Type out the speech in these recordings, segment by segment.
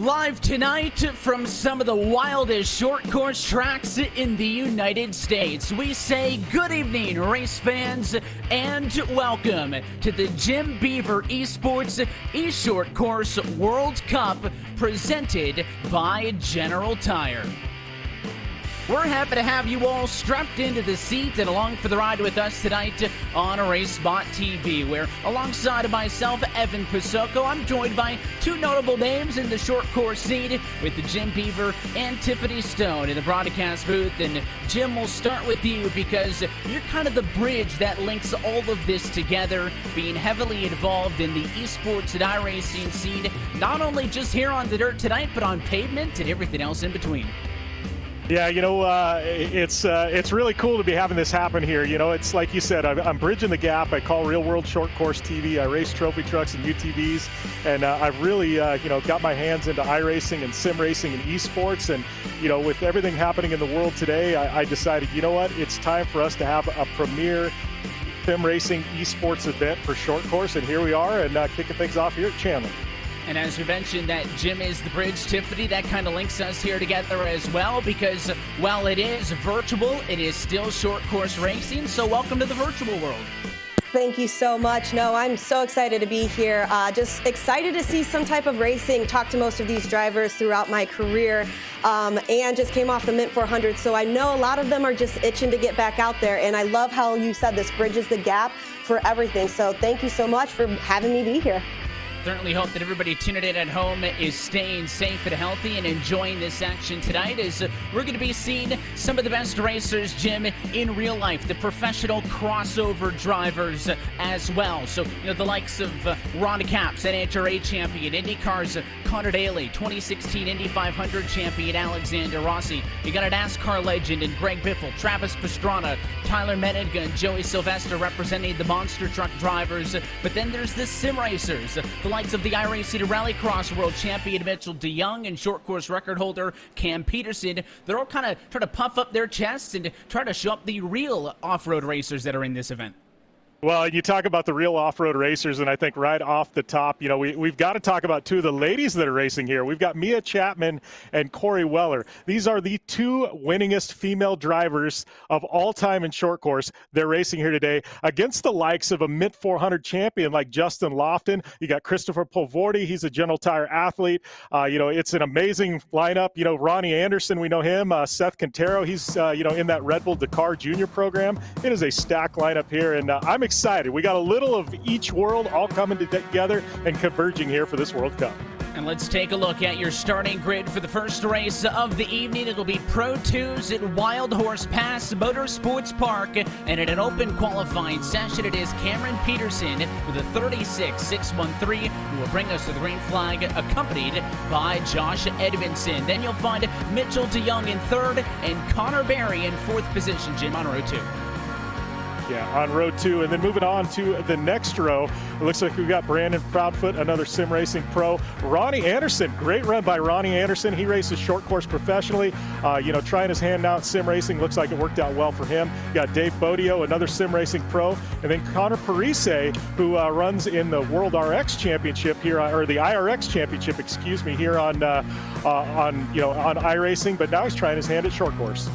Live tonight from some of the wildest short course tracks in the United States, we say good evening, race fans, and welcome to the Jim Beaver eSports eShort Course World Cup presented by General Tire. We're happy to have you all strapped into the seat and along for the ride with us tonight on RaceSpot TV, where alongside myself, Evan Pisoko, I'm joined by two notable names in the short course scene with the Jim Beaver and Tiffany Stone in the broadcast booth. And Jim, we'll start with you because you're kind of the bridge that links all of this together, being heavily involved in the esports and iRacing scene, not only just here on the dirt tonight, but on pavement and everything else in between. Yeah, it's really cool to be having this happen here. You know, it's like you said, I'm bridging the gap. I call real world short course TV. I race trophy trucks and UTVs, and I've really, got my hands into iRacing and sim racing and esports. And, with everything happening in the world today, I decided, you know what, it's time for us to have a premier sim racing esports event for short course. And here we are, and kicking things off here at Chandler. And as we mentioned that Jim is the bridge, Tiffany, that kind of links us here together as well because while it is virtual, it is still short course racing. So welcome to the virtual world. Thank you so much. No, I'm so excited to be here. Just excited to see some type of racing. Talked to most of these drivers throughout my career and just came off the Mint 400. So I know a lot of them are just itching to get back out there. And I love how you said this bridges the gap for everything. So thank you so much for having me be here. Certainly hope that everybody tuning in at home is staying safe and healthy and enjoying this action tonight as we're going to be seeing some of the best racers, Jim, in real life, the professional crossover drivers as well. So, the likes of Ron Capps, NHRA champion, IndyCar's Connor Daly, 2016 Indy 500 champion Alexander Rossi. You got a NASCAR legend in Greg Biffle, Travis Pastrana, Tyler Menninger, and Joey Sylvester representing the monster truck drivers. But then there's the sim racers, the likes of the iRacing Rallycross World Champion Mitchell DeYoung and short course record holder Cam Peterson. They're all kind of trying to puff up their chests and try to show up the real off-road racers that are in this event. Well, you talk about the real off-road racers, and I think right off the top, we've got to talk about two of the ladies that are racing here. We've got Mia Chapman and Corey Weller. These are the two winningest female drivers of all time in short course. They're racing here today against the likes of a Mint 400 champion like Justin Lofton. You got Christopher Polvordi. He's a General Tire athlete. It's an amazing lineup. Ronnie Anderson, we know him. Seth Quintero, he's, in that Red Bull Dakar Junior program. It is a stacked lineup here, and I'm excited. We got a little of each world all coming together and converging here for this World Cup. And let's take a look at your starting grid for the first race of the evening. It'll be Pro 2s at Wild Horse Pass Motorsports Park. And in an open qualifying session, it is Cameron Peterson with a 36.613 who will bring us to the green flag, accompanied by Josh Edmondson. Then you'll find Mitchell DeYoung in third and Connor Berry in fourth position, Jim, on row 2. Yeah, on row 2. And then moving on to the next row, it looks like we've got Brandon Proudfoot, another sim racing pro. Ronnie Anderson, great run by Ronnie Anderson. He races short course professionally, trying his hand out sim racing. Looks like it worked out well for him. You got Dave Bodio, another sim racing pro. And then Connor Parise, who runs in the World RX Championship here, or the IRX Championship, here on iRacing. But now he's trying his hand at short course.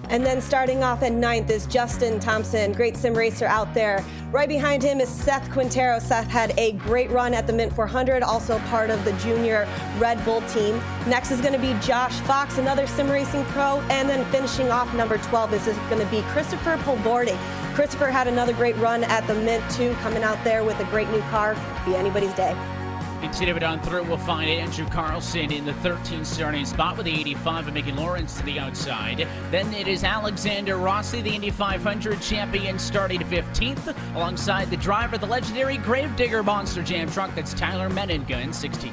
And then starting off at 9th is Justin Thompson, great sim racer out there. Right behind him is Seth Quintero. Seth had a great run at the Mint 400, also part of the junior Red Bull team. Next is going to be Josh Fox, another sim racing pro. And then finishing off number 12 is going to be Christopher Polvordi. Christopher had another great run at the Mint too, coming out there with a great new car. Be anybody's day. Continue on through, we'll find Andrew Carlson in the 13th starting spot with the 85 and Mickey Lawrence to the outside. Then it is Alexander Rossi, the Indy 500 champion, starting 15th, alongside the driver, the legendary Gravedigger Monster Jam truck, that's Tyler Menninger in 16th.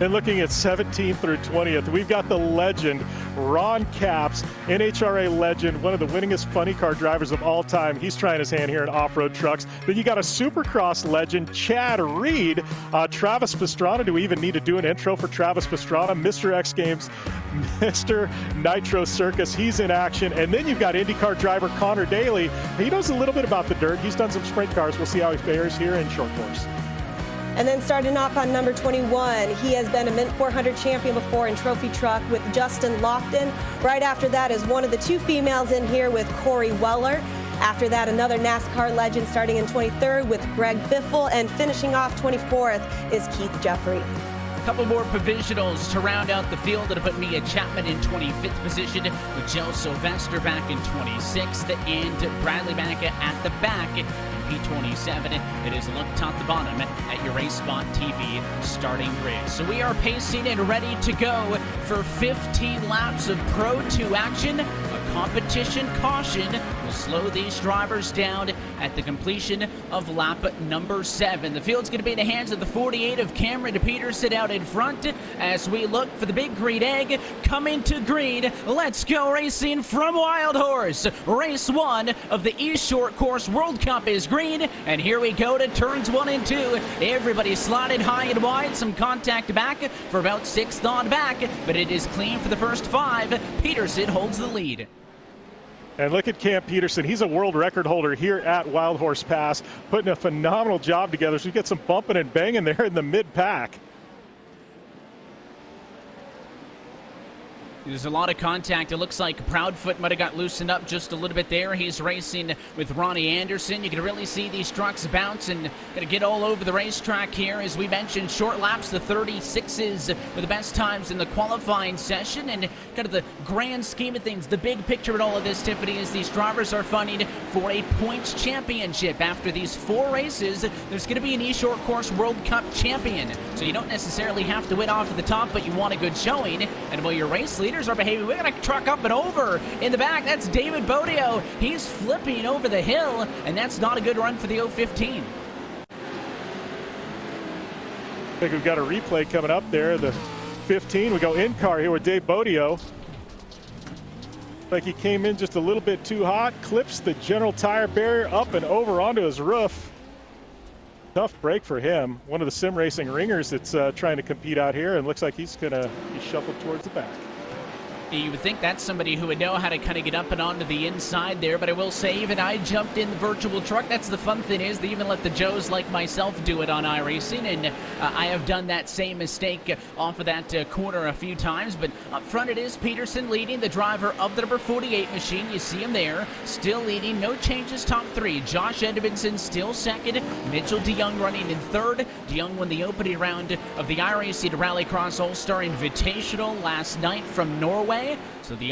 And looking at 17th through 20th, we've got the legend, Ron Capps, NHRA legend, one of the winningest funny car drivers of all time. He's trying his hand here in off-road trucks. Then you got a Supercross legend, Chad Reed. Travis Pastrana, do we even need to do an intro for Travis Pastrana? Mr. X Games, Mr. Nitro Circus, he's in action. And then you've got IndyCar driver Connor Daly. He knows a little bit about the dirt. He's done some sprint cars. We'll see how he fares here in short course. And then starting off on number 21, he has been a Mint 400 champion before in trophy truck with Justin Lofton. Right after that is one of the two females in here with Corey Weller. After that, another NASCAR legend starting in 23rd with Greg Biffle, and finishing off 24th is Keith Jeffrey. Couple more provisionals to round out the field that'll put Mia Chapman in 25th position, with Jill Sylvester back in 26th, and Bradley Baca at the back in P27. It is a look top to bottom at your Race Spot TV starting grid. So we are pacing and ready to go for 15 laps of Pro 2 action. A competition caution will slow these drivers down at the completion of lap number 7. The field's going to be in the hands of the 48 of Cameron Peterson out in front as we look for the big green egg coming to green. Let's go racing from Wild Horse. Race 1 of the eShort Course World Cup is green, and here we go to turns 1 and 2. Everybody slotted high and wide, some contact back for about 6th on back, but it is clean for the first 5. Peterson holds the lead. And look at Cam Peterson. He's a world record holder here at Wild Horse Pass, putting a phenomenal job together. So we get some bumping and banging there in the mid-pack. There's a lot of contact. It looks like Proudfoot might have got loosened up just a little bit there. He's racing with Ronnie Anderson. You can really see these trucks bounce and going to get all over the racetrack here. As we mentioned, short laps, the 36s were the best times in the qualifying session. And kind of the grand scheme of things, the big picture in all of this, Tiffany, is these drivers are fighting for a points championship. After these 4 races, there's going to be an eShort Course World Cup champion. So you don't necessarily have to win off at the top, but you want a good showing. And while your race leaders are behaving, we're going to truck up and over in the back. That's David Bodio. He's flipping over the hill, and that's not a good run for the 015. I think we've got a replay coming up there. The 15, we go in car here with Dave Bodio. Like he came in just a little bit too hot, clips the general tire barrier up and over onto his roof. Tough break for him. One of the sim racing ringers that's trying to compete out here, and looks like he's going to be shuffled towards the back. You would think that's somebody who would know how to kind of get up and onto the inside there, but I will say even I jumped in the virtual truck. That's the fun thing, is they even let the Joes like myself do it on iRacing, and I have done that same mistake off of that corner a few times. But up front it is Peterson leading, the driver of the number 48 machine. You see him there, still leading, no changes, top 3. Josh Edmondson still second, Mitchell DeYoung running in third. DeYoung won the opening round of the iRacing Rallycross All-Star Invitational last night from Norway. So the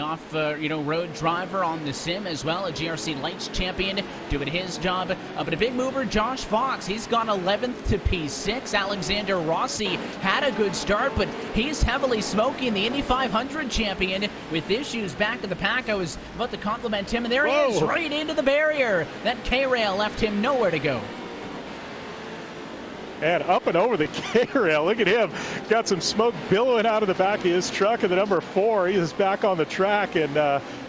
road driver on the sim as well, a GRC Lights champion doing his job. But a big mover, Josh Fox, he's gone 11th to P6. Alexander Rossi had a good start, but he's heavily smoking the Indy 500 champion with issues back in the pack. I was about to compliment him, and there he is, right into the barrier. That K-rail left him nowhere to go. And up and over the K-rail. Look at him. Got some smoke billowing out of the back of his truck. And the number 4, he is back on the track. And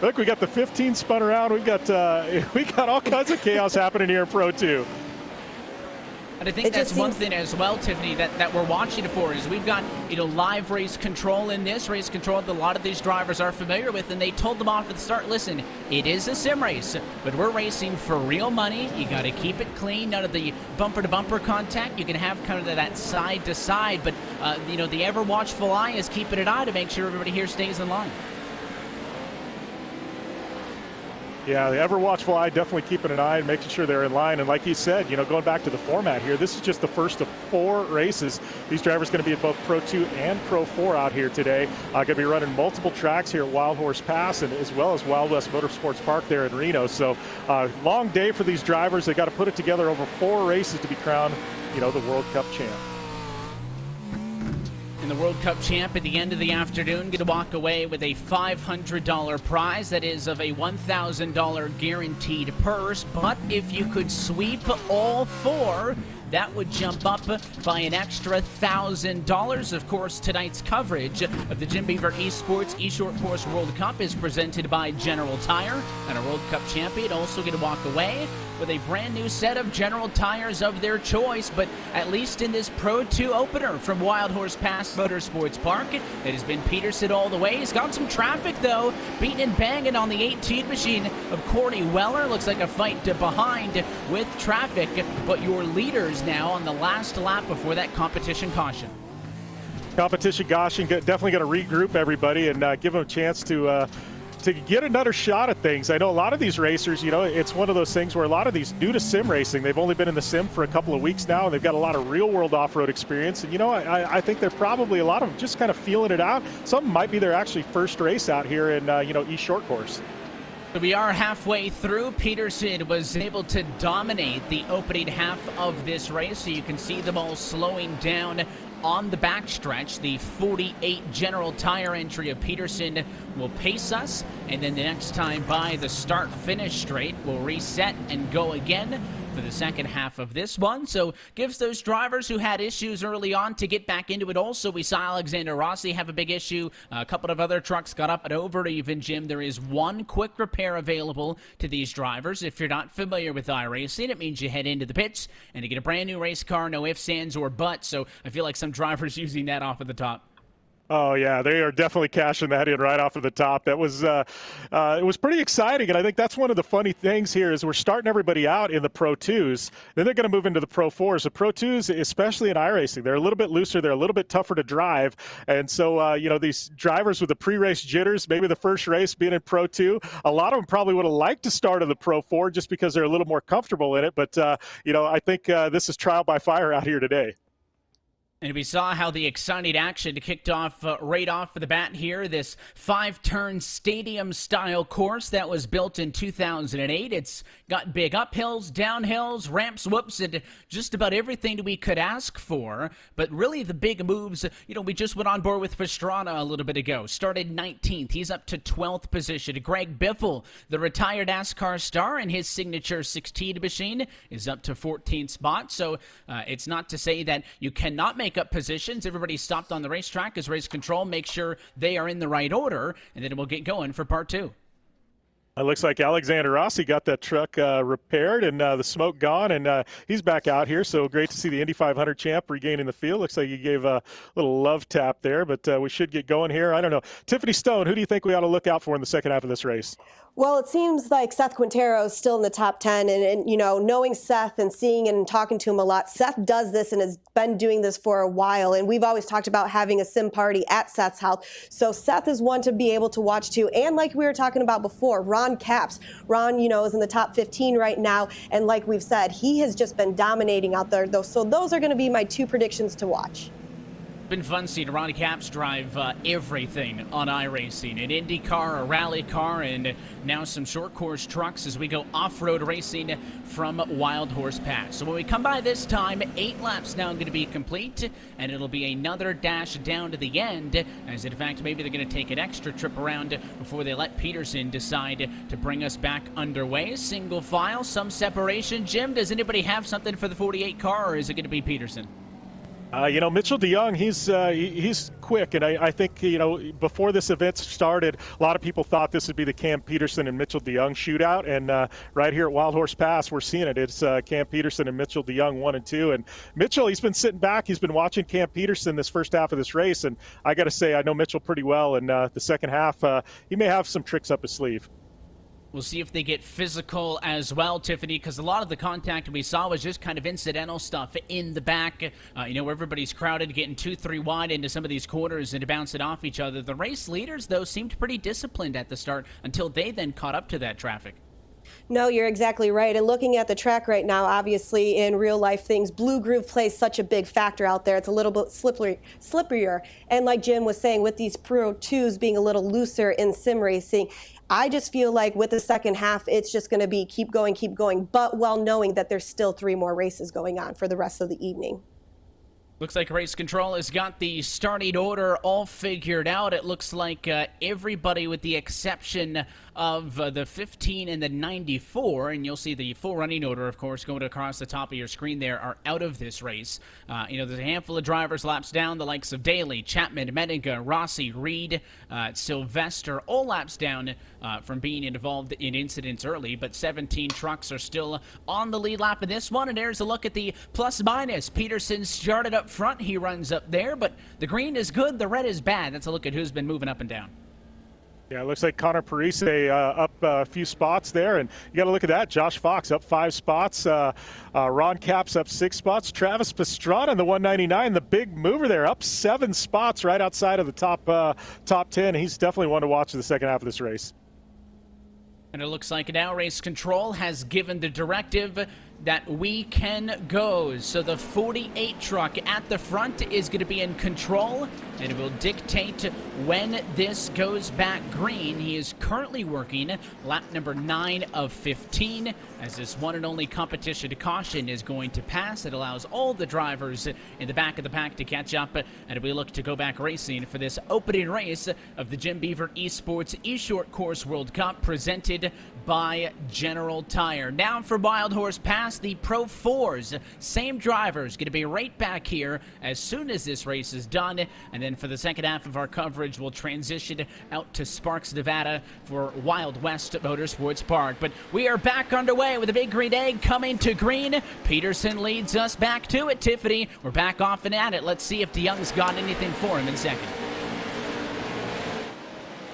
look, we got the 15 spun around. We got all kinds of chaos happening here in Pro 2. And I think that's one thing as well, Tiffany, that we're watching for, is we've got, live race control in this. Race control that a lot of these drivers are familiar with, and they told them off at the start, listen, it is a sim race, but we're racing for real money. You got to keep it clean, none of the bumper-to-bumper contact. You can have kind of that side-to-side, but, the ever-watchful eye is keeping an eye to make sure everybody here stays in line. Yeah, the ever-watchful eye definitely keeping an eye and making sure they're in line. And like you said, going back to the format here, this is just the first of 4 races. These drivers going to be at both Pro 2 and Pro 4 out here today. Going to be running multiple tracks here at Wild Horse Pass, and as well as Wild West Motorsports Park there in Reno. So long day for these drivers. They got to put it together over 4 races to be crowned, the World Cup champ. And the World Cup champ at the end of the afternoon going to walk away with a $500 prize. That is of a $1,000 guaranteed purse. But if you could sweep all 4, that would jump up by an extra $1,000. Of course, tonight's coverage of the Jim Beaver eSports eShort Course World Cup is presented by General Tire, and a World Cup champion also going to walk away with a brand new set of General tires of their choice. But at least in this Pro 2 opener from Wild Horse Pass Motorsports Park, it has been Peterson all the way. He's got some traffic, though, beating and banging on the 18 machine of Corey Weller. Looks like a fight to behind with traffic, but your leaders now on the last lap before that competition caution. Competition caution, definitely going to regroup everybody and give them a chance to get another shot at things. I know a lot of these racers, you know, it's one of those things where a lot of these new to sim racing, they've only been in the sim for a couple of weeks now, and they've got a lot of real world off-road experience. And, you know, I think they're probably a lot of them just kind of feeling it out. Some might be their actually first race out here in, you know, eShort course. We are halfway through. Peterson was able to dominate the opening half of this race, so you can see them all slowing down on the backstretch. The 48 General tire entry of Peterson will pace us, and then the next time by, the start-finish straight will reset and go again for the second half of this one. So gives those drivers who had issues early on to get back into it. Also, we saw Alexander Rossi have a big issue. A couple of other trucks got up and over even, Jim. There is one quick repair available to these drivers. If you're not familiar with iRacing, it means you head into the pits and you get a brand new race car, no ifs, ands, or buts. So I feel like some drivers using that off of the top. Oh yeah, they are definitely cashing that in right off of the top. That was it was pretty exciting, and I think that's one of the funny things here is we're starting everybody out in the Pro 2s. Then they're going to move into the Pro 4s. The Pro 2s, especially in iRacing, they're a little bit looser, they're a little bit tougher to drive, and so you know, these drivers with the pre-race jitters, maybe the first race being in Pro 2, a lot of them probably would have liked to start in the Pro 4 just because they're a little more comfortable in it. But you know, I think this is trial by fire out here today. And we saw how the exciting action kicked off right off the bat here. This 5-turn stadium-style course that was built in 2008. It's got big uphills, downhills, ramps, whoops, and just about everything we could ask for. But really the big moves, you know, we just went on board with Pastrana a little bit ago. Started 19th. He's up to 12th position. Greg Biffle, the retired NASCAR star, and his signature 16 machine is up to 14th spot. So it's not to say that you cannot make up positions. Everybody stopped on the racetrack as race control makes sure they are in the right order, and then we'll get going for part 2. It looks like Alexander Rossi got that truck repaired and the smoke gone, and he's back out here. So great to see the Indy 500 champ regaining the field. Looks like he gave a little love tap there, but we should get going here. I don't know. Tiffany Stone, who do you think we ought to look out for in the second half of this race? Well, it seems like Seth Quintero is still in the top 10. And, you know, knowing Seth and seeing and talking to him a lot, Seth does this and has been doing this for a while. And we've always talked about having a sim party at Seth's house. So Seth is one to be able to watch too. And like we were talking about before, Ron Capps. Ron, you know, is in the top 15 right now. And like we've said, he has just been dominating out there, though. So those are going to be my 2 predictions to watch. Been fun seeing Ronnie Capps drive everything on iRacing, an Indy car, a rally car, and now some short course trucks as we go off-road racing from Wild Horse Pass. So when we come by this time, 8 laps now going to be complete, and it'll be another dash down to the end, as in fact maybe they're going to take an extra trip around before they let Peterson decide to bring us back underway. Single file, some separation. Jim, does anybody have something for the 48 car, or is it going to be Peterson? You know, Mitchell DeYoung, he's quick, and I think, you know, before this event started, a lot of people thought this would be the Cam Peterson and Mitchell DeYoung shootout, and right here at Wild Horse Pass, we're seeing it. It's Cam Peterson and Mitchell DeYoung 1 and 2, and Mitchell, he's been sitting back, he's been watching Cam Peterson this first half of this race, and I got to say, I know Mitchell pretty well, and the second half, he may have some tricks up his sleeve. We'll see if they get physical as well, Tiffany, because a lot of the contact we saw was just kind of incidental stuff in the back. You know, where everybody's crowded, getting 2-3 wide into some of these corners and bouncing off each other. The race leaders, though, seemed pretty disciplined at the start until they then caught up to that traffic. No, you're exactly right. And looking at the track right now, obviously in real life things, Blue Groove plays such a big factor out there. It's a little bit slipperier. And like Jim was saying, with these Pro 2s being a little looser in sim racing, I just feel like with the second half, it's just going to be keep going, but well knowing that there's still 3 more races going on for the rest of the evening. Looks like race control has got the starting order all figured out. It looks like everybody with the exception of the 15 and the 94, and you'll see the full running order, of course, going across the top of your screen there, are out of this race. There's a handful of drivers laps down, the likes of Daly, Chapman, Medica, Rossi, Reed, Sylvester, all laps down from being involved in incidents early, but 17 trucks are still on the lead lap in this one, and there's a look at the plus-minus. Peterson started up front, he runs up there, but the green is good, the red is bad. That's a look at who's been moving up and down. Yeah, it looks like Connor Parise up a few spots there, and you got to look at that. Josh Fox up 5 spots. Ron Capps up 6 spots. Travis Pastrana in the 199, the big mover there, up 7 spots right outside of the top 10. He's definitely one to watch in the second half of this race. And it looks like now race control has given the directive that we can go. So the 48 truck at the front is going to be in control, and it will dictate when this goes back green. He is currently working lap number 9 of 15, as this one and only competition to caution is going to pass. It allows all the drivers in the back of the pack to catch up, and we look to go back racing for this opening race of the Jim Beaver eSports eShort Course World Cup, presented by General Tire. Now for Wild Horse Pass, the Pro 4s, same drivers, going to be right back here as soon as this race is done. And then for the second half of our coverage, we'll transition out to Sparks, Nevada for Wild West Motorsports Park. But we are back underway with a big green egg coming to green. Peterson leads us back to it. Tiffany, we're back off and at it. Let's see if DeYoung's got anything for him in second.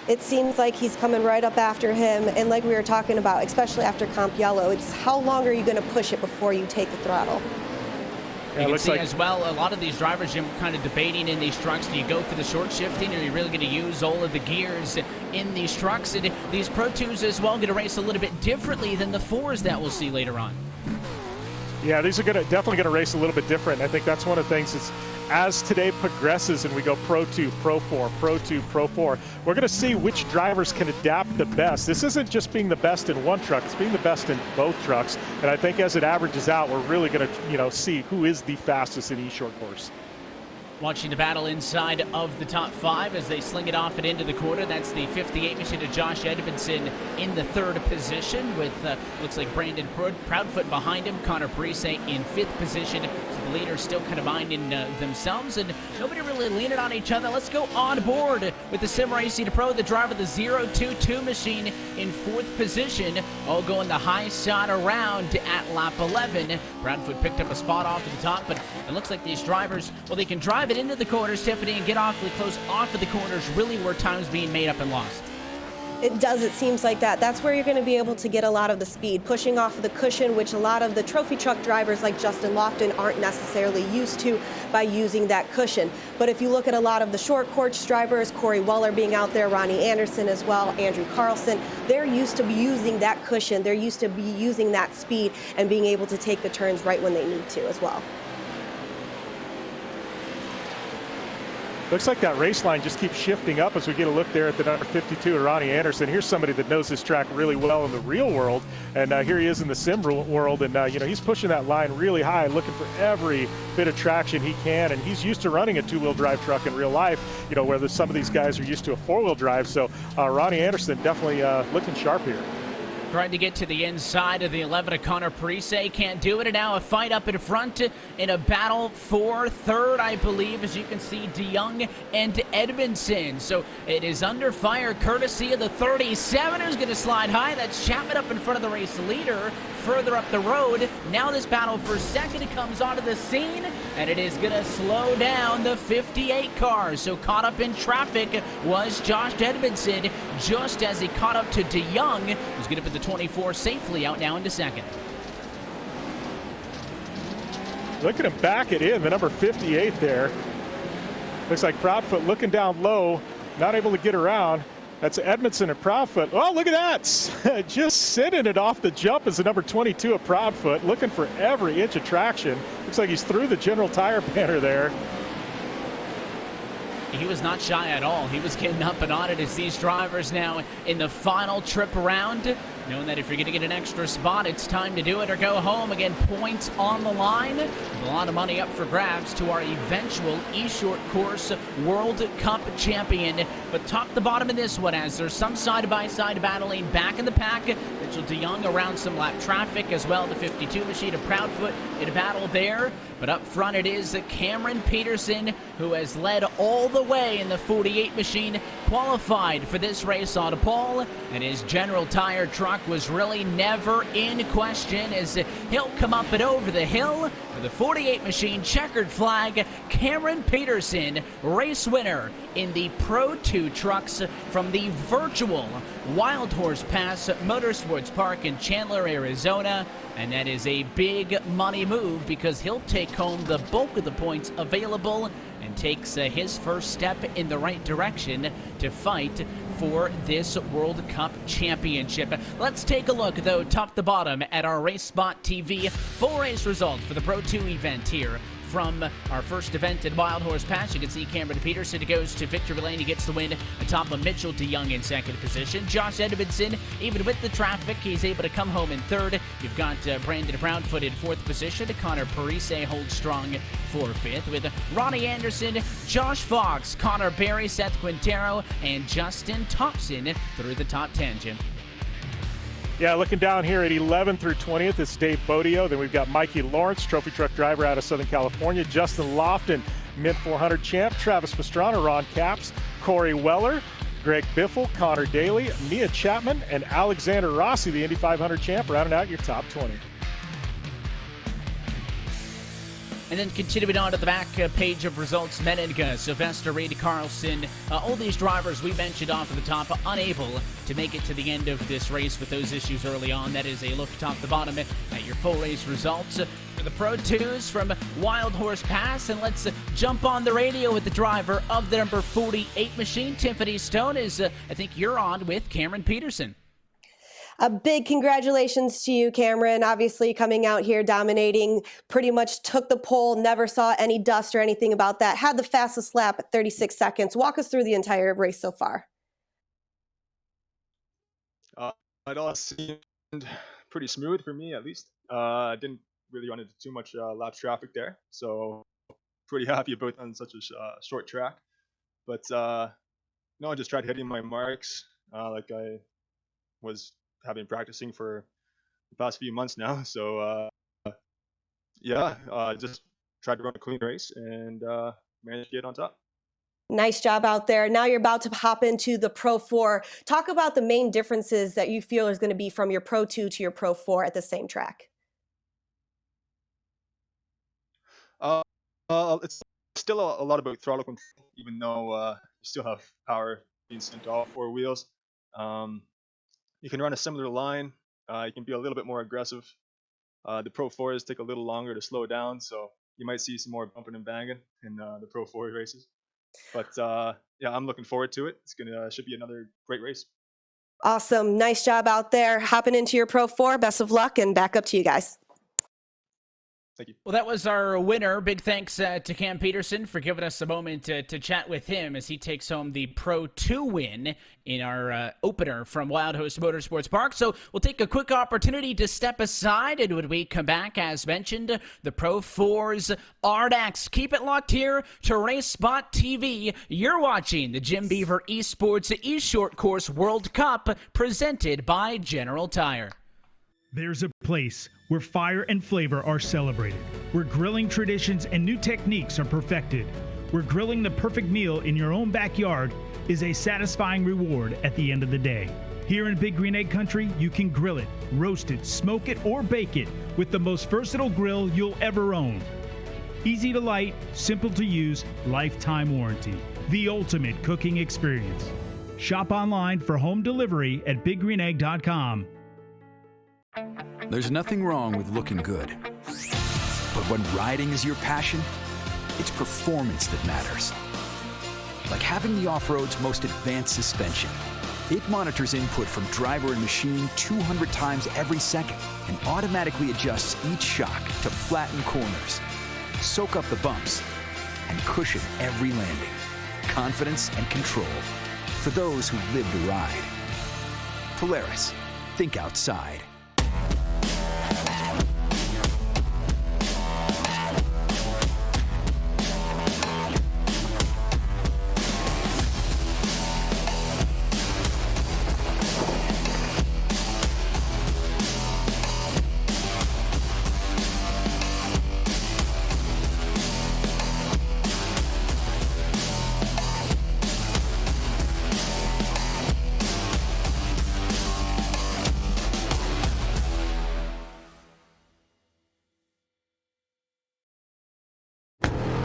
It seems like he's coming right up after him, and like we were talking about, especially after Comp Yellow, it's how long are you going to push it before you take the throttle? You can see as well, a lot of these drivers, Jim, kind of debating in these trucks, do you go for the short shifting, or are you really going to use all of the gears in these trucks? And these Pro 2s as well going to race a little bit differently than the 4s that we'll see later on. Yeah, these are definitely going to race a little bit different. I think that's one of the things is, as today progresses and we go Pro 2, Pro 4, Pro 2, Pro 4, we're going to see which drivers can adapt the best. This isn't just being the best in one truck, it's being the best in both trucks. And I think as it averages out, we're really going to, see who is the fastest in eShort course. Watching the battle inside of the top 5 as they sling it off and into the quarter. That's the 58 machine to Josh Edmondson in the 3rd position, with looks like Brandon Proudfoot behind him. Connor Parise in 5th position. So the leaders still kind of minding themselves, and nobody really leaning on each other. Let's go on board with the Sim Racing Pro, the driver of the 022 machine in 4th position, all going the high side around at lap 11. Proudfoot picked up a spot off at the top, but it looks like these drivers, well, they can drive it into the corners, Tiffany, and get awfully close off of the corners, really where time's being made up and lost. It does, it seems like that. That's where you're going to be able to get a lot of the speed, pushing off of the cushion, which a lot of the trophy truck drivers like Justin Lofton aren't necessarily used to by using that cushion. But if you look at a lot of the short course drivers, Corey Weller being out there, Ronnie Anderson as well, Andrew Carlson, they're used to be using that cushion. They're used to be using that speed and being able to take the turns right when they need to as well. Looks like that race line just keeps shifting up as we get a look there at the number 52, Ronnie Anderson. Here's somebody that knows this track really well in the real world, and here he is in the sim world, and he's pushing that line really high, looking for every bit of traction he can, and he's used to running a 2-wheel drive truck in real life, where some of these guys are used to a 4-wheel drive. So Ronnie Anderson definitely looking sharp here. Trying to get to the inside of the 11 of Connor Parise, can't do it, and now a fight up in front in a battle for 3rd, I believe, as you can see, DeYoung and Edmondson. So it is under fire courtesy of the 37, who's going to slide high. That's Chapman up in front of the race leader further up the road. Now this battle for 2nd comes onto the scene, and it is going to slow down the 58 cars. So caught up in traffic was Josh Edmondson, just as he caught up to DeYoung, who's going to put the 24 safely out now into 2nd. Look at him back it in, the number 58 there. Looks like Proudfoot looking down low, not able to get around. That's Edmondson and Proudfoot. Oh, look at that. Just sending it off the jump is the number 22 of Proudfoot, looking for every inch of traction. Looks like he's through the General Tire banner there. He was not shy at all. He was getting up and on it as these drivers now in the final trip around knowing that if you're going to get an extra spot, it's time to do it or go home. Again, points on the line, with a lot of money up for grabs to our eventual eShort course World Cup champion. But top to bottom in this one, as there's some side-by-side battling back in the pack. Mitchell DeYoung around some lap traffic as well. The 52 machine of Proudfoot in a battle there. But up front it is Cameron Peterson, who has led all the way in the 48 machine, qualified for this race on pole, and his General Tire truck was really never in question as he'll come up and over the hill for the 48 machine checkered flag. Cameron Peterson, race winner in the Pro 2 trucks from the virtual Wild Horse Pass Motorsports Park in Chandler, Arizona. And that is a big money move because he'll take home the bulk of the points available and takes his first step in the right direction to fight for this World Cup championship. Let's take a look, though, top to bottom at our Race Spot TV full race results for the Pro 2 event here. From our first event at Wild Horse Pass, you can see Cameron Peterson goes to victory lane. He gets the win atop of Mitchell DeYoung in second position. Josh Edmondson, even with the traffic, he's able to come home in third. You've got Brandon Proudfoot in fourth position. Connor Parise holds strong for fifth, with Ronnie Anderson, Josh Fox, Connor Berry, Seth Quintero, and Justin Thompson through the top 10, Jim. Yeah, looking down here at 11th through 20th, it's Dave Bodio. Then we've got Mikey Lawrence, trophy truck driver out of Southern California. Justin Lofton, Mint 400 champ. Travis Pastrana, Ron Capps. Corey Weller, Greg Biffle, Connor Daly, Mia Chapman, and Alexander Rossi, the Indy 500 champ, rounding out your top 20. And then continuing on to the back page of results, Meninga, Sylvester Reed Carlson, all these drivers we mentioned off of the top unable to make it to the end of this race with those issues early on. That is a look top to bottom at your full race results for the Pro 2s from Wild Horse Pass. And let's jump on the radio with the driver of the number 48 machine, Tiffany Stone, is I think you're on with Cameron Peterson. A big congratulations to you, Cameron. Obviously coming out here dominating, pretty much took the pole, never saw any dust or anything about that. Had the fastest lap at 36 seconds. Walk us through the entire race so far. It all seemed pretty smooth for me, at least. I didn't really run into too much lap traffic there, so pretty happy about on such a short track. But no, I just tried hitting my marks like I was been practicing for the past few months now. So just tried to run a clean race and managed to get on top. Nice job out there. Now you're about to hop into the Pro 4. Talk about the main differences that you feel is going to be from your Pro 2 to your Pro 4 at the same track. It's still a lot about throttle control, even though you still have power being sent to all four wheels. You can run a similar line. You can be a little bit more aggressive. The Pro 4s take a little longer to slow down, so you might see some more bumping and banging in the Pro 4 races. But I'm looking forward to it. It's should be another great race. Awesome. Nice job out there. Hopping into your Pro 4. Best of luck, and back up to you guys. Thank you. Well, that was our winner. Big thanks to Cam Peterson for giving us a moment to chat with him as he takes home the Pro 2 win in our opener from Wild Horse Motorsports Park. So we'll take a quick opportunity to step aside, and when we come back, as mentioned, the Pro 4s are next. Keep it locked here to Race Spot TV. You're watching the Jim Beaver eSports eShort Course World Cup presented by General Tire. There's a place where fire and flavor are celebrated, where grilling traditions and new techniques are perfected, where grilling the perfect meal in your own backyard is a satisfying reward at the end of the day. Here in Big Green Egg Country, you can grill it, roast it, smoke it, or bake it with the most versatile grill you'll ever own. Easy to light, simple to use, lifetime warranty. The ultimate cooking experience. Shop online for home delivery at biggreenegg.com. There's nothing wrong with looking good. But when riding is your passion, it's performance that matters. Like having the off-road's most advanced suspension. It monitors input from driver and machine 200 times every second and automatically adjusts each shock to flatten corners, soak up the bumps, and cushion every landing. Confidence and control for those who live the ride. Polaris. think outside.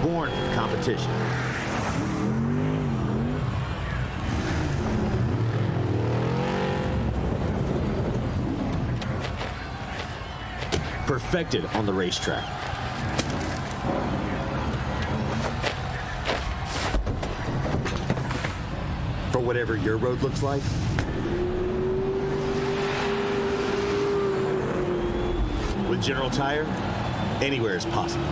Born for competition. Perfected on the racetrack. For whatever your road looks like, with General Tire, anywhere is possible.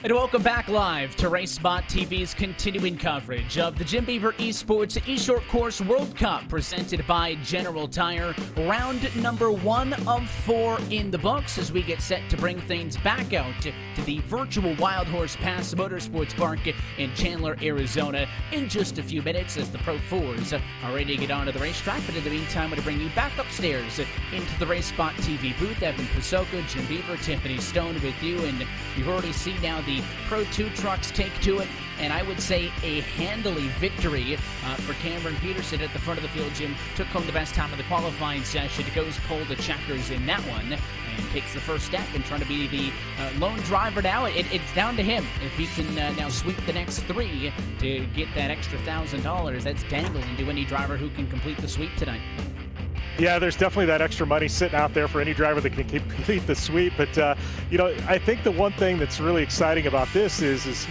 And welcome back live to RaceSpot TV's continuing coverage of the Jim Beaver eSports eShort Course World Cup presented by General Tire. Round number 1 of 4 in the books as we get set to bring things back out to the virtual Wild Horse Pass Motorsports Park in Chandler, Arizona in just a few minutes as the Pro 4s are ready to get onto the racetrack. But in the meantime, I'm going to bring you back upstairs into the RaceSpot TV booth. Evan Pasoko, Jim Beaver, Tiffany Stone with you, and you've already seen now the Pro 2 trucks take to it, and I would say a handily victory for Cameron Peterson at the front of the field. Jim took home the best time of the qualifying session, goes pull the checkers in that one, and takes the first step and trying to be the lone driver now. It's down to him. If he can now sweep the next 3 to get that extra $1,000, that's dangling to any driver who can complete the sweep tonight. Yeah, there's definitely that extra money sitting out there for any driver that can complete the sweep. But, I think the one thing that's really exciting about this is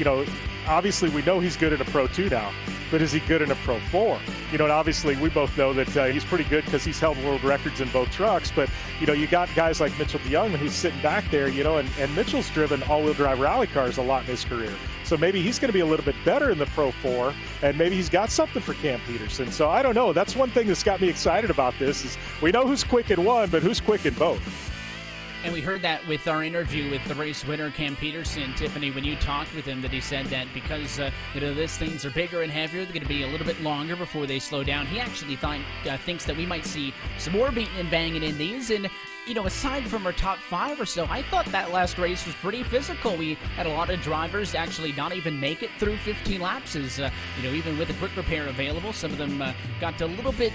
obviously we know he's good at a Pro 2 now, but is he good in a Pro 4? And obviously we both know that he's pretty good because he's held world records in both trucks. But, you got guys like Mitchell DeYoung who's sitting back there, and Mitchell's driven all-wheel drive rally cars a lot in his career. So maybe he's going to be a little bit better in the Pro 4, and maybe he's got something for Cam Peterson. So I don't know. That's one thing that's got me excited about this is we know who's quick in one, but who's quick in both. And we heard that with our interview with the race winner, Cam Peterson. Tiffany, when you talked with him, that he said that because, these things are bigger and heavier, they're going to be a little bit longer before they slow down. He actually thinks that we might see some more beating and banging in these. And, aside from our top 5 or so, I thought that last race was pretty physical. We had a lot of drivers actually not even make it through 15 laps. Even with a quick repair available, some of them got a little bit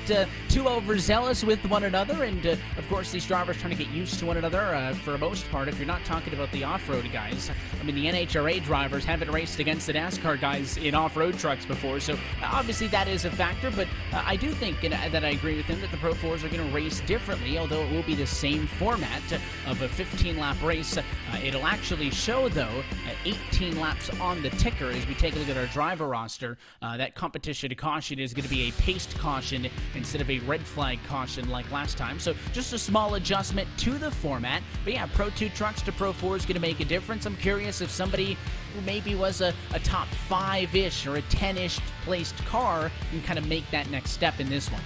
too overzealous with one another. And, of course, these drivers trying to get used to one another. For the most part, if you're not talking about the off-road guys. I mean, the NHRA drivers haven't raced against the NASCAR guys in off-road trucks before, so obviously that is a factor, but I do think that I agree with him that the Pro 4s are going to race differently, although it will be the same format of a 15-lap race. It'll actually show, though, 18 laps on the ticker as we take a look at our driver roster. That competition to caution is going to be a paced caution instead of a red flag caution like last time, so just a small adjustment to the format. But yeah, Pro 2 trucks to Pro 4 is going to make a difference. I'm curious if somebody who maybe was a top 5-ish or a 10-ish placed car can kind of make that next step in this one.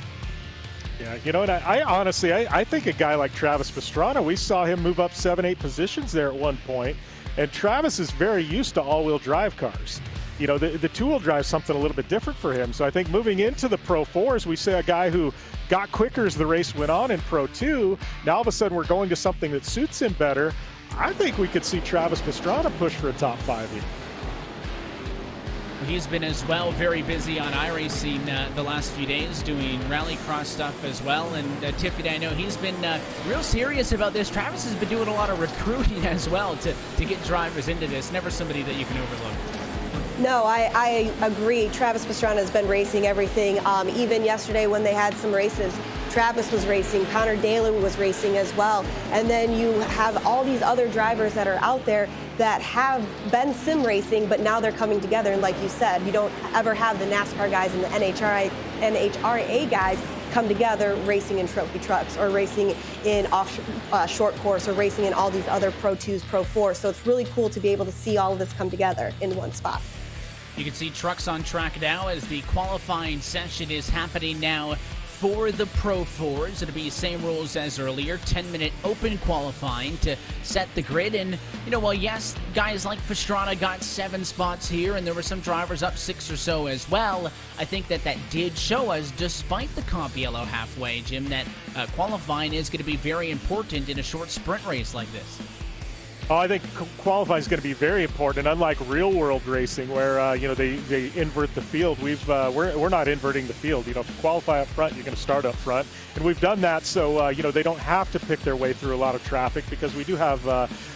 Yeah, and I honestly, I think a guy like Travis Pastrana, we saw him move up 7-8 positions there at one point, and Travis is very used to all-wheel drive cars. The two-wheel drive is something a little bit different for him. So I think moving into the Pro 4s, we see a guy who got quicker as the race went on in Pro 2. Now all of a sudden we're going to something that suits him better. I think we could see Travis Pastrana push for a top 5 here. He's been as well very busy on iRacing the last few days doing rallycross stuff as well. And Tiffany, I know he's been real serious about this. Travis has been doing a lot of recruiting as well to get drivers into this. Never somebody that you can overlook. No, I agree. Travis Pastrana has been racing everything. Even yesterday when they had some races, Travis was racing, Connor Daly was racing as well. And then you have all these other drivers that are out there that have been sim racing, but now they're coming together. And like you said, you don't ever have the NASCAR guys and the NHRA guys come together racing in trophy trucks or racing in short course or racing in all these other Pro 2s, Pro 4s. So it's really cool to be able to see all of this come together in one spot. You can see trucks on track now as the qualifying session is happening now for the Pro 4s. It'll be same rules as earlier, 10-minute open qualifying to set the grid. And, well, yes, guys like Pastrana got 7 spots here, and there were some drivers up 6 or so as well. I think that did show us, despite the comp yellow halfway, Jim, that qualifying is going to be very important in a short sprint race like this. Oh, I think qualifying is going to be very important, and unlike real-world racing, where they invert the field, we're not inverting the field. If you qualify up front, you're going to start up front, and we've done that so they don't have to pick their way through a lot of traffic, because we do have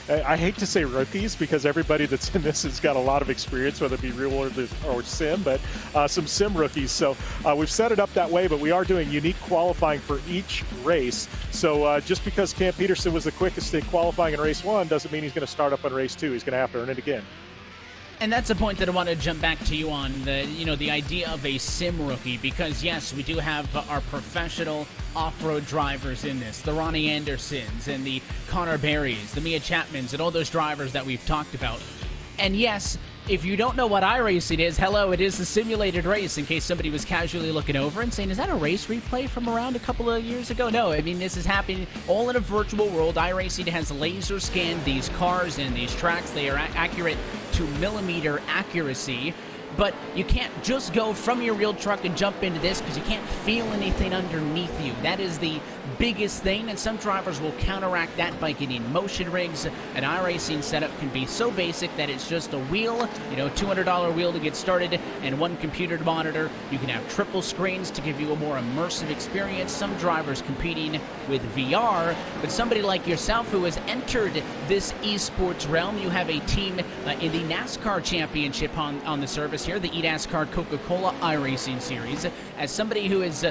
I hate to say rookies, because everybody that's in this has got a lot of experience, whether it be real-world or sim, but some sim rookies. So we've set it up that way, but we are doing unique qualifying for each race. So just because Cam Peterson was the quickest in qualifying in race 1 doesn't mean he's going to start up on race 2. He's going to have to earn it again. And that's a point that I want to jump back to you on, the idea of a sim rookie, because yes, we do have our professional off-road drivers in this, the Ronnie Andersons and the Connor Berrys, the Mia Chapmans, and all those drivers that we've talked about. And yes, if you don't know what iRacing is, hello, it is a simulated race, in case somebody was casually looking over and saying, is that a race replay from around a couple of years ago? No, I mean, this is happening all in a virtual world. iRacing has laser scanned these cars and these tracks. They are accurate to millimeter accuracy. But you can't just go from your real truck and jump into this, because you can't feel anything underneath you. That is the biggest thing, and some drivers will counteract that by getting motion rigs. An iRacing setup can be so basic that it's just a wheel, $200 wheel to get started, and one computer to monitor. You can have triple screens to give you a more immersive experience. Some drivers competing with VR, but somebody like yourself who has entered this eSports realm, you have a team in the NASCAR Championship on the service here, the eNASCAR Coca-Cola iRacing Series. As somebody who has,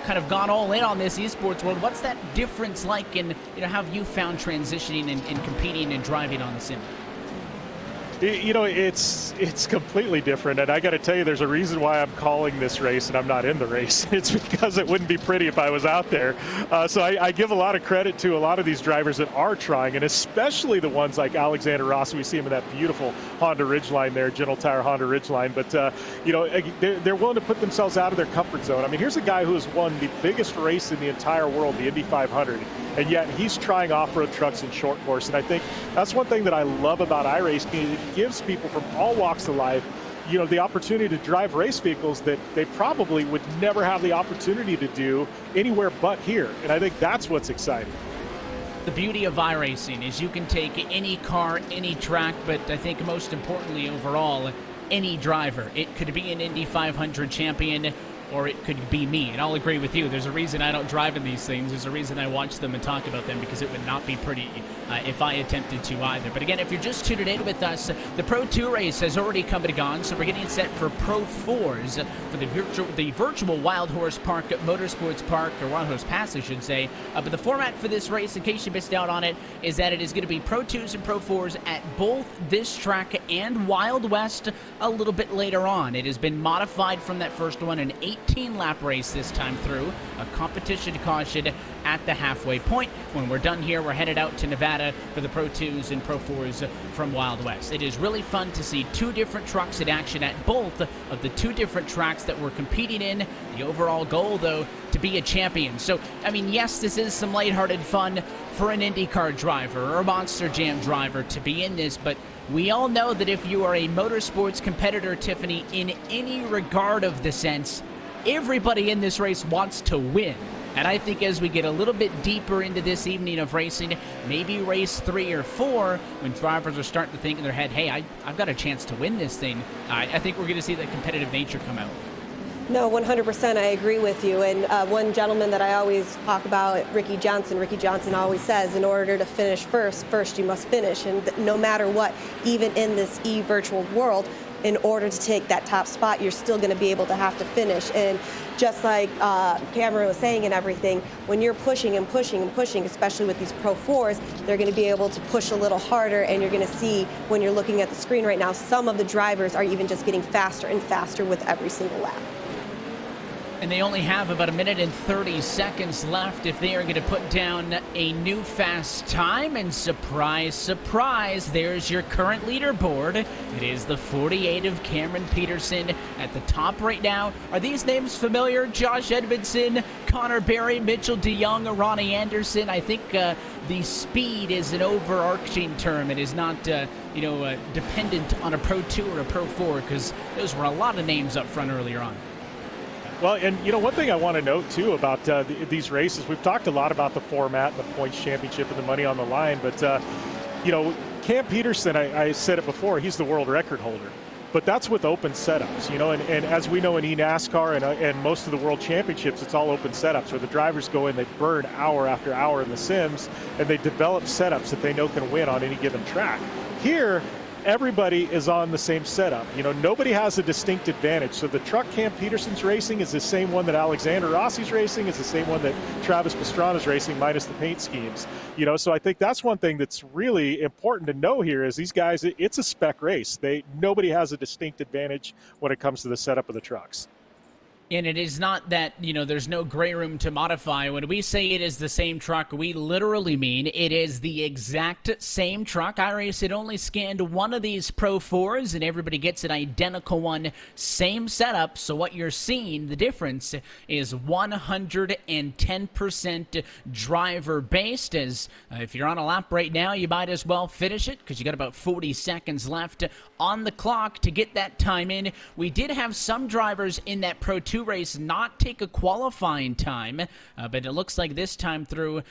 kind of gone all in on this eSports world, what's that difference like, and how have you found transitioning and competing and driving on the sim? It's completely different, and I got to tell you, there's a reason why I'm calling this race and I'm not in the race. It's because it wouldn't be pretty if I was out there. So I give a lot of credit to a lot of these drivers that are trying, and especially the ones like Alexander Rossi. We see him in that beautiful Honda Ridgeline there, General Tire Honda Ridgeline. But they're willing to put themselves out of their comfort zone. I mean, here's a guy who has won the biggest race in the entire world, the Indy 500. And yet he's trying off-road trucks in short course. And I think that's one thing that I love about iRacing. It gives people from all walks of life, the opportunity to drive race vehicles that they probably would never have the opportunity to do anywhere but here. And I think that's what's exciting. The beauty of iRacing is you can take any car, any track, but I think most importantly overall, any driver. It could be an Indy 500 champion, or it could be me. And I'll agree with you. There's a reason I don't drive in these things. There's a reason I watch them and talk about them, because it would not be pretty if I attempted to either. But again, if you're just tuning in with us, the Pro 2 race has already come and gone, so we're getting set for Pro 4s for the virtual Wild Horse Park Motorsports Park, or Wild Horse Pass, I should say. But the format for this race, in case you missed out on it, is that it is going to be Pro 2s and Pro 4s at both this track and Wild West a little bit later on. It has been modified from that first one, an 18-lap race this time through, a competition caution at the halfway point. When we're done here, we're headed out to Nevada for the Pro 2s and Pro 4s from Wild West. It is really fun to see 2 different trucks in action at both of the 2 different tracks that we're competing in. The overall goal, though, to be a champion. So, I mean, yes, this is some lighthearted fun for an IndyCar driver or a Monster Jam driver to be in this, but we all know that if you are a motorsports competitor, Tiffany, in any regard of the sense, everybody in this race wants to win. And I think as we get a little bit deeper into this evening of racing, maybe race 3 or 4, when drivers are starting to think in their head, hey, I've got a chance to win this thing, I think we're going to see that competitive nature come out. No, 100%, I agree with you. And one gentleman that I always talk about, Ricky Johnson always says, in order to finish first you must finish. And no matter what, even in this virtual world, in order to take that top spot, you're still going to be able to have to finish. And just like Cameron was saying and everything, when you're pushing and pushing and pushing, especially with these Pro 4s, they're going to be able to push a little harder, and you're going to see when you're looking at the screen right now, some of the drivers are even just getting faster and faster with every single lap. And they only have about 1 minute and 30 seconds left if they are going to put down a new fast time. And surprise, surprise, there's your current leaderboard. It is the 48 of Cameron Peterson at the top right now. Are these names familiar? Josh Edmondson, Connor Berry, Mitchell DeYoung, Ronnie Anderson. I think the speed is an overarching term. It is not, dependent on a Pro 2 or a Pro 4, because those were a lot of names up front earlier on. Well, and one thing I want to note too about these races, we've talked a lot about the format, the points championship, and the money on the line. But Cam Peterson, I said it before, he's the world record holder. But that's with open setups, and as we know in eNASCAR and most of the world championships, it's all open setups where the drivers go in, they burn hour after hour in the sims, and they develop setups that they know can win on any given track. Here, everybody is on the same setup. Nobody has a distinct advantage. So the truck Cam Peterson's racing is the same one that Alexander Rossi's racing, is the same one that Travis Pastrana's racing, minus the paint schemes. So I think that's one thing that's really important to know here is these guys, it's a spec race. Nobody has a distinct advantage when it comes to the setup of the trucks. And it is not that, there's no gray room to modify. When we say it is the same truck, we literally mean it is the exact same truck. iRace had only scanned one of these Pro 4s, and everybody gets an identical one, same setup. So what you're seeing, the difference is 110% driver-based. As if you're on a lap right now, you might as well finish it, because you got about 40 seconds left on the clock to get that time in. We did have some drivers in that Pro 2 race not take a qualifying time, but it looks like this time through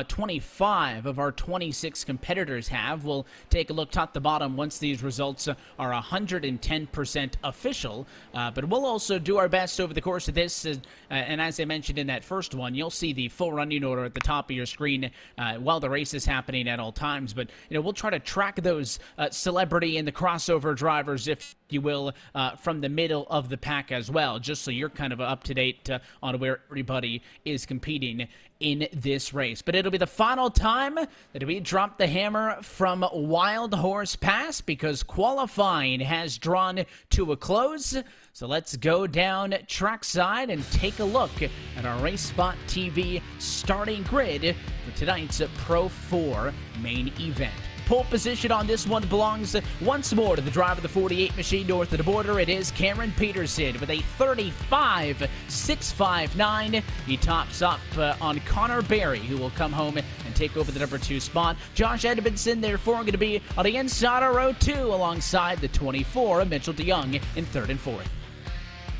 25 of our 26 competitors have. We'll take a look top to bottom once these results are 110% official, but we'll also do our best over the course of this, and as I mentioned in that first one, you'll see the full running order at the top of your screen while the race is happening at all times. But we'll try to track those celebrity and the crossover drivers, if you will, from the middle of the pack as well, just so you're kind of up to date on where everybody is competing in this race. But it'll be the final time that we drop the hammer from Wild Horse Pass, because qualifying has drawn to a close. So let's go down trackside and take a look at our Race Spot TV starting grid for tonight's Pro 4 main event. Pole position on this one belongs once more to the driver of the 48 machine north of the border. It is Cameron Peterson with a 35.659. He tops up on Connor Berry, who will come home and take over the number 2 spot. Josh Edmondson, therefore, going to be on the inside of row 2 alongside the 24 of Mitchell DeYoung in 3rd and 4th.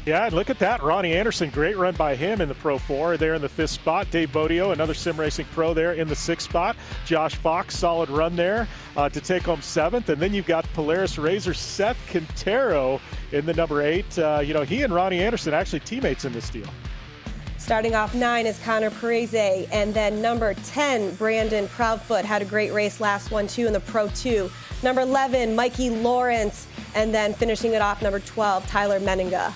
Yeah, and look at that. Ronnie Anderson, great run by him in the Pro 4 there in the 5th spot. Dave Bodio, another sim racing pro there in the 6th spot. Josh Fox, solid run there to take home 7th. And then you've got Polaris Razor Seth Quintero in the number 8. He and Ronnie Anderson actually teammates in this deal. Starting off 9 is Connor Parese, and then number 10, Brandon Proudfoot, had a great race last one too in the Pro 2. Number 11, Mikey Lawrence, and then finishing it off, number 12, Tyler Meninga.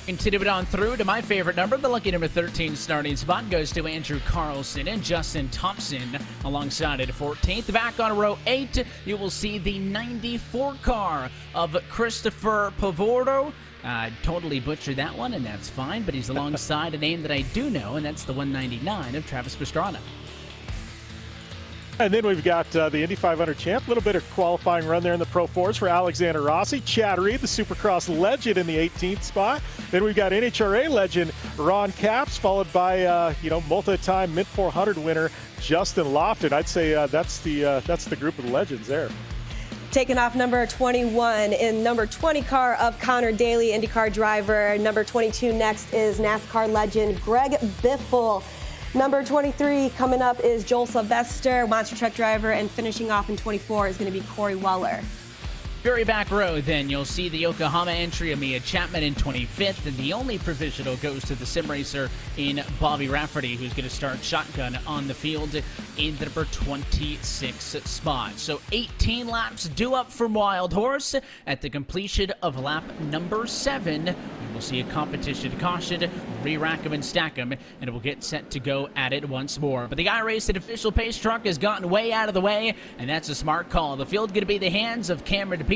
Continue it on through to my favorite number. The lucky number 13 starting spot goes to Andrew Carlson and Justin Thompson alongside at 14th. Back on row 8, you will see the 94 car of Christopher Pavordo. Totally butchered that one, and that's fine, but he's alongside a name that I do know, and that's the 199 of Travis Pastrana. And then we've got the Indy 500 champ, a little bit of qualifying run there in the Pro 4s for Alexander Rossi. Chad Reed, the Supercross legend, in the 18th spot. Then we've got NHRA legend Ron Capps, followed by multi-time Mint 400 winner Justin Lofton. I'd say that's the group of the legends there. Taking off number 21 in number 20 car of Connor Daly, IndyCar driver. Number 22 next is NASCAR legend Greg Biffle. Number 23 coming up is Joel Sylvester, monster truck driver, and finishing off in 24 is going to be Corey Weller. Very back row, then you'll see the Yokohama entry of Mia Chapman in 25th, and the only provisional goes to the sim racer in Bobby Rafferty, who's going to start shotgun on the field in the number 26 spot. So 18 laps due up from Wild Horse. At the completion of lap number 7, we will see a competition caution, re-rack them and stack them, and it will get set to go at it once more. But the iRacing official pace truck has gotten way out of the way, and that's a smart call. The field going to be the hands of Cameron Peterson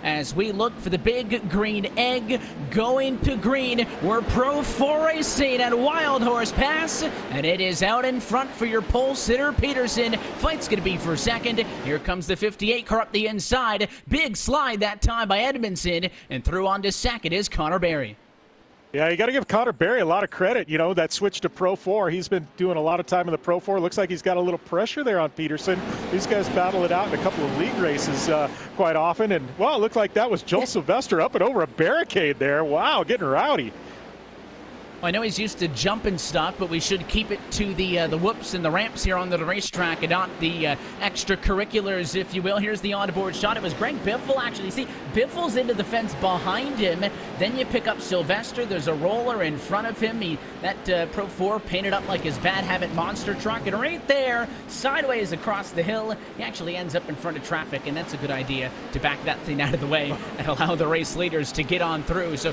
as we look for the big green egg going to green. We're Pro 4 racing at Wild Horse Pass, and it is out in front for your pole sitter Peterson. Fight's going to be for second. Here comes the 58 car up the inside. Big slide that time by Edmondson, and through on to second is Connor Berry. Yeah, you got to give Connor Berry a lot of credit. You know, that switch to Pro 4, he's been doing a lot of time in the Pro 4. Looks like he's got a little pressure there on Peterson. These guys battle it out in a couple of league races quite often. And, well, it looked like that was Joel Sylvester up and over a barricade there. Wow, getting rowdy. I know he's used to jumping stuff, but we should keep it to the whoops and the ramps here on the racetrack and not the extracurriculars, if you will. Here's the onboard shot. It was Greg Biffle, actually. See, Biffle's into the fence behind him. Then you pick up Sylvester. There's a roller in front of him. That Pro 4 painted up like his Bad Habit monster truck. And right there, sideways across the hill, he actually ends up in front of traffic. And that's a good idea to back that thing out of the way and allow the race leaders to get on through. So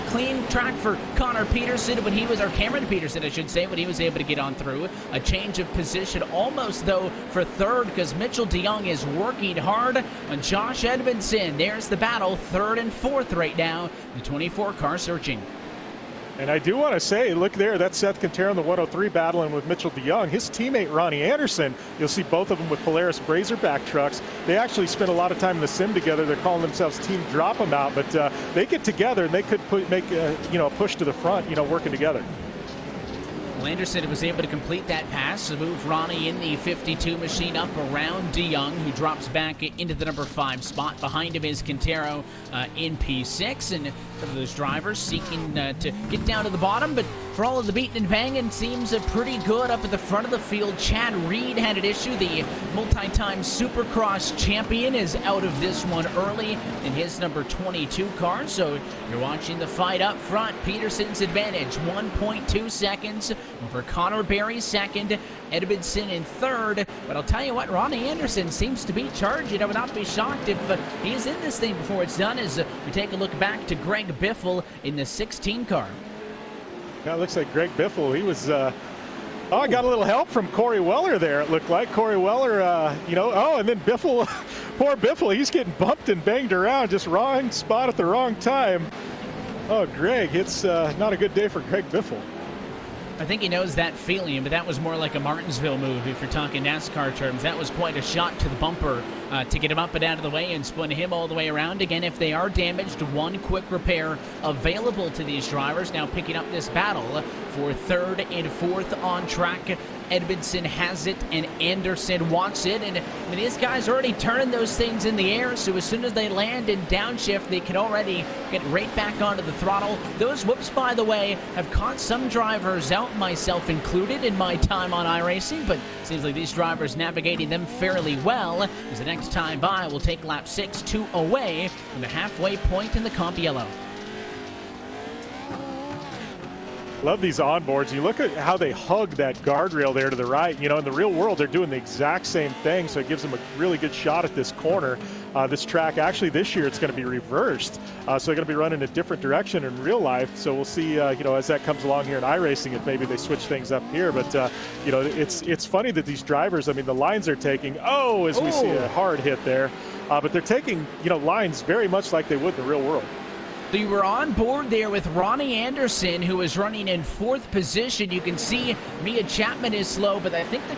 clean track for Connor Peterson. When he was, or Cameron Peterson, I should say, when he was able to get on through. A change of position almost, though, for third because Mitchell DeYoung is working hard on Josh Edmondson. There's the battle, third and fourth right now. The 24 car searching. And I do want to say, look there, that's Seth Quintero in the 103 battling with Mitchell DeYoung. His teammate, Ronnie Anderson, you'll see both of them with Polaris Razorback trucks. They actually spend a lot of time in the sim together. They're calling themselves Team Drop 'em Out, but they get together and they could make a push to the front, working together. Well, Anderson was able to complete that pass to move Ronnie in the 52 machine up around DeYoung, who drops back into the number 5 spot. Behind him is Quintero in P6, and some of those drivers seeking to get down to the bottom, but for all of the beating and banging, seems pretty good up at the front of the field. Chad Reed had an issue. The multi-time Supercross champion is out of this one early in his number 22 car, so you're watching the fight up front. Peterson's advantage, 1.2 seconds over Connor Berry second, Edmondson in third. But I'll tell you what, Ronnie Anderson seems to be charged. I would not be shocked if he is in this thing before it's done, as we take a look back to Greg Biffle in the 16 car. Yeah, it looks like Greg Biffle, he was, I got a little help from Corey Weller there, it looked like. Corey Weller, and then Biffle, poor Biffle, he's getting bumped and banged around, just wrong spot at the wrong time. Oh, Greg, it's not a good day for Greg Biffle. I think he knows that feeling, but that was more like a Martinsville move if you're talking NASCAR terms. That was quite a shot to the bumper to get him up and out of the way and spin him all the way around. Again, if they are damaged, one quick repair available to these drivers. Now picking up this battle for third and fourth on track. Edmondson has it and Anderson wants it, and these guys are already turning those things in the air, so as soon as they land in downshift, they can already get right back onto the throttle. Those whoops, by the way, have caught some drivers out, myself included, in my time on iRacing, but seems like these drivers navigating them fairly well, as the next time by will take lap 6 2 away from the halfway point in the comp yellow. Love these onboards. You look at how they hug that guardrail there to the right. In the real world, they're doing the exact same thing, so it gives them a really good shot at this corner. This track, actually, this year, it's going to be reversed. So they're going to be running a different direction in real life. So we'll see, as that comes along here in iRacing, if maybe they switch things up here. But, it's funny that these drivers, the lines they're taking, as we see a hard hit there. But they're taking, lines very much like they would in the real world. We were on board there with Ronnie Anderson, who is running in 4th position. You can see Mia Chapman is slow, but I think the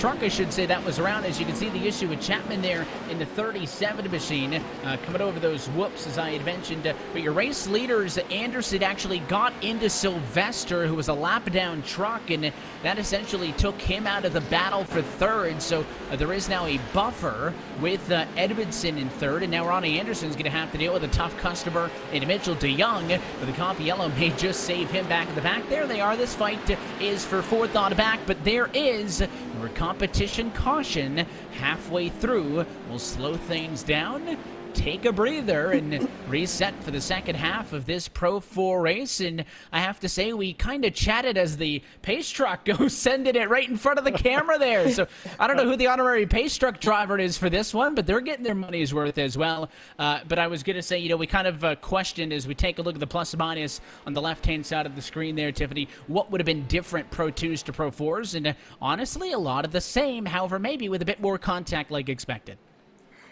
truck, I should say, that was around. As you can see, the issue with Chapman there in the 37 machine, coming over those whoops, as I had mentioned. But your race leaders, Anderson actually got into Sylvester, who was a lap-down truck, and that essentially took him out of the battle for third. So there is now a buffer with Edmondson in third, and now Ronnie Anderson's going to have to deal with a tough customer over into Mitchell DeYoung, but the comp yellow may just save him back in the back. There they are. This fight is for fourth on the back, but there is your competition caution halfway through. We'll slow things down, take a breather, and reset for the second half of this Pro 4 race. And I have to say, we kind of chatted as the pace truck goes sending it right in front of the camera there. So I don't know who the honorary pace truck driver is for this one, but they're getting their money's worth as well. But I was going to say, you know, we kind of questioned as we take a look at the plus minus on the left-hand side of the screen there, Tiffany, what would have been different Pro 2s to Pro 4s? And honestly, a lot of the same, however, maybe with a bit more contact like expected.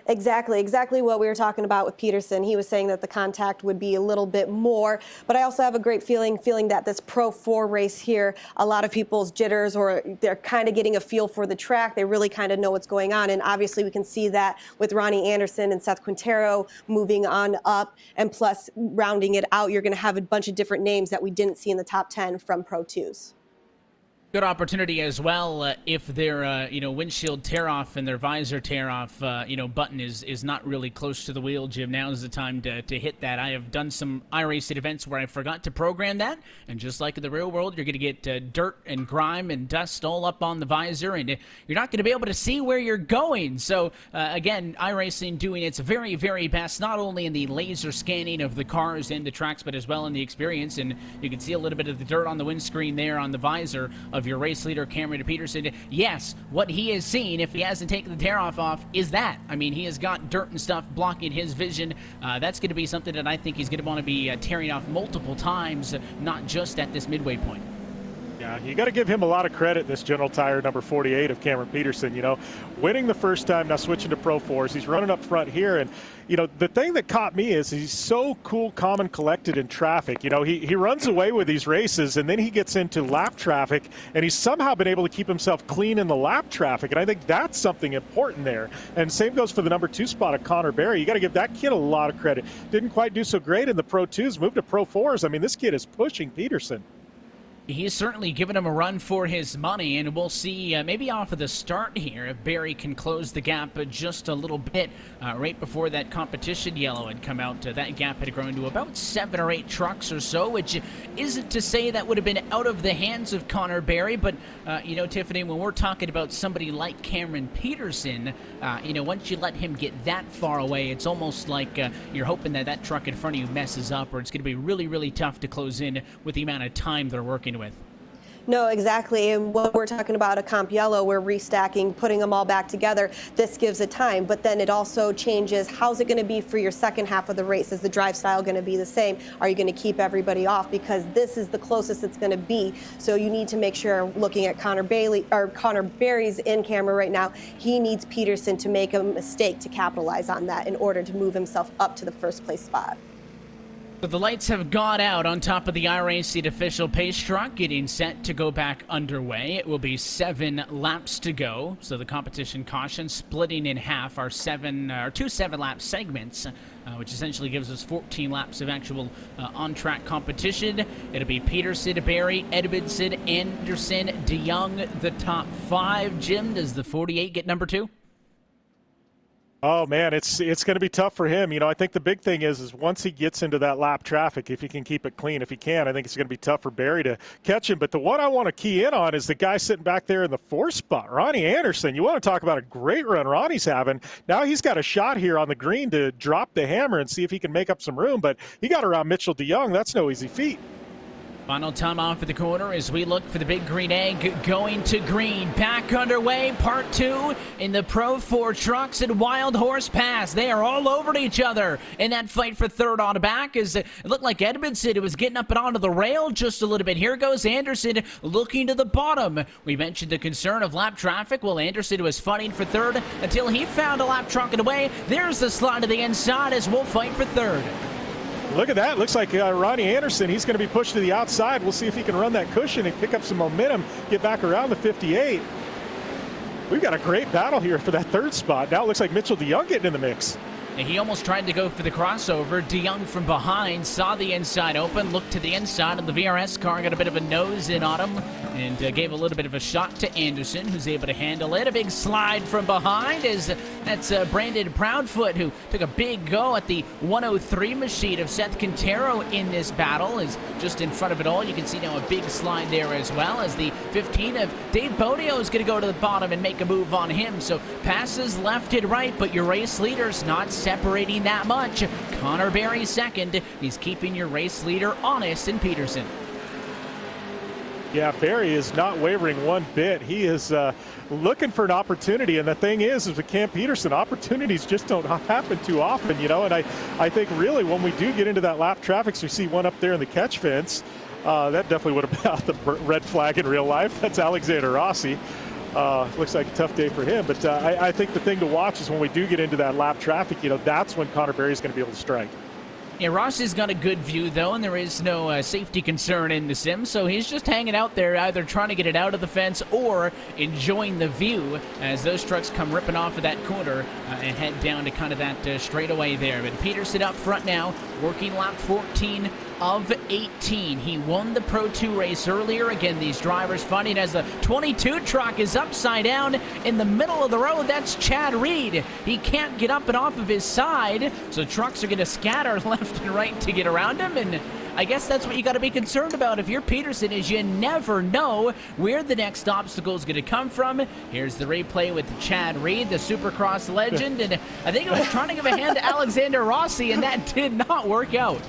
Exactly what we were talking about with Peterson. He was saying that the contact would be a little bit more, but I also have a great feeling that this Pro 4 race here, a lot of people's jitters, or they're kind of getting a feel for the track. They really kind of know what's going on, and obviously we can see that with Ronnie Anderson and Seth Quintero moving on up, and plus rounding it out, you're going to have a bunch of different names that we didn't see in the top 10 from Pro 2s. Good opportunity as well if their windshield tear off and their visor tear off button is not really close to the wheel, Jim. Now is the time to hit that. I have done some iRacing events where I forgot to program that, and just like in the real world, you're going to get dirt and grime and dust all up on the visor, and you're not going to be able to see where you're going. So again, iRacing doing its very, very best, not only in the laser scanning of the cars and the tracks, but as well in the experience. And you can see a little bit of the dirt on the windscreen there on the visor of your race leader, Cameron Peterson. Yes, what he has seen, if he hasn't taken the tear off, is that. I mean, he has got dirt and stuff blocking his vision. That's going to be something that I think he's going to want to be tearing off multiple times, not just at this midway point. Yeah, you got to give him a lot of credit, this General Tire number 48 of Cameron Peterson. You know, winning the first time, now switching to Pro 4s. He's running up front here, and you know, the thing that caught me is he's so cool, calm, and collected in traffic. You know, he runs away with these races, and then he gets into lap traffic, and he's somehow been able to keep himself clean in the lap traffic, and I think that's something important there. And same goes for the number 2 spot of Connor Berry. You got to give that kid a lot of credit. Didn't quite do so great in the Pro 2s, moved to Pro 4s. I mean, this kid is pushing Peterson. He's certainly given him a run for his money, and we'll see maybe off of the start here if Barry can close the gap just a little bit. Right before that competition yellow had come out, that gap had grown to about 7 or 8 trucks or so, which isn't to say that would have been out of the hands of Connor Berry, but, Tiffany, when we're talking about somebody like Cameron Peterson, once you let him get that far away, it's almost like you're hoping that truck in front of you messes up, or it's going to be really, really tough to close in with the amount of time they're working with. No, exactly. And when we're talking about a comp yellow, we're restacking, putting them all back together. This gives it time, but then it also changes. How's it going to be for your second half of the race? Is the drive style going to be the same? Are you going to keep everybody off? Because this is the closest it's going to be. So you need to make sure, looking at Connor Berry's in camera right now, he needs Peterson to make a mistake to capitalize on that in order to move himself up to the first place spot. So the lights have gone out on top of the iRacing official pace truck, getting set to go back underway. It will be 7 laps to go. So the competition caution splitting in half our 2 7-lap segments, which essentially gives us 14 laps of actual on-track competition. It'll be Peterson, Berry, Edmondson, Anderson, DeYoung, the top 5. Jim, does the 48 get number 2? Oh, man, it's going to be tough for him. You know, I think the big thing is once he gets into that lap traffic, if he can keep it clean, if he can, I think it's going to be tough for Berry to catch him. But the one I want to key in on is the guy sitting back there in the 4th spot, Ronnie Anderson. You want to talk about a great run Ronnie's having. Now he's got a shot here on the green to drop the hammer and see if he can make up some room. But he got around Mitchell DeYoung. That's no easy feat. Final time off at the corner as we look for the big green egg going to green. Back underway, part 2 in the Pro 4 trucks and Wild Horse Pass. They are all over each other in that fight for third on the back. As it looked like Edmondson was getting up and onto the rail just a little bit. Here goes Anderson looking to the bottom. We mentioned the concern of lap traffic. Well, Anderson was fighting for third until he found a lap trucking away. There's the slide to the inside as we'll fight for third. Look at that. Looks like Ronnie Anderson, he's going to be pushed to the outside. We'll see if he can run that cushion and pick up some momentum, get back around the 58. We've got a great battle here for that 3rd spot. Now it looks like Mitchell DeYoung getting in the mix. And he almost tried to go for the crossover. DeYoung from behind saw the inside open, looked to the inside, and the VRS car got a bit of a nose in on him. and gave a little bit of a shot to Anderson, who's able to handle it. A big slide from behind as that's Brandon Proudfoot, who took a big go at the 103 machine of Seth Quintero in this battle, is just in front of it all. You can see now a big slide there as well, as the 15 of Dave Bodio is going to go to the bottom and make a move on him. So passes left and right, but your race leader's not separating that much. Connor Berry second. He's keeping your race leader honest in Peterson. Yeah, Barry is not wavering one bit. He is looking for an opportunity, and the thing is with Cam Peterson, opportunities just don't happen too often, you know, and I think really when we do get into that lap traffic, so you see one up there in the catch fence, that definitely would have been out the red flag in real life. That's Alexander Rossi. Looks like a tough day for him, but I think the thing to watch is when we do get into that lap traffic, you know, that's when Connor Berry is going to be able to strike. Yeah, Rossi's got a good view, though, and there is no safety concern in the sim, so he's just hanging out there, either trying to get it out of the fence or enjoying the view as those trucks come ripping off of that corner and head down to kind of that straightaway there. But Peterson up front now, working lap 14 of 18. He won the Pro 2 race earlier. Again, these drivers finding as the 22 truck is upside down in the middle of the road. That's Chad Reed. He can't get up and off of his side, so trucks are going to scatter left and right to get around him, and I guess that's what you got to be concerned about if you're Peterson, is you never know where the next obstacle is going to come from. Here's the replay with Chad Reed, the Supercross legend, and I think it was trying to give a hand to Alexander Rossi, and that did not work out.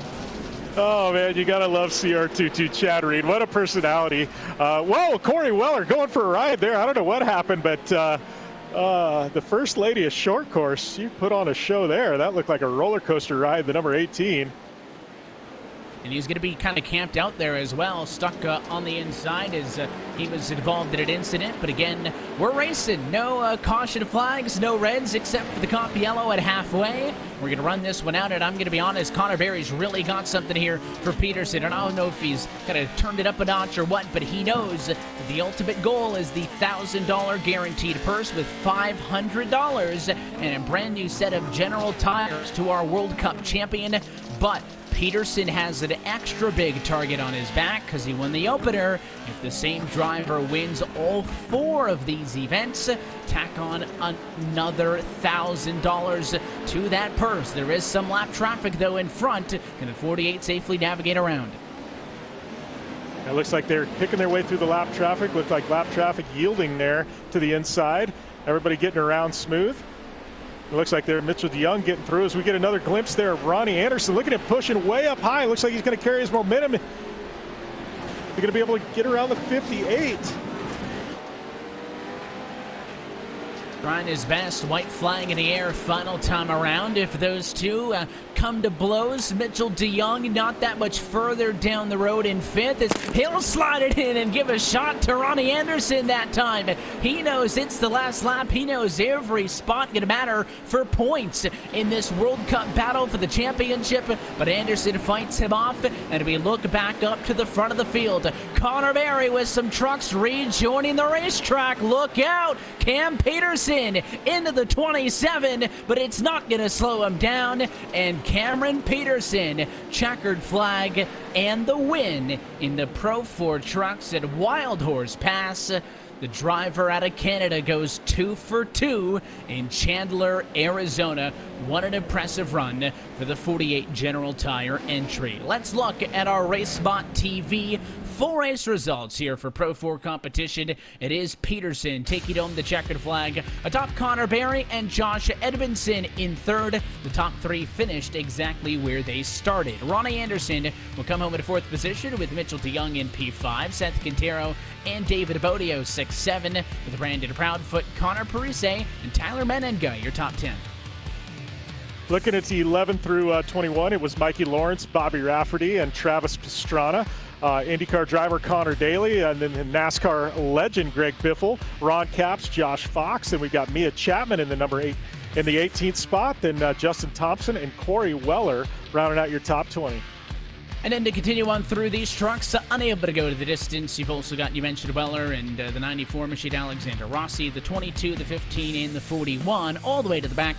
Oh, man, you got to love CR22 Chad Reed. What a personality. Whoa, Corey Weller going for a ride there. I don't know what happened, but the First Lady of Short Course, she put on a show there. That looked like a roller coaster ride, the number 18. And he's going to be kind of camped out there as well, stuck on the inside as he was involved in an incident. But again, we're racing. No caution flags, no reds except for the comp yellow at halfway. We're going to run this one out, and I'm going to be honest, Connor Berry's really got something here for Peterson. And I don't know if he's kind of turned it up a notch or what, but he knows that the ultimate goal is the $1,000 guaranteed purse with $500 and a brand new set of General tires to our World Cup champion. But Peterson has an extra big target on his back because he won the opener. If the same driver wins all 4 of these events, tack on another $1,000 to that purse. There is some lap traffic, though, in front. Can the 48 safely navigate around? It looks like they're picking their way through the lap traffic. Looks like lap traffic yielding there to the inside. Everybody getting around smooth. It looks like they're Mitchell DeYoung getting through as we get another glimpse there of Ronnie Anderson. Look at him pushing way up high. Looks like he's going to carry his momentum. They're going to be able to get around the 58. Trying his best, white flag in the air final time around. If those two come to blows, Mitchell DeYoung not that much further down the road in 5th as he'll slide it in and give a shot to Ronnie Anderson that time. He knows it's the last lap. He knows every spot going to matter for points in this World Cup battle for the championship, but Anderson fights him off, and we look back up to the front of the field. Connor Berry with some trucks rejoining the racetrack. Look out! Cam Peterson into the 27, but it's not going to slow him down. And Cameron Peterson, checkered flag, and the win in the Pro 4 trucks at Wild Horse Pass. The driver out of Canada goes 2 for 2 in Chandler, Arizona. What an impressive run for the 48 General Tire entry. Let's look at our RaceSpot TV full race results here for Pro 4 competition. It is Peterson taking home the checkered flag atop Connor Berry and Josh Edmondson in 3rd. The top 3 finished exactly where they started. Ronnie Anderson will come home in 4th position with Mitchell DeYoung in P5, Seth Quintero and David Bodio 6-7, with Brandon Proudfoot, Connor Parise, and Tyler Menenga, your top 10. Looking at the 11 through 21, it was Mikey Lawrence, Bobby Rafferty, and Travis Pastrana. IndyCar driver Connor Daly, and then NASCAR legend Greg Biffle, Ron Capps, Josh Fox, and we got Mia Chapman in the number 8 in the 18th spot. Then Justin Thompson and Corey Weller rounding out your top 20. And then to continue on through these trucks, unable to go to the distance, you've also got, you mentioned Weller and the 94 machine Alexander Rossi, the 22, the 15, and the 41, all the way to the back.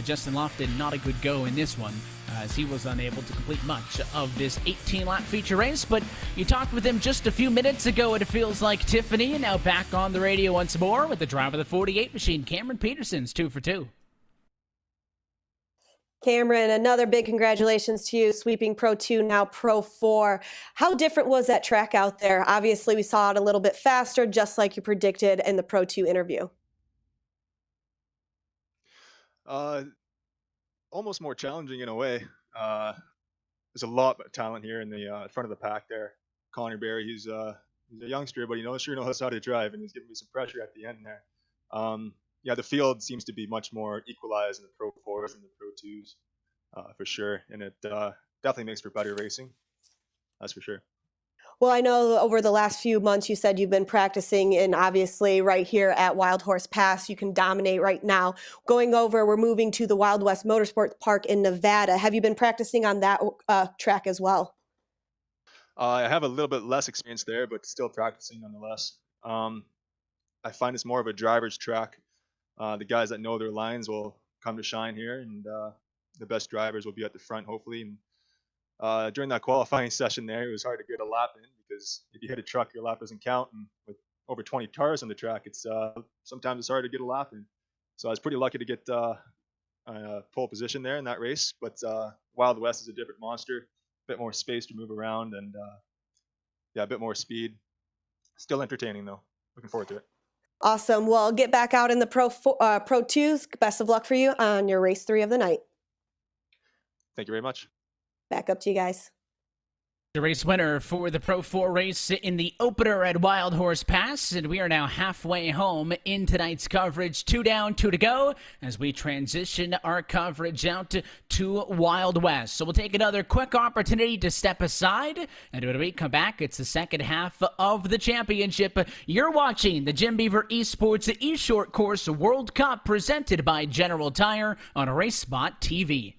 Justin Lofton, not a good go in this one, as he was unable to complete much of this 18-lap feature race. But you talked with him just a few minutes ago, it feels like, Tiffany, and now back on the radio once more with the driver of the 48 machine, Cameron Peterson's 2 for 2. Cameron, another big congratulations to you, sweeping Pro 2, now Pro 4. How different was that track out there? Obviously, we saw it a little bit faster, just like you predicted in the Pro 2 interview. Almost more challenging in a way. There's a lot of talent here in the front of the pack there. Connor Berry, he's a youngster, but he sure knows how to drive, and he's giving me some pressure at the end there. Yeah, the field seems to be much more equalized in the Pro 4s and the Pro 2s, for sure. And it definitely makes for better racing. That's for sure. Well, I know over the last few months you said you've been practicing, and obviously right here at Wild Horse Pass, you can dominate right now. We're moving to the Wild West Motorsports Park in Nevada. Have you been practicing on that track as well? I have a little bit less experience there, but still practicing nonetheless. I find it's more of a driver's track. The guys that know their lines will come to shine here, and the best drivers will be at the front, hopefully. And during that qualifying session there, it was hard to get a lap in, because if you hit a truck, your lap doesn't count. And with over 20 cars on the track, it's sometimes it's hard to get a lap in. So I was pretty lucky to get pole position there in that race. But Wild West is a different monster, a bit more space to move around, and a bit more speed. Still entertaining though. Looking forward to it. Awesome. Well, get back out in the Pro 2s. Best of luck for you on your race 3 of the night. Thank you very much. Back up to you guys. The race winner for the Pro 4 race in the opener at Wild Horse Pass, and we are now halfway home in tonight's coverage. 2 down, 2 to go as we transition our coverage out to Wild West. So we'll take another quick opportunity to step aside, and when we come back, it's the second half of the championship. You're watching the Jim Beaver eSports eShort Course World Cup presented by General Tire on RaceSpot TV.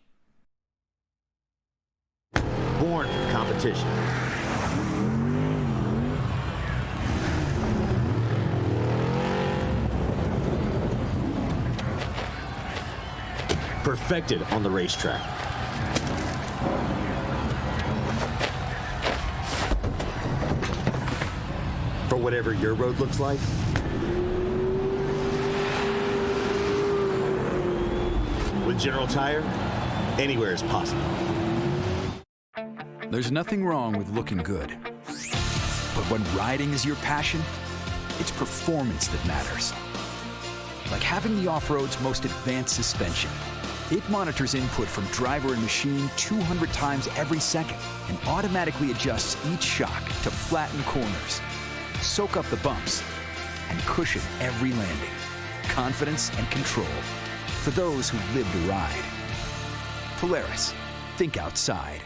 Born for competition. Perfected on the racetrack. For whatever your road looks like, with General Tire, anywhere is possible. There's nothing wrong with looking good. But when riding is your passion, it's performance that matters. Like having the off-road's most advanced suspension. It monitors input from driver and machine 200 times every second and automatically adjusts each shock to flatten corners, soak up the bumps, and cushion every landing. Confidence and control for those who live to ride. Polaris, think outside.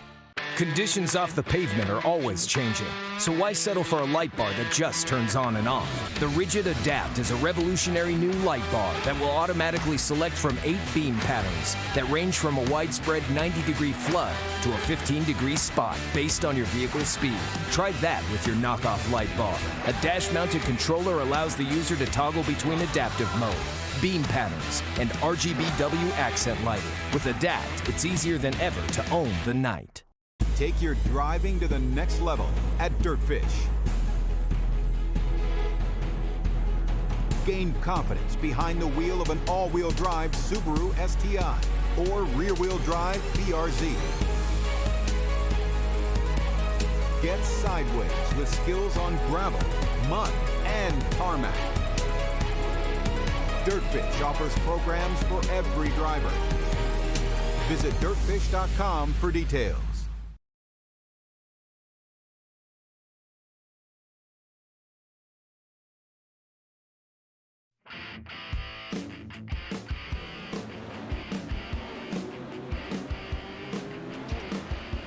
Conditions off the pavement are always changing, so why settle for a light bar that just turns on and off? The Rigid Adapt is a revolutionary new light bar that will automatically select from 8 beam patterns that range from a widespread 90-degree flood to a 15-degree spot based on your vehicle's speed. Try that with your knockoff light bar. A dash-mounted controller allows the user to toggle between adaptive mode, beam patterns, and RGBW accent lighting. With Adapt, it's easier than ever to own the night. Take your driving to the next level at Dirtfish. Gain confidence behind the wheel of an all-wheel drive Subaru STI or rear-wheel drive BRZ. Get sideways with skills on gravel, mud, and tarmac. Dirtfish offers programs for every driver. Visit dirtfish.com for details.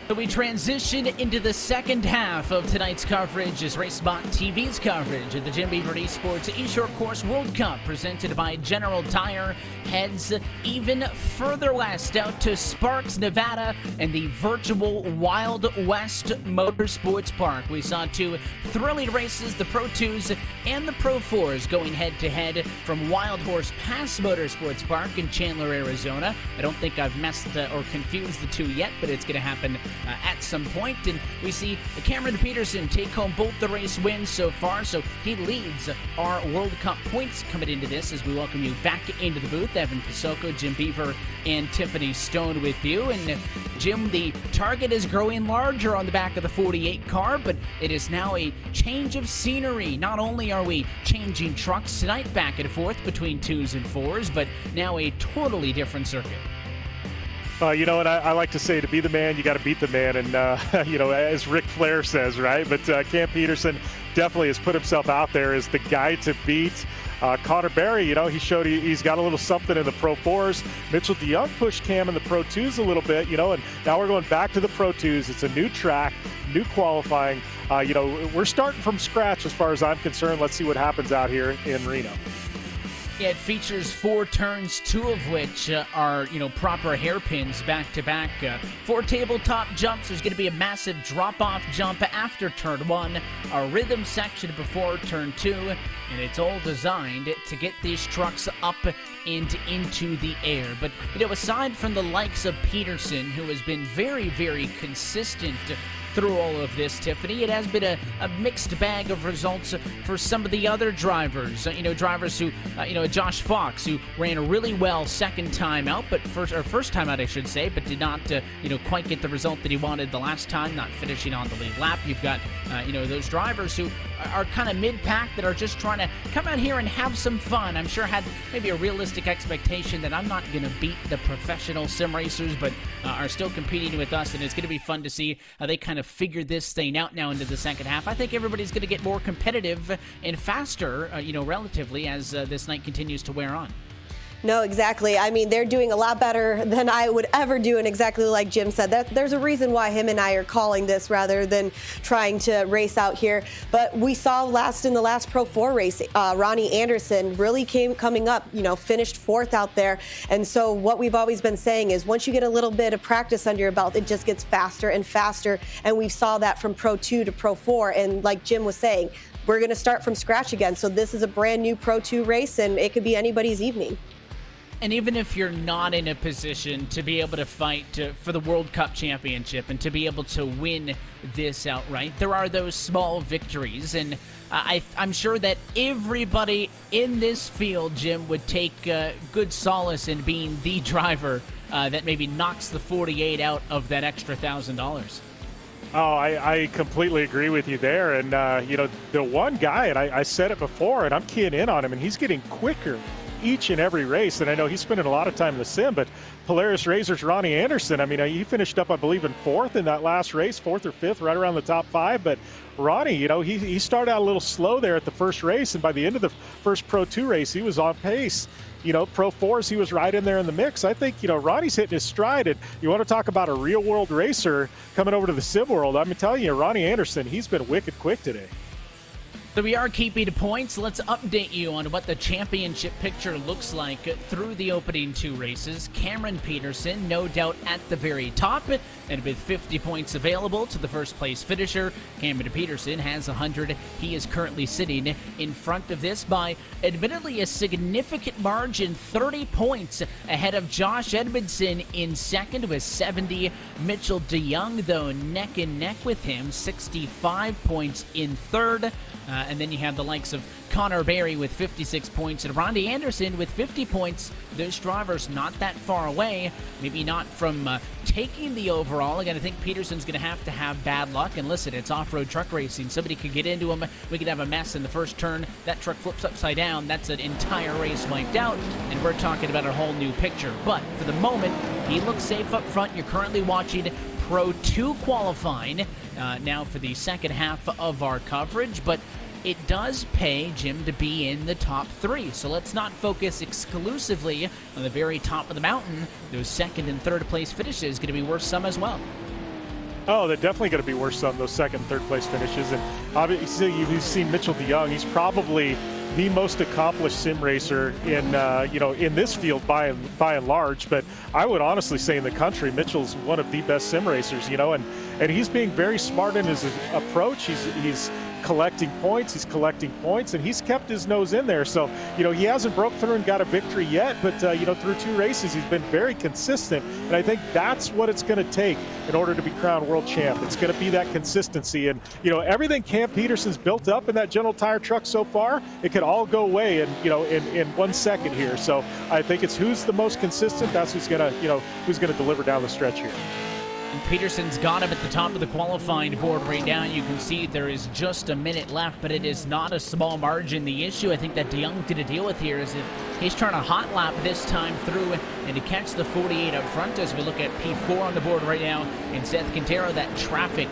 So we transition into the second half of tonight's coverage as RaceBot TV's coverage of the Jim Beaver eSports eShort Course World Cup presented by General Tire heads even further west out to Sparks, Nevada and the virtual Wild West Motorsports Park. We saw two thrilling races, the Pro 2s and the Pro 4s going head-to-head from Wild Horse Pass Motorsports Park in Chandler, Arizona. I don't think I've messed or confused the two yet, but it's going to happen at some point. And we see Cameron Peterson take home both the race wins so far, so he leads our World Cup points coming into this as we welcome you back into the booth. Evan Pasoko, Jim Beaver, and Tiffany Stone with you. And Jim, the target is growing larger on the back of the 48 car, but it is now a change of scenery. Not only are we changing trucks tonight back and forth between 2s and 4s, but now a totally different circuit. You know what I like to say, to be the man, you got to beat the man. And, you know, as Ric Flair says, right? But Cam Peterson definitely has put himself out there as the guy to beat. Connor Berry, you know, he showed he's got a little something in the Pro 4s. Mitchell DeYoung pushed Cam in the Pro 2s a little bit, you know, and now we're going back to the Pro 2s. It's a new track, new qualifying. You know, we're starting from scratch as far as I'm concerned. Let's see what happens out here in Reno. Yeah, it features 4 turns, 2 of which are, you know, proper hairpins back-to-back. 4 tabletop jumps. There's going to be a massive drop-off jump after turn 1, a rhythm section before turn 2, and it's all designed to get these trucks up and into the air. But, you know, aside from the likes of Peterson, who has been very, very consistent through all of this, Tiffany, it has been a mixed bag of results for some of the other drivers. You know, drivers who, you know, Josh Fox, who ran really well second time out, but first time out, I should say, but did not, you know, quite get the result that he wanted the last time, not finishing on the lead lap. You've got, you know, those drivers who are kind of mid-pack that are just trying to come out here and have some fun. I'm sure had maybe a realistic expectation that I'm not going to beat the professional sim racers, but are still competing with us, and it's going to be fun to see how they kind of figure this thing out now into the second half. I think everybody's going to get more competitive and faster, you know, relatively as this night continues to wear on. No, exactly. I mean, they're doing a lot better than I would ever do, and exactly like Jim said, there's a reason why him and I are calling this rather than trying to race out here. But we saw in the last Pro 4 race, Ronnie Anderson really coming up, you know, finished 4th out there. And so what we've always been saying is once you get a little bit of practice under your belt, it just gets faster and faster. And we saw that from Pro 2 to Pro 4. And like Jim was saying, we're going to start from scratch again. So this is a brand new Pro 2 race, and it could be anybody's evening. And even if you're not in a position to be able to fight for the World Cup Championship and to be able to win this outright, there are those small victories. And I'm sure that everybody in this field, Jim, would take good solace in being the driver that maybe knocks the 48 out of that extra $1,000. Oh, I completely agree with you there. And, you know, the one guy, and I said it before, and I'm keying in on him, and he's getting quicker each and every race. And I know he's spending a lot of time in the sim, but Polaris Razor's Ronnie Anderson, I mean, he finished up, I believe, in 4th in that last race, 4th or 5th, right around the top 5. But Ronnie, you know, he started out a little slow there at the first race, and by the end of the first Pro 2 race, he was on pace. You know, Pro 4s, he was right in there in the mix. I think, you know, Ronnie's hitting his stride. And you want to talk about a real-world racer coming over to the sim world, I'm telling you, Ronnie Anderson, he's been wicked quick today. So we are keeping points. Let's update you on what the championship picture looks like through the opening 2 races. Cameron Peterson, no doubt at the very top, and with 50 points available to the first place finisher. Cameron Peterson has 100. He is currently sitting in front of this by admittedly a significant margin, 30 points ahead of Josh Edmondson in second with 70. Mitchell DeYoung, though, neck and neck with him, 65 points in third. And then you have the likes of Connor Berry with 56 points and Ronnie Anderson with 50 points. Those drivers not that far away, maybe not from taking the overall. Again, I think Peterson's going to have bad luck. And listen, it's off-road truck racing. Somebody could get into him. We could have a mess in the first turn. That truck flips upside down. That's an entire race wiped out. And we're talking about a whole new picture. But for the moment, he looks safe up front. You're currently watching Pro 2 qualifying now for the second half of our coverage, but it does pay, Jim, to be in the top 3. So let's not focus exclusively on the very top of the mountain. Those second and third place finishes going to be worth some as well. Oh, they're definitely going to be worse on those second and third place finishes. And obviously, you've seen Mitchell DeYoung. He's probably the most accomplished sim racer in in this field by and large. But I would honestly say in the country, Mitchell's one of the best sim racers. And he's being very smart in his approach. He's collecting points, and he's kept his nose in there. So, he hasn't broke through and got a victory yet, but, through 2 races, he's been very consistent. And I think that's what it's going to take in order to be crowned world champ. It's going to be that consistency. And, everything Cam Peterson's built up in that General Tire truck so far, it could all go away in 1 second here. So I think it's who's the most consistent. That's who's going to deliver down the stretch here. Peterson's got him at the top of the qualifying board right now. You can see there is just a minute left, but it is not a small margin. The issue I think that DeYoung's going to deal with here is if he's trying to hot lap this time through and to catch the 48 up front as we look at P4 on the board right now. And Seth Quintero, that traffic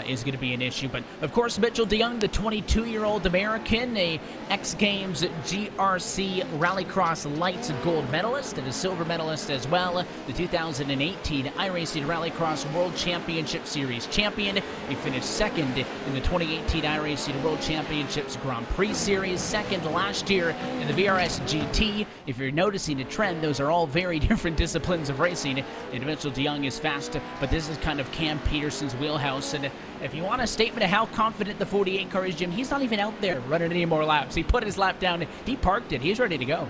is going to be an issue. But, of course, Mitchell DeYoung, the 22-year-old American, a X Games GRC Rallycross Lights gold medalist and a silver medalist as well. The 2018 iRacing Rallycross World Championship Series champion. He finished second in the 2018 iRacing World Championships Grand Prix Series, second last year in the VRS GT. If you're noticing a trend, those are all very different disciplines of racing. And Mitchell DeYoung is fast, but this is kind of Cam Peterson's wheelhouse. And if you want a statement of how confident the 48 car is, Jim, he's not even out there running any more laps. He put his lap down, he parked it, he's ready to go.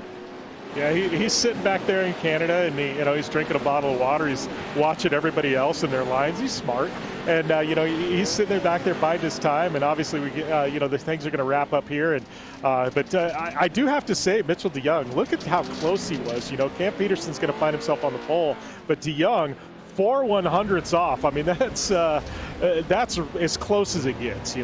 Yeah, he's sitting back there in Canada, and he's drinking a bottle of water. He's watching everybody else in their lines. He's smart, and he's sitting there back there biding his time. And obviously, we the things are going to wrap up here. And but I do have to say, Mitchell DeYoung, look at how close he was. Cam Peterson's going to find himself on the pole, but DeYoung 4 100ths off. I mean, that's as close as it gets.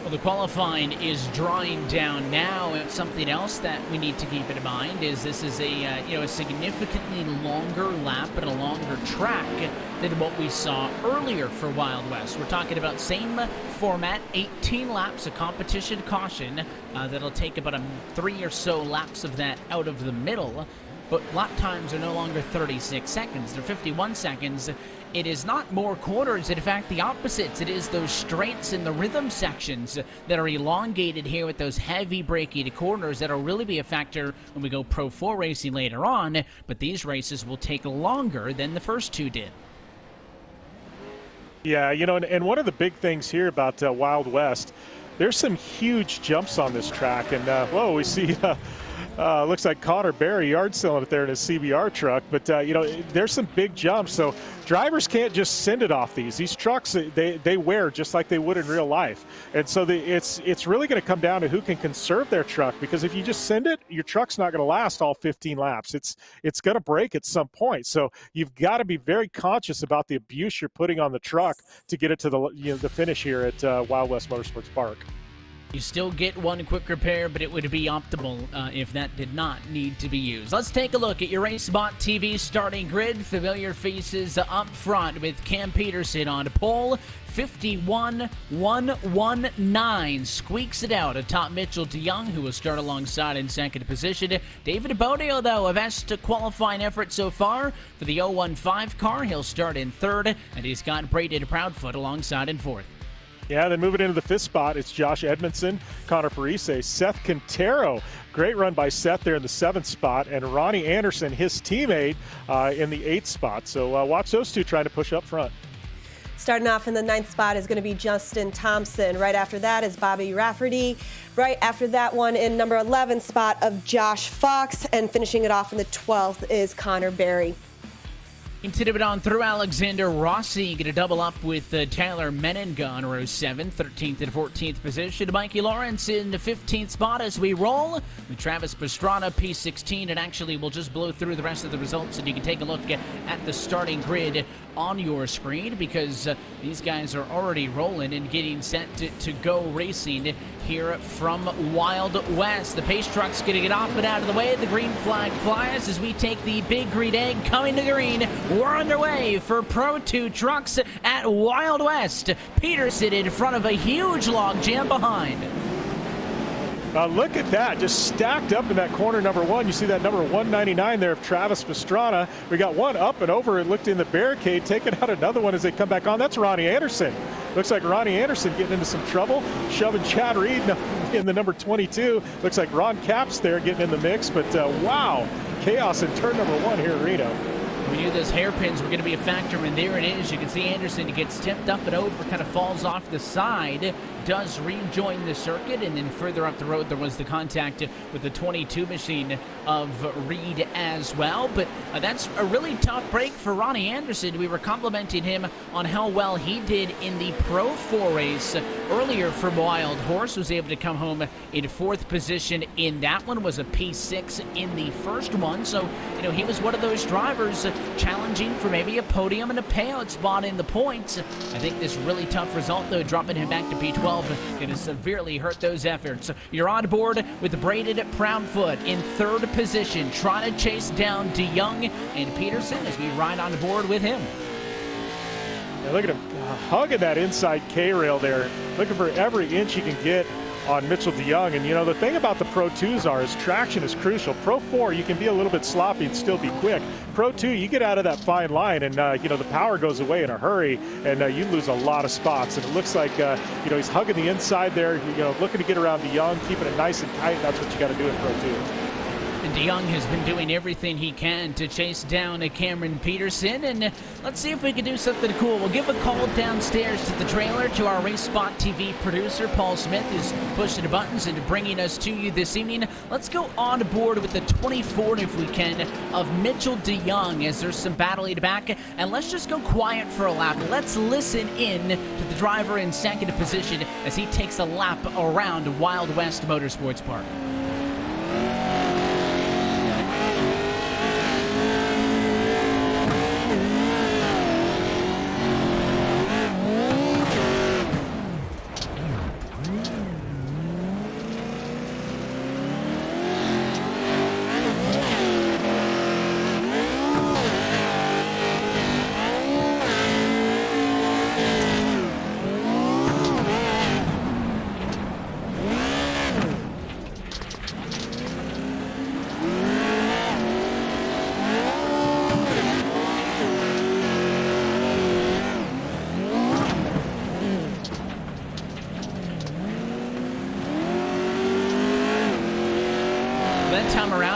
Well, the qualifying is drawing down now, and something else that we need to keep in mind is this is a significantly longer lap and a longer track than what we saw earlier for Wild West. We're talking about same format, 18 laps of competition caution. That'll take about 3 or so laps of that out of the middle. But lap times are no longer 36 seconds. They're 51 seconds. It is not more corners. In fact, the opposites. It is those straights in the rhythm sections that are elongated here with those heavy braking corners that'll really be a factor when we go Pro 4 racing later on. But these races will take longer than the first 2 did. Yeah, and one of the big things here about Wild West, there's some huge jumps on this track. And, we see... looks like Connor Berry yard selling it there in his CBR truck, but there's some big jumps, so drivers can't just send it off these. These trucks, they wear just like they would in real life, and so it's really going to come down to who can conserve their truck, because if you just send it, your truck's not going to last all 15 laps. It's going to break at some point, so you've got to be very conscious about the abuse you're putting on the truck to get it to the finish here at Wild West Motorsports Park. You still get one quick repair, but it would be optimal if that did not need to be used. Let's take a look at your RaceBot TV starting grid. Familiar faces up front with Cam Peterson on pole. 51.119 squeaks it out atop Mitchell DeYoung, who will start alongside in second position. David Bodio, though, a best qualifying effort so far for the 015 car. He'll start in third, and he's got Braden Proudfoot alongside in fourth. Yeah, then moving into the 5th spot, it's Josh Edmondson, Connor Parise, Seth Quintero. Great run by Seth there in the 7th spot, and Ronnie Anderson, his teammate, in the 8th spot. So watch those two trying to push up front. Starting off in the 9th spot is going to be Justin Thompson. Right after that is Bobby Rafferty. Right after that one in number 11 spot of Josh Fox. And finishing it off in the 12th is Connor Berry. Continue it on through Alexander Rossi, going to double up with Tyler Menenga on row 7, 13th and 14th position. Mikey Lawrence in the 15th spot as we roll with Travis Pastrana, P16. And actually, we'll just blow through the rest of the results, and you can take a look at the starting grid on your screen, because these guys are already rolling and getting set to go racing here from Wild West. The pace truck's going to get off and out of the way. The green flag flies as we take the big green egg coming to green. We're underway for Pro 2 trucks at Wild West. Peterson in front of a huge log jam behind. Look at that, just stacked up in that corner number 1. You see that number 199 there of Travis Pastrana. We got one up and over and looked in the barricade, taking out another one as they come back on. That's Ronnie Anderson. Looks like Ronnie Anderson getting into some trouble, shoving Chad Reed in the number 22. Looks like Ron Capps there getting in the mix, but wow, chaos in turn number 1 here at Reno. We knew those hairpins were going to be a factor, and there it is. You can see Anderson gets tipped up and over, kind of falls off the side, does rejoin the circuit, and then further up the road there was the contact with the 22 machine of Reed as well. But that's a really tough break for Ronnie Anderson. We were complimenting him on how well he did in the Pro 4 race earlier from Wild Horse. Was able to come home in 4th position in that one, was a P6 in the first one. So, you know, he was one of those drivers challenging for maybe a podium and a payout spot in the points. I think this really tough result, though, dropping him back to P12, going to severely hurt those efforts. You're on board with the braided Proudfoot in 3rd position, trying to chase down DeYoung and Peterson as we ride on board with him. Yeah, look at him hugging that inside K-rail there, looking for every inch he can get on Mitchell DeYoung. And you know, the thing about the Pro 2s is traction is crucial. Pro 4, you can be a little bit sloppy and still be quick. Pro 2, you get out of that fine line and you know, the power goes away in a hurry, and you lose a lot of spots. And it looks like you know, he's hugging the inside there, you know, looking to get around DeYoung, keeping it nice and tight. That's what you got to do in Pro 2. And DeYoung has been doing everything he can to chase down Cameron Peterson, and let's see if we can do something cool. We'll give a call downstairs to the trailer to our Race Spot TV producer, Paul Smith, who's pushing the buttons and bringing us to you this evening. Let's go on board with the 24, if we can, of Mitchell DeYoung as there's some battle at the back, and let's just go quiet for a lap. Let's listen in to the driver in 2nd position as he takes a lap around Wild West Motorsports Park.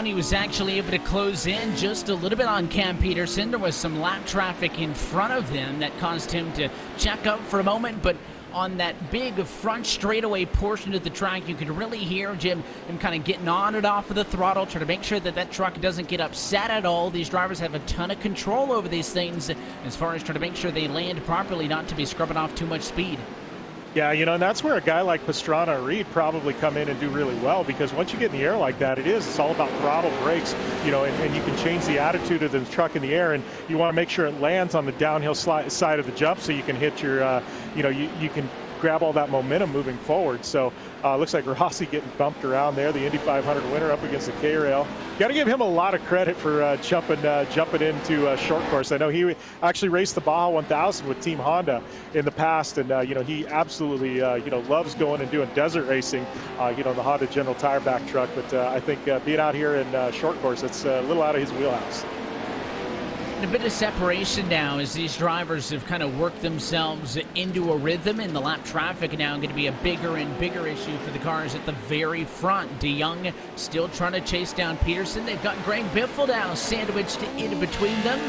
He was actually able to close in just a little bit on Cam Peterson. There was some lap traffic in front of him that caused him to check up for a moment, but on that big front straightaway portion of the track, you could really hear him kind of getting on and off of the throttle, trying to make sure that that truck doesn't get upset at all. These drivers have a ton of control over these things as far as trying to make sure they land properly, not to be scrubbing off too much speed. Yeah, you know, and that's where a guy like Pastrana or Reed probably come in and do really well, because once you get in the air like that, it's all about throttle, brakes, you know, and you can change the attitude of the truck in the air, and you want to make sure it lands on the downhill side of the jump so you can hit your, you know, you can grab all that momentum moving forward. So looks like Rossi getting bumped around there, the Indy 500 winner up against the K-Rail. Got to give him a lot of credit for jumping into short course. I know he actually raced the Baja 1000 with Team Honda in the past, and you know, he absolutely you know, loves going and doing desert racing, you know, the Honda General Tire back truck. But I think being out here in short course, it's a little out of his wheelhouse. A bit of separation now as these drivers have kind of worked themselves into a rhythm, and the lap traffic now going to be a bigger and bigger issue for the cars at the very front. DeYoung still trying to chase down Peterson. They've got Greg Biffle now sandwiched in between them.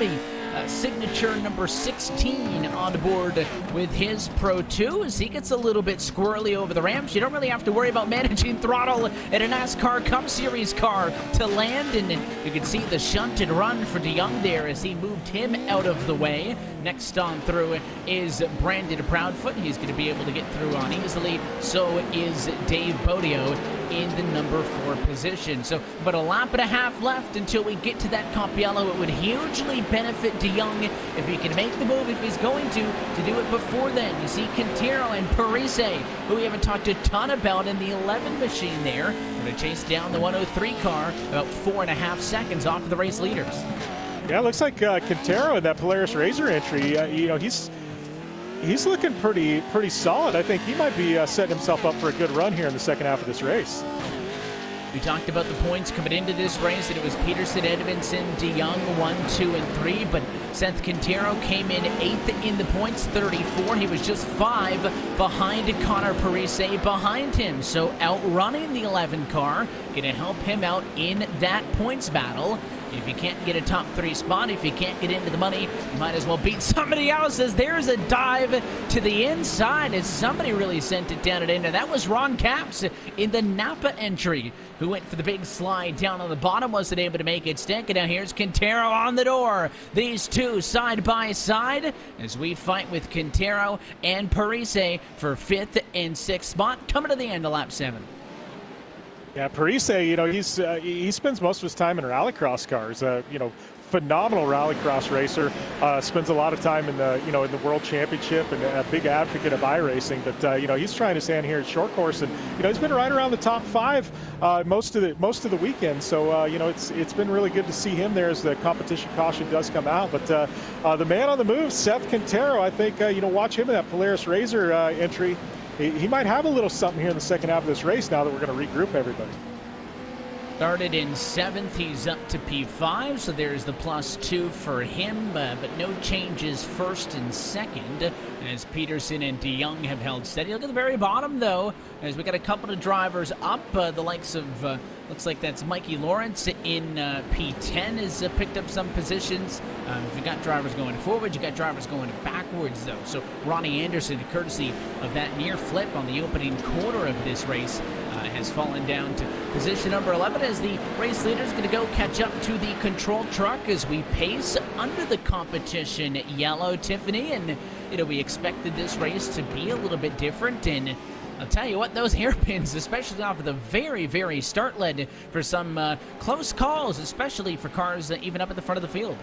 The signature number 16 on board with his Pro 2 as he gets a little bit squirrely over the ramps. You don't really have to worry about managing throttle in a NASCAR Cup Series car to land, and you can see the shunted run for DeYoung there as he moved him out of the way. Next on through is Brandon Proudfoot. He's going to be able to get through on easily. So is Dave Bodio in the number 4 position. So, but a lap and a half left until we get to that Campiello. It would hugely benefit DeYoung if he can make the move, if he's going to do it before then. You see Quintero and Parise, who we haven't talked a ton about in the 11 machine there, going to chase down the 103 car about 4.5 seconds off of the race leaders. Yeah, it looks like Quintero in that Polaris Razor entry, you know, he's looking pretty solid. I think he might be setting himself up for a good run here in the second half of this race. We talked about the points coming into this race, and it was Peterson, Edmondson, DeYoung 1, 2, and 3, but Seth Quintero came in 8th in the points, 34. He was just 5 behind Connor Parise behind him, so outrunning the 11 car, going to help him out in that points battle. If you can't get a top 3 spot, if you can't get into the money, you might as well beat somebody else, as there's a dive to the inside as somebody really sent it down and in. And that was Ron Capps in the Napa entry, who went for the big slide down on the bottom, wasn't able to make it stick. And now here's Quintero on the door. These two side by side as we fight with Quintero and Parise for 5th and 6th spot, coming to the end of lap 7. Yeah, Parise, you know, he spends most of his time in rallycross cars. You know, phenomenal rallycross racer. Spends a lot of time in the in the World Championship, and a big advocate of iRacing. But you know, he's trying his hand here at short course, and you know, he's been right around the top 5 most of the weekend. So you know, it's been really good to see him there as the competition caution does come out. But the man on the move, Seth Quintero, I think you know, watch him in that Polaris Razor entry. He might have a little something here in the second half of this race now that we're going to regroup everybody. Started in 7th, he's up to P5, so there's the +2 for him, but no changes 1st and 2nd, as Peterson and DeYoung have held steady. Look at the very bottom, though, as we got a couple of drivers up, the likes of, looks like that's Mikey Lawrence in P10 has picked up some positions. If you got drivers going forward, you got drivers going backwards, though. So Ronnie Anderson, courtesy of that near flip on the opening quarter of this race, has fallen down to position number 11 as the race leader is going to go catch up to the control truck as we pace under the competition yellow, Tiffany. And, you know, we expected this race to be a little bit different, and I'll tell you what, those hairpins, especially off of the very, very start, led for some close calls, especially for cars even up at the front of the field.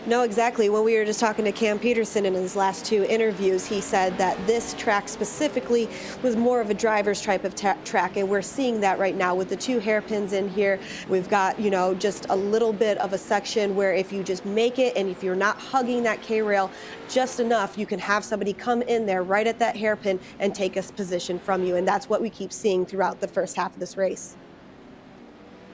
No, exactly. When we were just talking to Cam Peterson in his last 2 interviews, he said that this track specifically was more of a driver's type of track, and we're seeing that right now with the 2 hairpins in here. We've got, you know, just a little bit of a section where if you just make it, and if you're not hugging that K-rail just enough, you can have somebody come in there right at that hairpin and take a position from you, and that's what we keep seeing throughout the first half of this race.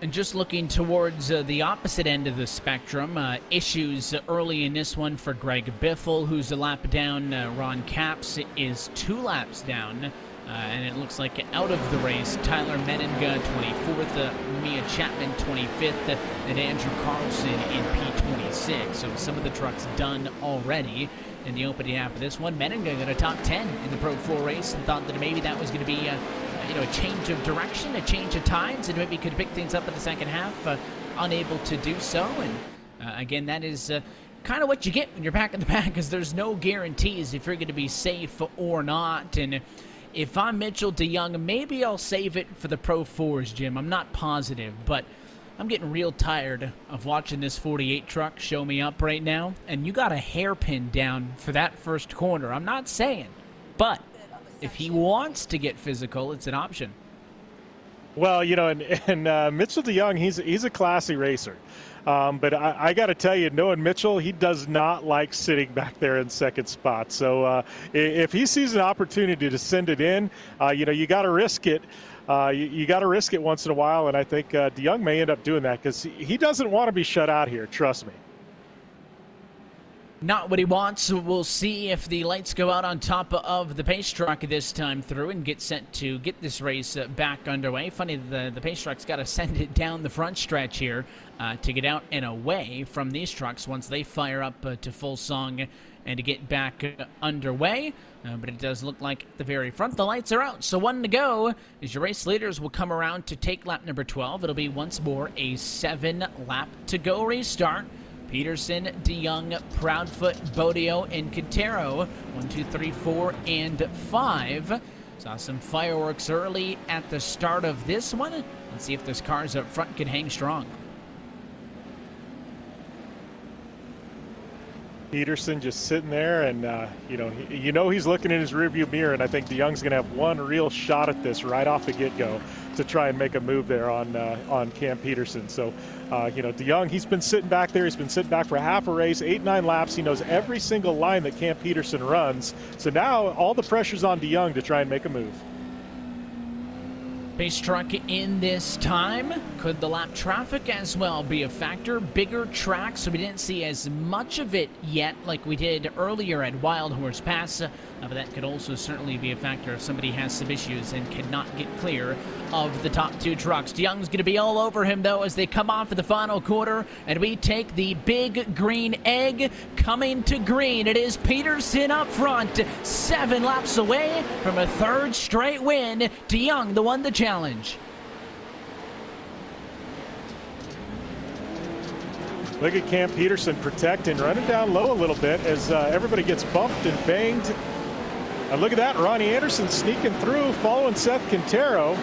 And just looking towards the opposite end of the spectrum, issues early in this one for Greg Biffle, who's a lap down. Ron Capps is 2 laps down. And it looks like out of the race, Tyler Meninga, 24th, Mia Chapman, 25th, and Andrew Carlson in P26. So some of the trucks done already in the opening half of this one. Meninga got a top 10 in the Pro 4 race and thought that maybe that was going to be a change of direction, a change of tides, and maybe could pick things up in the second half. Unable to do so, and again, that is kind of what you get when you're back in the pack, because there's no guarantees if you're going to be safe or not. And if I'm Mitchell DeYoung, maybe I'll save it for the Pro 4s, Jim. I'm not positive, but I'm getting real tired of watching this 48 truck show me up right now, and you got a hairpin down for that first corner. I'm not saying, but if he wants to get physical, it's an option. Well, you know, and Mitchell DeYoung, he's a classy racer. But I got to tell you, knowing Mitchell, he does not like sitting back there in second spot. So if he sees an opportunity to send it in, you know, you got to risk it. You got to risk it once in a while, and I think DeYoung may end up doing that because he doesn't want to be shut out here, trust me. Not what he wants. We'll see if the lights go out on top of the pace truck this time through and get set to get this race back underway. Funny, the pace truck's got to send it down the front stretch here to get out and away from these trucks once they fire up to full song and to get back underway. But it does look like at the very front the lights are out. So 1 to go as your race leaders will come around to take lap number 12. It'll be once more a 7-lap to go restart. Peterson, DeYoung, Proudfoot, Bodio, and Quintero. 1, 2, 3, 4, and 5. Saw some fireworks early at the start of this one. Let's see if those cars up front can hang strong. Peterson just sitting there, and you know he's looking in his rearview mirror, and I think DeYoung's going to have one real shot at this right off the get-go to try and make a move there on Cam Peterson. So, DeYoung, he's been sitting back there. He's been sitting back for half a race, 8-9 laps. He knows every single line that Cam Peterson runs. So now all the pressure's on DeYoung to try and make a move. Pace truck in this time. Could the lap traffic as well be a factor? Bigger track, so we didn't see as much of it yet like we did earlier at Wild Horse Pass. But that could also certainly be a factor if somebody has some issues and cannot get clear of the top two trucks. DeYoung's going to be all over him, though, as they come on for the final quarter, and we take the big green egg coming to green. It is Peterson up front, 7 laps away from a third straight win. DeYoung, the one to challenge. Look at Cam Peterson protecting, running down low a little bit as everybody gets bumped and banged. And look at that, Ronnie Anderson sneaking through, following Seth Quintero.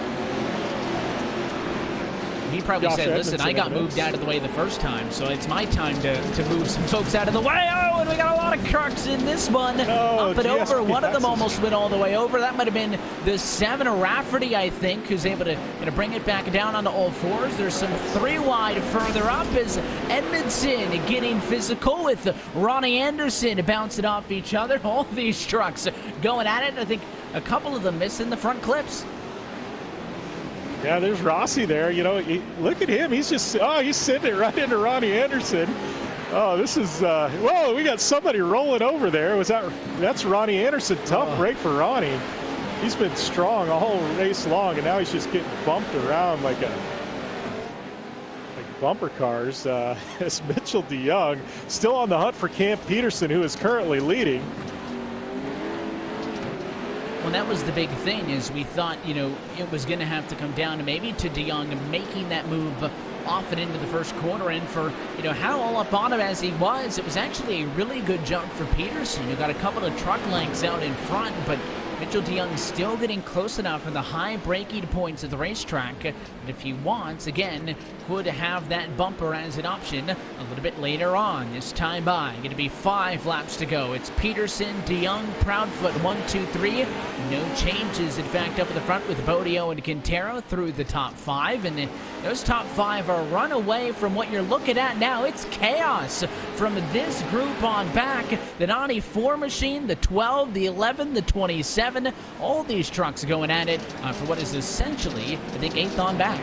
He probably said, listen, I got moved out of the way the first time, so it's my time to move some folks out of the way. Oh, and we got a lot of trucks in this one. Up and over. One of them almost went all the way over. That might have been the 7 Rafferty, I think, who's able to bring it back down onto all fours. There's some 3 wide further up as Edmondson getting physical with Ronnie Anderson bouncing off each other. All these trucks going at it. I think a couple of them missing the front clips. Yeah, there's Rossi there. You know, look at him. He's just, he's sending it right into Ronnie Anderson. Oh, this is, whoa, we got somebody rolling over there. That's Ronnie Anderson. Tough break for Ronnie. He's been strong all race long, and now he's just getting bumped around like bumper cars. As Mitchell DeYoung still on the hunt for Cam Peterson, who is currently leading. Well, that was the big thing, is we thought, it was going to have to come down to maybe to DeYoung making that move off and into the first quarter. And for, how all up on him as he was, it was actually a really good jump for Peterson, who got a couple of truck lengths out in front, but Mitchell DeYoung still getting close enough for the high braking points of the racetrack. But if he wants, again, could have that bumper as an option a little bit later on. This time by, going to be 5 laps to go. It's Peterson, DeYoung, Proudfoot, 1, 2, 3. No changes, in fact, up at the front with Bodio and Quintero through the top 5. And those top 5 are run away from what you're looking at now. It's chaos from this group on back. The 94 machine, the 12, the 11, the 27. All these trucks going at it for what is essentially, I think, 8th on back.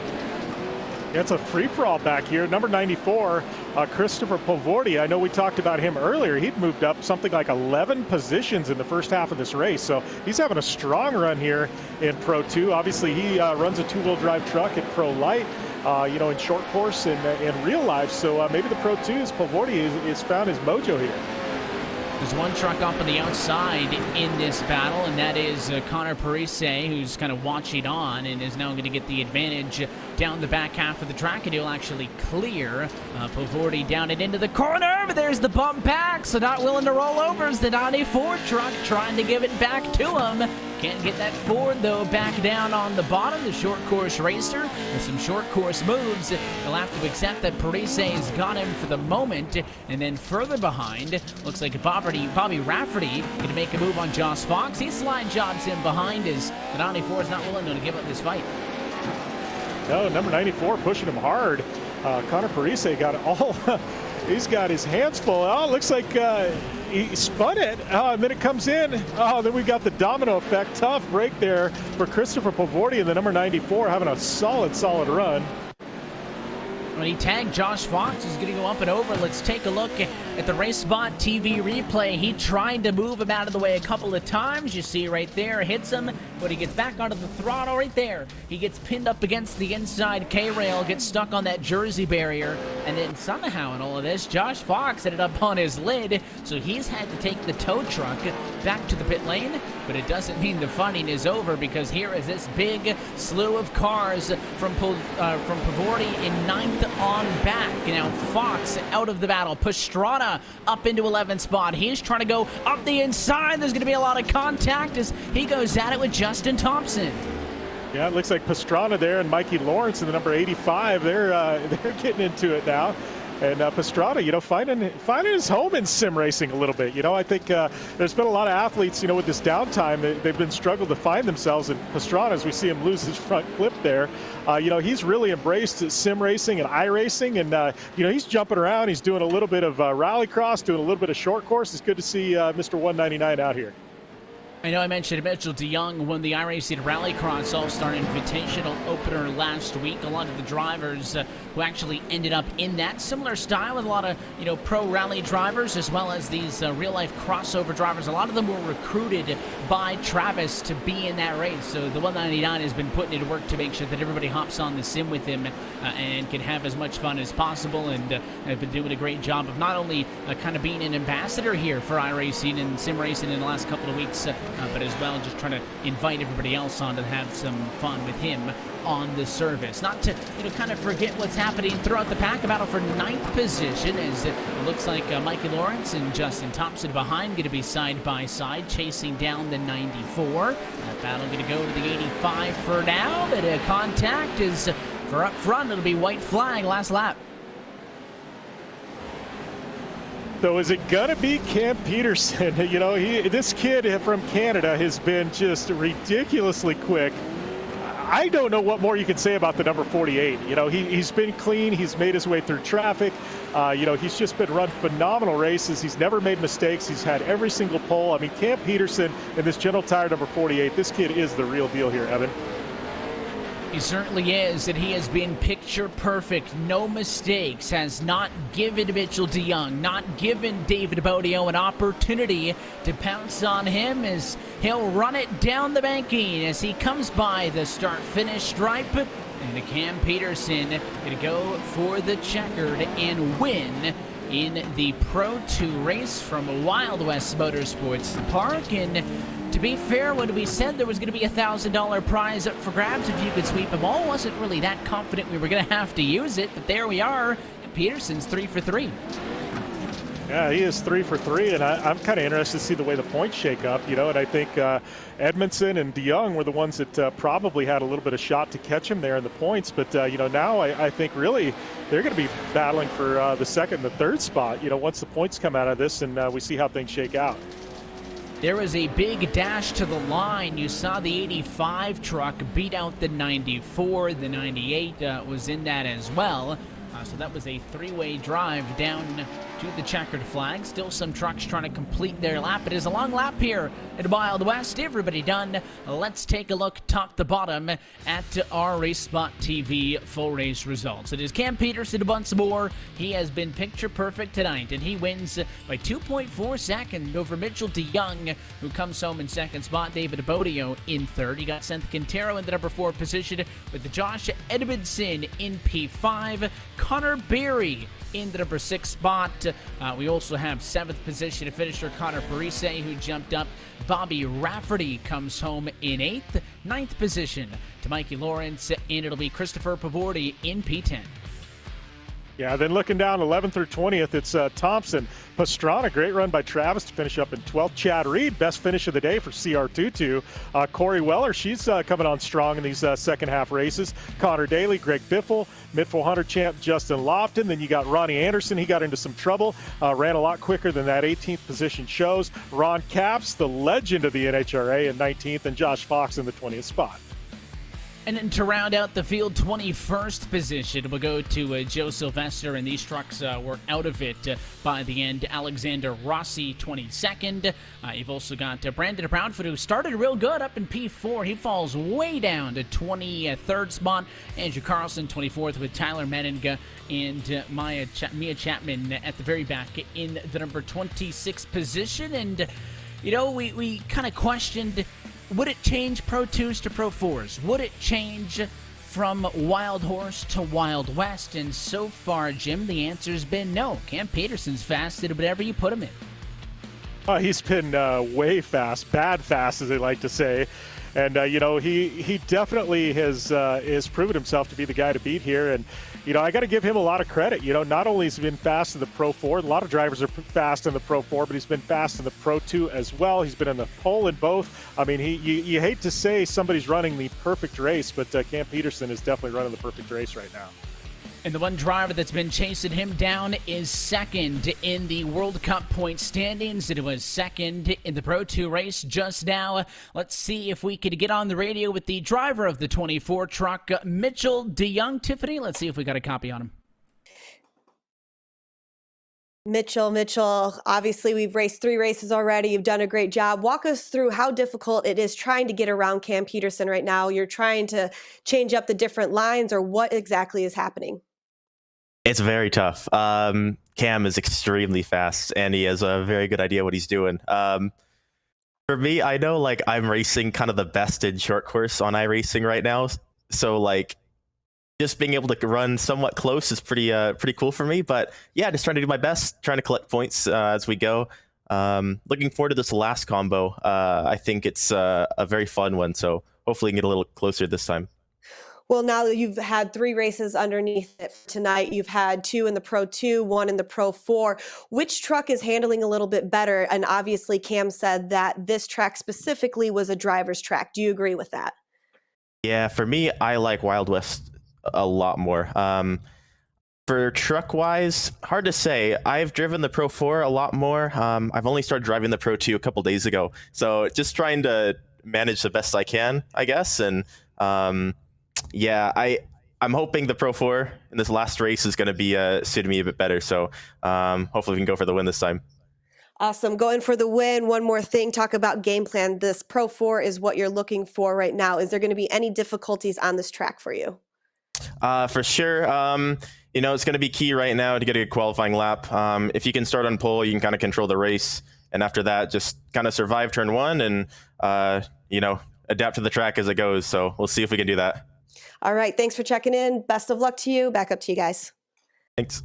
Yeah, it's a free-for-all back here. Number 94, Christopher Pavoordi. I know we talked about him earlier. He'd moved up something like 11 positions in the first half of this race. So he's having a strong run here in Pro 2. Obviously, he runs a 2-wheel drive truck at Pro Light, in short course and in real life. So maybe the Pro 2's Pavoordi is found his mojo here. There's one truck up on the outside in this battle, and that is Connor Parise, who's kind of watching on and is now going to get the advantage down the back half of the track, and he'll actually clear Pavoordi down and into the corner, but there's the bump back, so not willing to roll over is the 94 truck, trying to give it back to him. Can't get that Ford, though, back down on the bottom. The short course racer with some short course moves. He'll have to accept that Parise has got him for the moment. And then further behind, looks like Bobby Rafferty going to make a move on Josh Fox. He slide jobs him behind as the 94 is not willing to give up this fight. No, number 94 pushing him hard. Connor Parise got all, he's got his hands full. Oh, it looks like he spun it, and then it comes in. Oh, then we got the domino effect. Tough break there for Christopher Pavoordi and the number 94 having a solid run. When he tagged Josh Fox, who's going to go up and over. Let's take a look at the RaceSpot TV replay. He tried to move him out of the way a couple of times. You see right there, hits him, but he gets back onto the throttle right there. He gets pinned up against the inside K-rail, gets stuck on that Jersey barrier, and then somehow in all of this, Josh Fox ended up on his lid, so he's had to take the tow truck back to the pit lane, but it doesn't mean the fighting is over, because here is this big slew of cars from Pavoordi in 9th on back. Now Fox out of the battle. Pastrana up into 11th spot. He's trying to go up the inside. There's going to be a lot of contact as he goes at it with Justin Thompson. Yeah, it looks like Pastrana there and Mikey Lawrence in the number 85. They're getting into it now. And Pastrana, finding his home in sim racing a little bit. I think there's been a lot of athletes, with this downtime, they've been struggling to find themselves. And Pastrana, as we see him lose his front clip there, he's really embraced sim racing and iRacing. And, he's jumping around. He's doing a little bit of rallycross, doing a little bit of short course. It's good to see Mr. 199 out here. I know I mentioned Mitchell DeYoung won the iRacing Rallycross All-Star Invitational opener last week. A lot of the drivers who actually ended up in that similar style with a lot of, pro rally drivers as well as these real-life crossover drivers. A lot of them were recruited by Travis to be in that race. So the 199 has been putting in work to make sure that everybody hops on the sim with him and can have as much fun as possible. And have been doing a great job of not only kind of being an ambassador here for iRacing and sim racing in the last couple of weeks, but as well just trying to invite everybody else on to have some fun with him on the service. Not to kind of forget what's happening throughout the pack. A battle for 9th position as it looks like Mikey Lawrence and Justin Thompson behind, going to be side by side chasing down the 94. That battle going to go to the 85 for now, but a contact is for up front. It'll be white flag last lap. So is it going to be Cam Peterson? This kid from Canada has been just ridiculously quick. I don't know what more you can say about the number 48. He's been clean. He's made his way through traffic. He's just been run phenomenal races. He's never made mistakes. He's had every single pole. I mean, Cam Peterson and this General Tire number 48, this kid is the real deal here, Evan. He certainly is, and he has been picture perfect, no mistakes, has not given Mitchell DeYoung, not given David Bodio an opportunity to pounce on him as he'll run it down the banking as he comes by the start-finish stripe. And Cam Peterson going to go for the checkered and win in the Pro 2 race from Wild West Motorsports Park. And to be fair, when we said there was going to be a $1,000 prize up for grabs if you could sweep them all, wasn't really that confident we were going to have to use it, but there we are, and Peterson's 3 for 3. Yeah, he is 3 for 3, and I'm kind of interested to see the way the points shake up, and I think Edmondson and DeYoung were the ones that probably had a little bit of shot to catch him there in the points, but, now I think really they're going to be battling for the second and the third spot, once the points come out of this and we see how things shake out. There was a big dash to the line. You saw the 85 truck beat out the 94. The 98 was in that as well. So that was a three-way drive down to the checkered flag. Still some trucks trying to complete their lap. It is a long lap here at Wild West. Everybody done. Let's take a look top to bottom at our Race Spot TV full race results. It is Cam Peterson once more. He has been picture perfect tonight, and he wins by 2.4 seconds over Mitchell DeYoung, who comes home in second spot. David Bodio in third. You got Seth Quintero in the number 4 position with Josh Edmondson in P5. Connor Berry in the number 6 spot. We also have 7th position finisher Connor Parise, who jumped up. Bobby Rafferty comes home in 8th. 9th position to Mikey Lawrence, and it'll be Christopher Pavordi in P10. Yeah, then looking down 11th through 20th, it's Thompson. Pastrana, great run by Travis to finish up in 12th. Chad Reed, best finish of the day for CR22. Corey Weller, she's coming on strong in these second half races. Connor Daly, Greg Biffle, mid 400 champ Justin Lofton. Then you got Ronnie Anderson. He got into some trouble, ran a lot quicker than that 18th position shows. Ron Capps, the legend of the NHRA, in 19th, and Josh Fox in the 20th spot. And then to round out the field, 21st position, we'll go to Joe Sylvester, and these trucks were out of it by the end. Alexander Rossi, 22nd. You've also got Brandon Brownfoot, who started real good up in P4. He falls way down to 23rd spot. Andrew Carlson, 24th, with Tyler Menninga and Mia Chapman at the very back in the number 26 position. And, we kind of questioned, would it change Pro 2s to Pro 4s? Would it change from Wild Horse to Wild West? And so far, Jim, the answer's been no. Cam Peterson's fast at whatever you put him in. He's been way fast, bad fast, as they like to say. And, he definitely has proven himself to be the guy to beat here. And, I got to give him a lot of credit. Not only has he been fast in the Pro 4, a lot of drivers are fast in the Pro 4, but he's been fast in the Pro 2 as well. He's been in the pole in both. I mean, you hate to say somebody's running the perfect race, but Cam Peterson is definitely running the perfect race right now. And the one driver that's been chasing him down is second in the World Cup point standings. It was second in the Pro 2 race just now. Let's see if we could get on the radio with the driver of the 24 truck, Mitchell DeYoung. Tiffany, let's see if we got a copy on him. Mitchell, obviously we've raced 3 races already. You've done a great job. Walk us through how difficult it is trying to get around Cam Peterson right now. You're trying to change up the different lines, or what exactly is happening? It's very tough. Cam is extremely fast, and he has a very good idea what he's doing. For me, I know like I'm racing kind of the best in short course on iRacing right now, so like just being able to run somewhat close is pretty cool for me. But yeah, just trying to do my best, trying to collect points as we go. Looking forward to this last combo. I think it's a very fun one, so hopefully we can get a little closer this time. Well, now that you've had 3 races underneath it tonight, you've had 2 in the Pro 2, 1 in the Pro 4. Which truck is handling a little bit better? And obviously, Cam said that this track specifically was a driver's track. Do you agree with that? Yeah, for me, I like Wild West a lot more. For truck-wise, hard to say. I've driven the Pro 4 a lot more. I've only started driving the Pro 2 a couple days ago. So just trying to manage the best I can, I guess. And yeah, I'm hoping the Pro 4 in this last race is going to be suiting me a bit better. So hopefully we can go for the win this time. Awesome. Going for the win. One more thing, talk about game plan. This Pro 4 is what you're looking for right now. Is there going to be any difficulties on this track for you? For sure. It's going to be key right now to get a good qualifying lap. If you can start on pole, you can kind of control the race. And after that, just kind of survive turn 1 and, adapt to the track as it goes. So we'll see if we can do that. All right. Thanks for checking in. Best of luck to you. Back up to you guys. Thanks.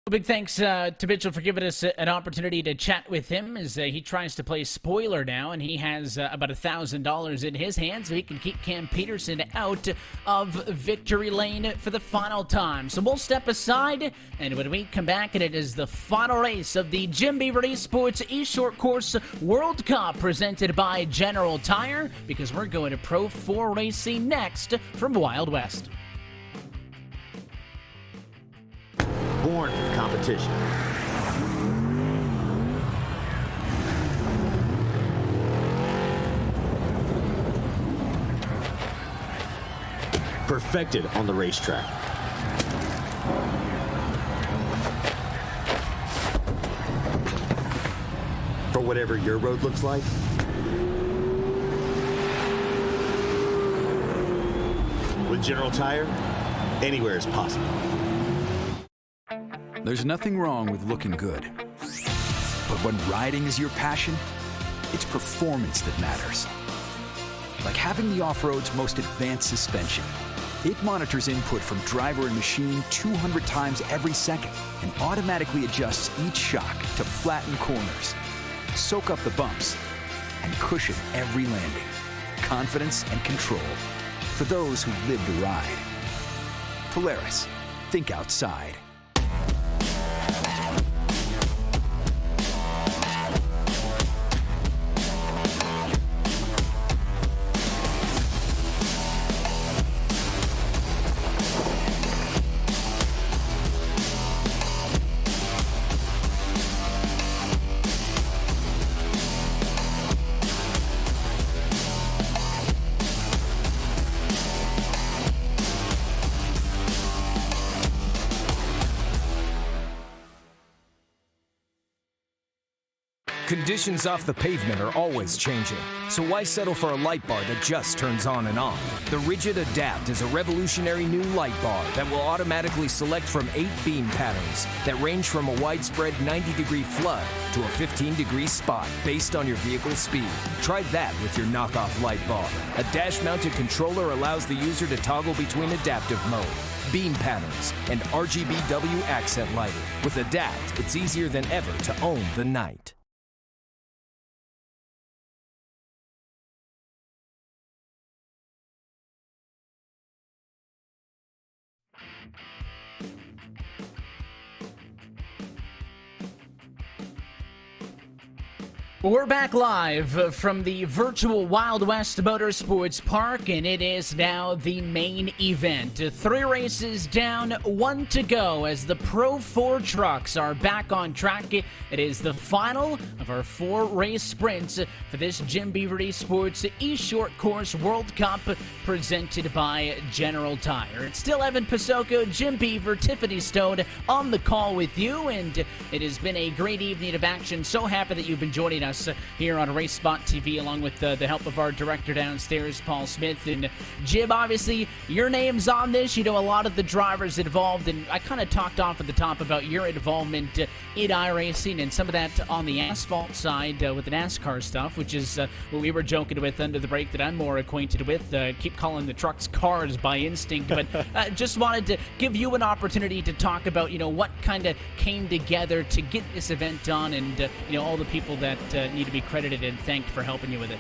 Big thanks to Mitchell for giving us an opportunity to chat with him as he tries to play spoiler now, and he has about $1,000 in his hands, so he can keep Cam Peterson out of victory lane for the final time. So we'll step aside, and when we come back, and it is the final race of the Jim Beaver eSports eShort Course World Cup presented by General Tire, because we're going to Pro 4 racing next from Wild West. Born for competition. Perfected on the racetrack. For whatever your road looks like, with General Tire, anywhere is possible. There's nothing wrong with looking good. But when riding is your passion, it's performance that matters. Like having the off-road's most advanced suspension. It monitors input from driver and machine 200 times every second and automatically adjusts each shock to flatten corners, soak up the bumps, and cushion every landing. Confidence and control for those who live to ride. Polaris, think outside. Conditions off the pavement are always changing, so why settle for a light bar that just turns on and off? The Rigid Adapt is a revolutionary new light bar that will automatically select from 8 beam patterns that range from a widespread 90-degree flood to a 15-degree spot based on your vehicle's speed. Try that with your knockoff light bar. A dash-mounted controller allows the user to toggle between adaptive mode, beam patterns, and RGBW accent lighting. With Adapt, it's easier than ever to own the night. We're back live from the virtual Wild West Motorsports Park, and it is now the main event. 3 races down, 1 to go as the Pro 4 trucks are back on track. It is the final of our 4-race sprints for this Jim Beaver eSports eShort Course World Cup presented by General Tire. It's still Evan Pasoko, Jim Beaver, Tiffany Stone on the call with you, and it has been a great evening of action. So happy that you've been joining us here on Race Spot TV, along with the help of our director downstairs, Paul Smith. And Jim, obviously, your name's on this. You know a lot of the drivers involved, and I kind of talked off at the top about your involvement in iRacing and some of that on the asphalt side with the NASCAR stuff, which is what we were joking with under the break that I'm more acquainted with. Keep calling the trucks cars by instinct, but just wanted to give you an opportunity to talk about, what kind of came together to get this event on, and all the people that need to be credited and thanked for helping you with it.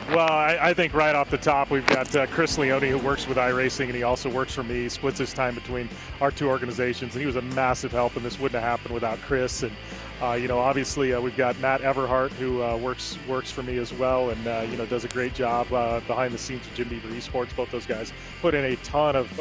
Well, I think right off the top, we've got Chris Leone, who works with iRacing, and he also works for me. He splits his time between our 2 organizations, and he was a massive help, and this wouldn't have happened without Chris. And obviously, we've got Matt Everhart, who works for me as well, and does a great job behind the scenes with Jim Beaver eSports. Both those guys put in a ton of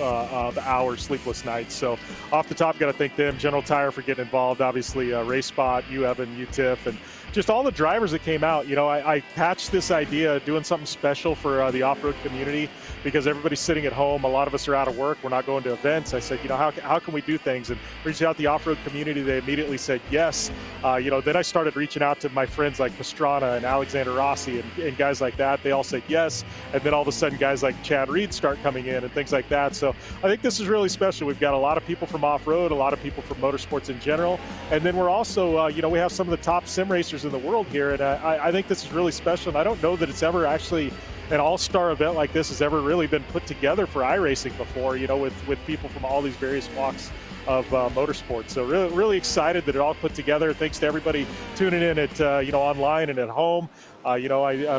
hours, sleepless nights. So off the top, got to thank them. General Tire for getting involved. Obviously, Race Spot, you Evan, you Tiff, and just all the drivers that came out. I patched this idea doing something special for the off-road community because everybody's sitting at home. A lot of us are out of work. We're not going to events. I said, how can we do things? And reaching out to the off-road community, they immediately said yes. Then I started reaching out to my friends like Pastrana and Alexander Rossi and guys like that. They all said yes. And then all of a sudden, guys like Chad Reed start coming in and things like that. So I think this is really special. We've got a lot of people from off-road, a lot of people from motorsports in general. And then we're also, we have some of the top sim racers in the world here. And I think this is really special. And I don't know that it's ever actually an all-star event like this has ever really been put together for iRacing before, with people from all these various walks of motorsports. So really excited that it all put together. Thanks to everybody tuning in at online and at home.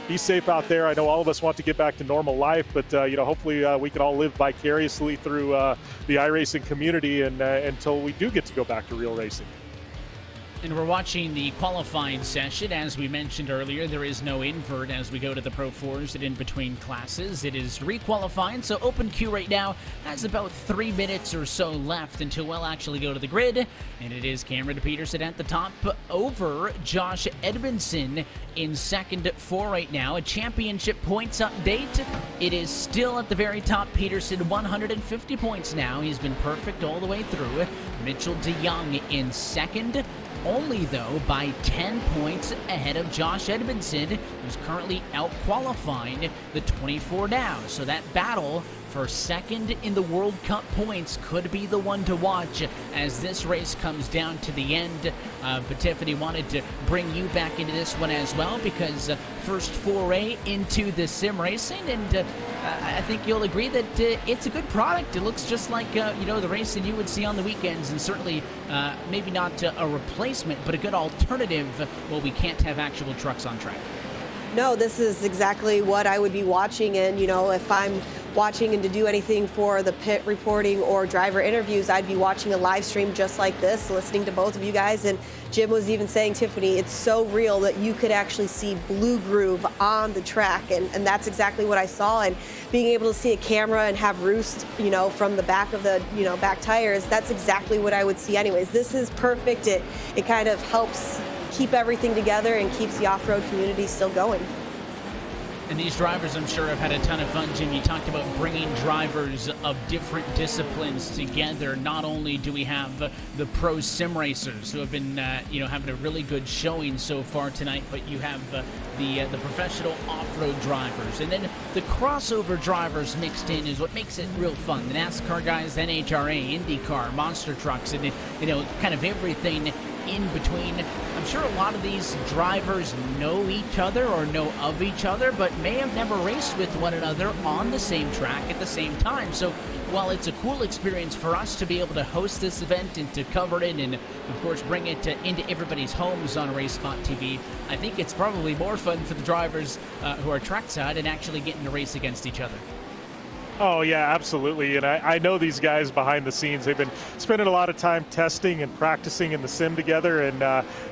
Be safe out there. I know all of us want to get back to normal life, but hopefully we can all live vicariously through the iRacing community and until we do get to go back to real racing. And we're watching the qualifying session. As we mentioned earlier, there is no invert as we go to the Pro 4s and in between classes. It is requalifying, so open queue right now has about 3 minutes or so left until we'll actually go to the grid. And it is Cameron Peterson at the top over Josh Edmondson in second for right now. A championship points update. It is still at the very top. Peterson 150 points now. He's been perfect all the way through. Mitchell DeYoung in second. Only, though, by 10 points ahead of Josh Edmondson, who's currently out-qualifying the 24 now. So that battle for second in the World Cup points could be the one to watch as this race comes down to the end. But Tiffany wanted to bring you back into this one as well because first foray into the sim racing, and I think you'll agree that it's a good product. It looks just like the racing you would see on the weekends, and certainly maybe not a replacement, but a good alternative. Well, we can't have actual trucks on track. No, this is exactly what I would be watching, and if I'm watching and to do anything for the pit reporting or driver interviews, I'd be watching a live stream just like this, listening to both of you guys. And Jim was even saying, Tiffany, it's so real that you could actually see Blue Groove on the track, and that's exactly what I saw. And being able to see a camera and have roost, from the back of the, back tires, that's exactly what I would see anyways. This is perfect. It kind of helps keep everything together and keeps the off-road community still going. And these drivers, I'm sure, have had a ton of fun, Jim. You talked about bringing drivers of different disciplines together. Not only do we have the pro sim racers who have been, having a really good showing so far tonight, but you have the professional off-road drivers. And then the crossover drivers mixed in is what makes it real fun. The NASCAR guys, NHRA, IndyCar, monster trucks, and, kind of everything in between. I'm sure a lot of these drivers know each other or know of each other, but may have never raced with one another on the same track at the same time. So while it's a cool experience for us to be able to host this event and to cover it and, of course, bring it into everybody's homes on Race Spot TV, I think it's probably more fun for the drivers who are trackside and actually getting to race against each other. Oh, yeah, absolutely. And I know these guys behind the scenes. They've been spending a lot of time testing and practicing in the sim together. And,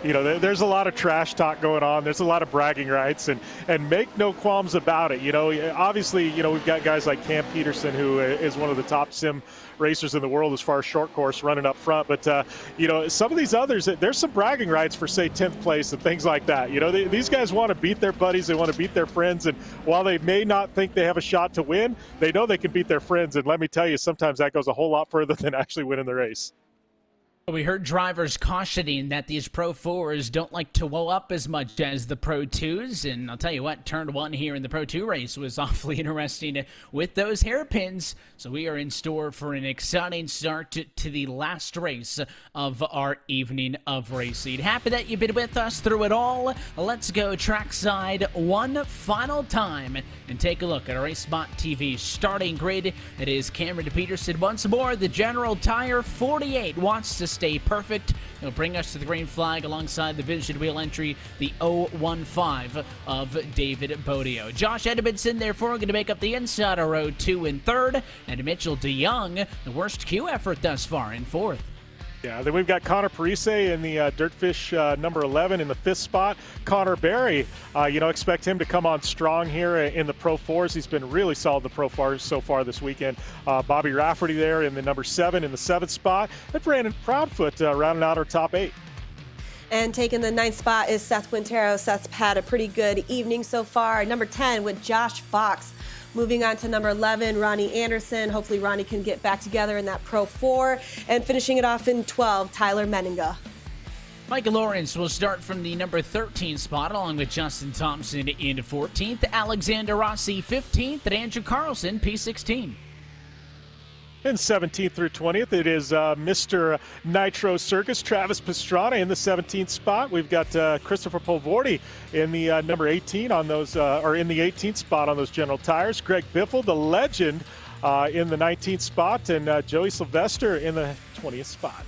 there's a lot of trash talk going on. There's a lot of bragging rights. And make no qualms about it. Obviously, we've got guys like Cam Peterson, who is one of the top sim racers in the world as far as short course running up front. But, some of these others, there's some bragging rights for, say, 10th place and things like that. These guys want to beat their buddies. They want to beat their friends. And while they may not think they have a shot to win, they know they can beat their friends, and let me tell you, sometimes that goes a whole lot further than actually winning the race. We heard drivers cautioning that these Pro 4s don't like to woe up as much as the Pro 2s, and I'll tell you what, turn 1 here in the Pro 2 race was awfully interesting with those hairpins, so we are in store for an exciting start to the last race of our evening of racing. Happy that you've been with us through it all. Let's go trackside one final time and take a look at our RaceSpot TV starting grid. It is Cameron Peterson once more. The General Tire 48 wants to stay perfect. It'll bring us to the green flag alongside the Vision Wheel entry, the 015 of David Bodio. Josh Edmondson, therefore, going to make up the inside of row 2 in 3rd, and Mitchell DeYoung, the worst Q effort thus far, in 4th. Yeah, then we've got Connor Parise in the Dirtfish number 11 in the 5th spot. Connor Berry, expect him to come on strong here in the Pro 4s. He's been really solid the Pro 4s so far this weekend. Bobby Rafferty there in the number 7 in the 7th spot. And Brandon Proudfoot rounding out our top 8. And taking the 9th spot is Seth Quintero. Seth's had a pretty good evening so far. Number 10 with Josh Fox. Moving on to number 11, Ronnie Anderson. Hopefully Ronnie can get back together in that Pro 4. And finishing it off in 12, Tyler Meninga. Michael Lawrence will start from the number 13 spot, along with Justin Thompson in 14th, Alexander Rossi 15th, and Andrew Carlson P16. In 17th through 20th, it is Mr. Nitro Circus, Travis Pastrana in the 17th spot. We've got Christopher Polvordi in the number 18 on those, or in the 18th spot on those General Tires. Greg Biffle, the legend, in the 19th spot, and Joey Sylvester in the 20th spot.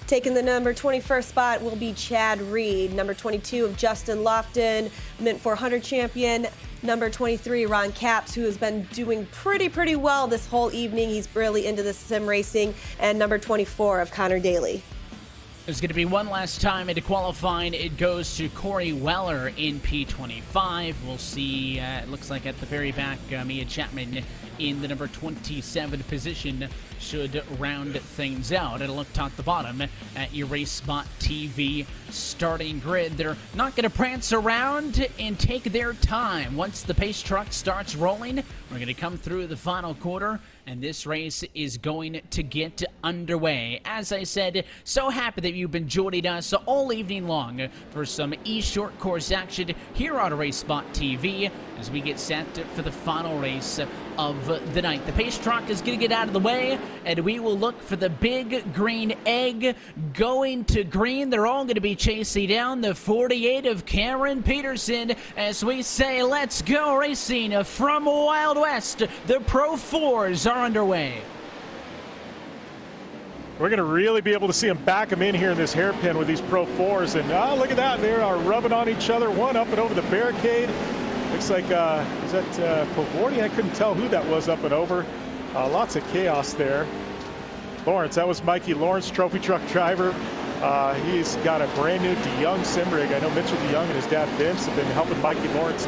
Taking the number 21st spot will be Chad Reed. Number 22 of Justin Lofton, Mint 400 champion. Number 23, Ron Capps, who has been doing pretty well this whole evening. He's really into the sim racing. And number 24 of Connor Daly. There's going to be one last time into qualifying. It goes to Corey Weller in P25. We'll see, it looks like at the very back, Mia Chapman in the number 27 position should round things out. It'll look top to bottom at your RaceSpot TV starting grid. They're not going to prance around and take their time. Once the pace truck starts rolling, we're going to come through the final quarter, and this race is going to get underway. As I said, so happy that you've been joining us all evening long for some eShort course action here on RaceSpot TV as we get set for the final race of the night. The pace truck is going to get out of the way, and we will look for the big green egg going to green. They're all going to be chasing down the 48 of Cameron Peterson as we say, let's go racing from Wild West. The Pro 4s are underway. We're going to really be able to see them back them in here in this hairpin with these Pro 4s. And look at that. They are rubbing on each other. One up and over the barricade. Looks like, is that Polvordi? I couldn't tell who that was up and over. Lots of chaos there. Lawrence, that was Mikey Lawrence, trophy truck driver. He's got a brand new DeYoung sim rig. I know Mitchell DeYoung and his dad Vince have been helping Mikey Lawrence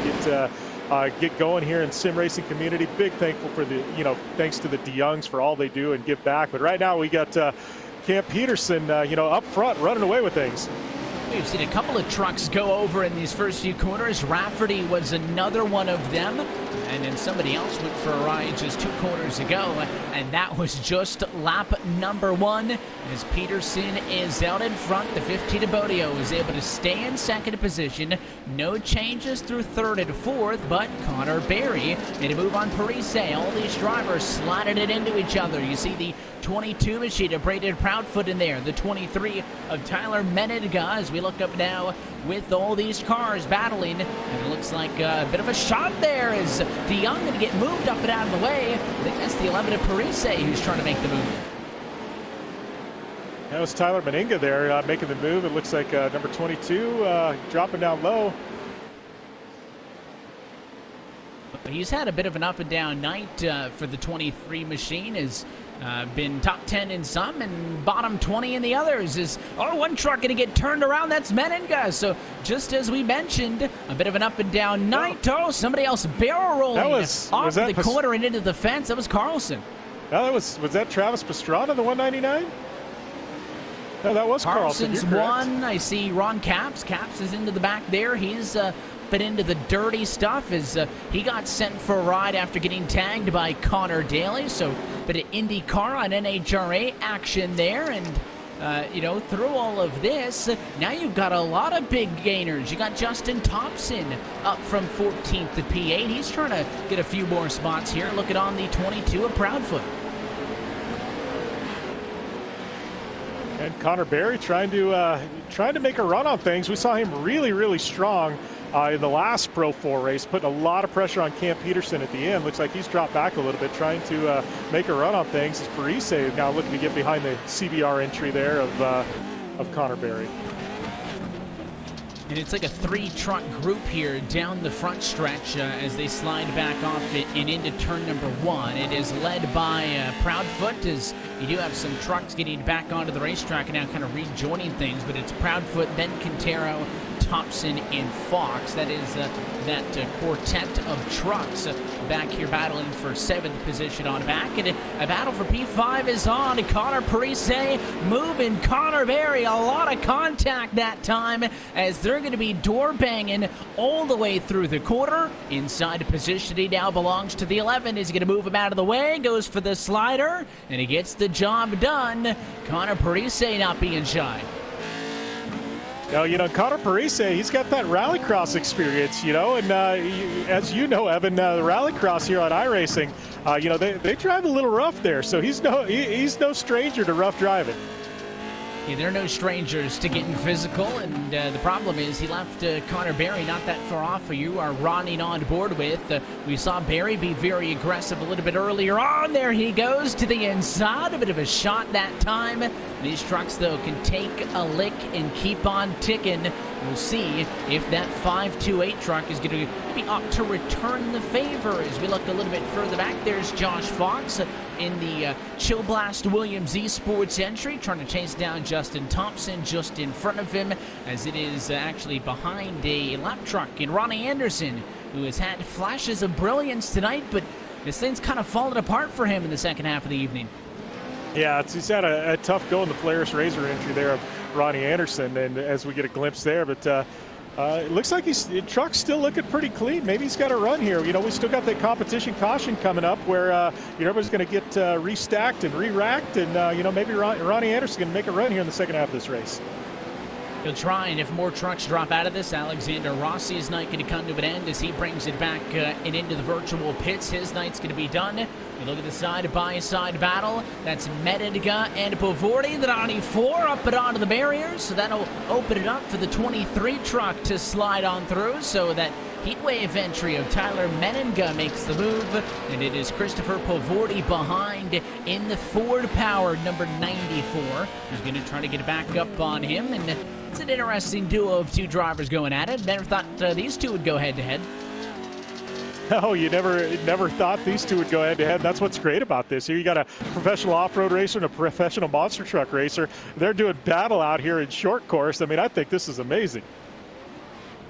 get going here in sim racing community. Big thankful for the, thanks to the DeYoungs for all they do and give back. But right now we got Cam Peterson, up front running away with things. We've seen a couple of trucks go over in these first few corners. Rafferty was another one of them. And then somebody else went for a ride just 2 corners ago. And that was just lap number 1. As Peterson is out in front, the 15 of Bodio is able to stay in second position. No changes through 3rd and 4th, but Connor Berry made a move on Parise. All these drivers slotted it into each other. You see the 22 machine of Braden Proudfoot in there. The 23 of Tyler Meninga as we look up now with all these cars battling. And it looks like a bit of a shot there as DeYoung going to get moved up and out of the way. I think that's the 11 of Parise who's trying to make the move. That was Tyler Meninga there making the move. It looks like number 22 dropping down low. he's had a bit of an up and down night for the 23 machine. Has been top 10 in some and bottom 20 in the others. One truck going to get turned around? That's Meninga. So just as we mentioned, a bit of an up and down night. Somebody else barrel rolling off the corner and into the fence. That was Carlson. No, was that Travis Pastrana, the 199? No, that was Carlson's Carlson. one. I see Ron Capps. Capps is into the back there. He's been into the dirty stuff as he got sent for a ride after getting tagged by Connor Daly. So bit of IndyCar on NHRA action there. And through all of this, now you've got a lot of big gainers. You got Justin Thompson up from 14th to P8. He's trying to get a few more spots here. Looking on the 22 of Proudfoot. And Connor Berry trying to make a run on things. We saw him really, really strong in the last Pro 4 race, putting a lot of pressure on Cam Peterson at the end. Looks like he's dropped back a little bit, trying to make a run on things. As Parise now looking to get behind the CBR entry there of Connor Berry. And it's like a 3-truck group here down the front stretch as they slide back off it and into turn number 1. It is led by Proudfoot, as you do have some trucks getting back onto the racetrack and now kind of rejoining things, but it's Proudfoot, then Quintero, Thompson, and Fox. That is that quartet of trucks back here battling for 7th position on back. And a battle for P5 is on. Connor Parise moving Connor Berry. A lot of contact that time as they're going to be door banging all the way through the quarter. Inside position he now belongs to the 11. He's going to move him out of the way. Goes for the slider, and he gets the job done. Connor Parise not being shy. Connor Parise, he's got that rallycross experience, and as you know, Evan, the rallycross here on iRacing, they drive a little rough there, so he's no stranger to rough driving. Yeah, they're no strangers to getting physical, and the problem is he left Connor Berry not that far off who you are running on board with. We saw Berry be very aggressive a little bit earlier on. There he goes to the inside. A bit of a shot that time. These trucks, though, can take a lick and keep on ticking. We'll see if that 528 truck is going to be up to return the favor. As we look a little bit further back, there's Josh Fox in the Chill Blast Williams eSports entry, trying to chase down Justin Thompson just in front of him, as it is actually behind a lap truck in Ronnie Anderson, who has had flashes of brilliance tonight, but this thing's kind of fallen apart for him in the second half of the evening. Yeah, he's had a tough go in the Polaris Razor entry there of Ronnie Anderson, and as we get a glimpse there, but it looks like the truck's still looking pretty clean. Maybe he's got a run here. We still got that competition caution coming up where everybody's going to get restacked and re-racked, and maybe Ronnie Anderson can make a run here in the second half of this race. He'll try, and if more trucks drop out of this, Alexander Rossi's night going to come to an end as he brings it back and into the virtual pits. His night's going to be done. You look at the side-by-side battle. That's Mediga and Pavordi, the 94 up and onto the barriers. So that'll open it up for the 23 truck to slide on through. So that Heatwave entry of Tyler Meninga makes the move, and it is Christopher Pavordi behind in the Ford-powered number 94. Who's going to try to get back up on him, and it's an interesting duo of two drivers going at it. Never thought these two would go head-to-head. No, you never thought these two would go head-to-head. That's what's great about this. Here you got a professional off-road racer and a professional monster truck racer. They're doing battle out here in short course. I mean, I think this is amazing.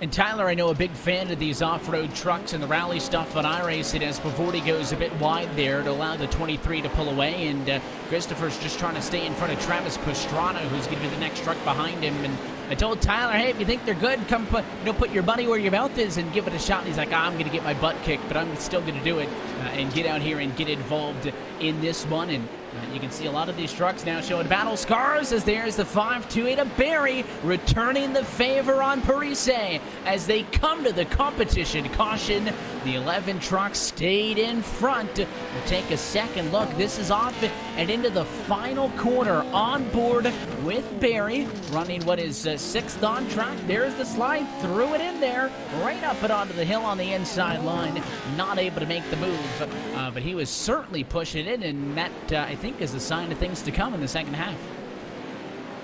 And Tyler, I know, a big fan of these off-road trucks and the rally stuff on iRacing as Pavordi goes a bit wide there to allow the 23 to pull away, and Christopher's just trying to stay in front of Travis Pastrana, who's going to be the next truck behind him. And I told Tyler, hey, if you think they're good, come put your money where your mouth is and give it a shot. And he's like, I'm going to get my butt kicked, but I'm still going to do it and get out here and get involved in this one. And you can see a lot of these trucks now showing battle scars as there's the 528 of Berry returning the favor on Parise as they come to the competition caution. The 11 truck stayed in front. We'll take a second look. This is off and into the final corner on board with Berry running what is sixth on track. There's the slide, threw it in there, right up and onto the hill on the inside line. Not able to make the move, but he was certainly pushing it, and that I think is a sign of things to come in the second half.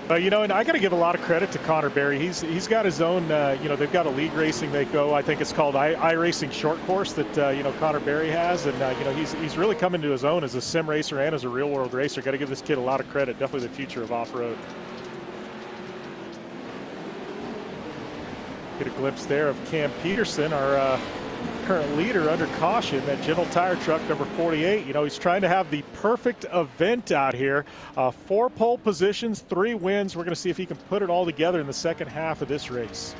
And I got to give a lot of credit to Connor Berry. He's got his own, they've got a league racing they go. I think it's called iRacing Short Course that, Connor Berry has. And, he's really come into his own as a sim racer and as a real world racer. Got to give this kid a lot of credit. Definitely the future of off-road. Get a glimpse there of Cam Peterson, our current leader under caution, that General Tire truck number 48. He's trying to have the perfect event out here. 4 pole positions, 3 wins. We're going to see if he can put it all together in the second half of this race.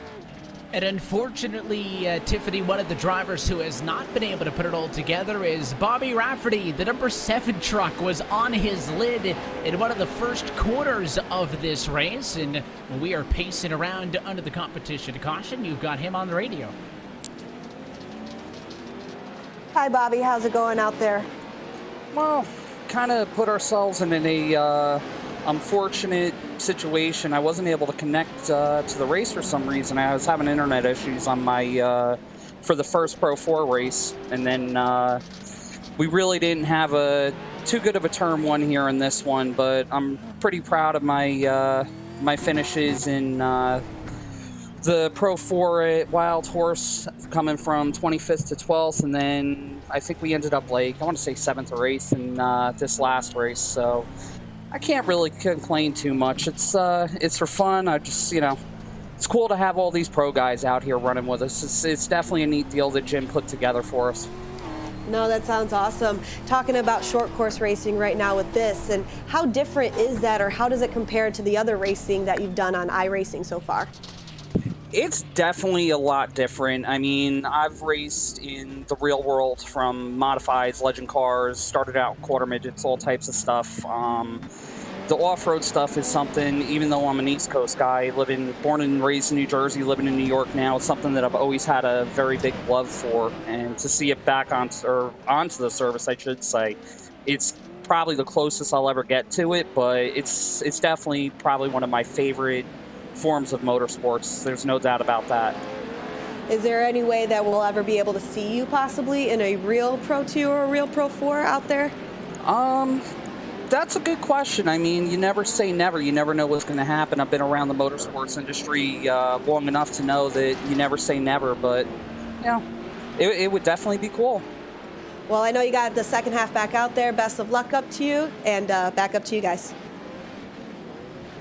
And unfortunately, Tiffany, one of the drivers who has not been able to put it all together is Bobby Rafferty. The number 7 truck was on his lid in one of the first quarters of this race, and we are pacing around under the competition caution. You've got him on the radio. Hi, Bobby. How's it going out there? Well, kind of put ourselves in a unfortunate situation. I wasn't able to connect to the race for some reason. I was having internet issues on my for the first Pro 4 race, and then we really didn't have too good of a turn one here in this one. But I'm pretty proud of my my finishes in the Pro 4 at Wild Horse, coming from 25th to 12th, and then I think we ended up I want to say 7th or 8th in this last race. So I can't really complain too much. It's for fun. I just, it's cool to have all these pro guys out here running with us. It's definitely a neat deal that Jim put together for us. No, that sounds awesome. Talking about short course racing right now with this, and how different is that, or how does it compare to the other racing that you've done on iRacing so far? It's definitely a lot different. I mean, I've raced in the real world from modifieds, legend cars, started out quarter midgets, all types of stuff. The off-road stuff is something, even though I'm an East Coast guy, born and raised in New Jersey, living in New York now, it's something that I've always had a very big love for. And to see it back onto the service, I should say, it's probably the closest I'll ever get to it, but it's definitely probably one of my favorite forms of motorsports. There's no doubt about that. Is there any way that we'll ever be able to see you possibly in a real Pro 2 or a real Pro 4 out there? That's a good question. I mean, you never say never. You never know what's going to happen. I've been around the motorsports industry long enough to know that you never say never, but it would definitely be cool. Well, I know you got the second half back out there. Best of luck up to you, and back up to you guys.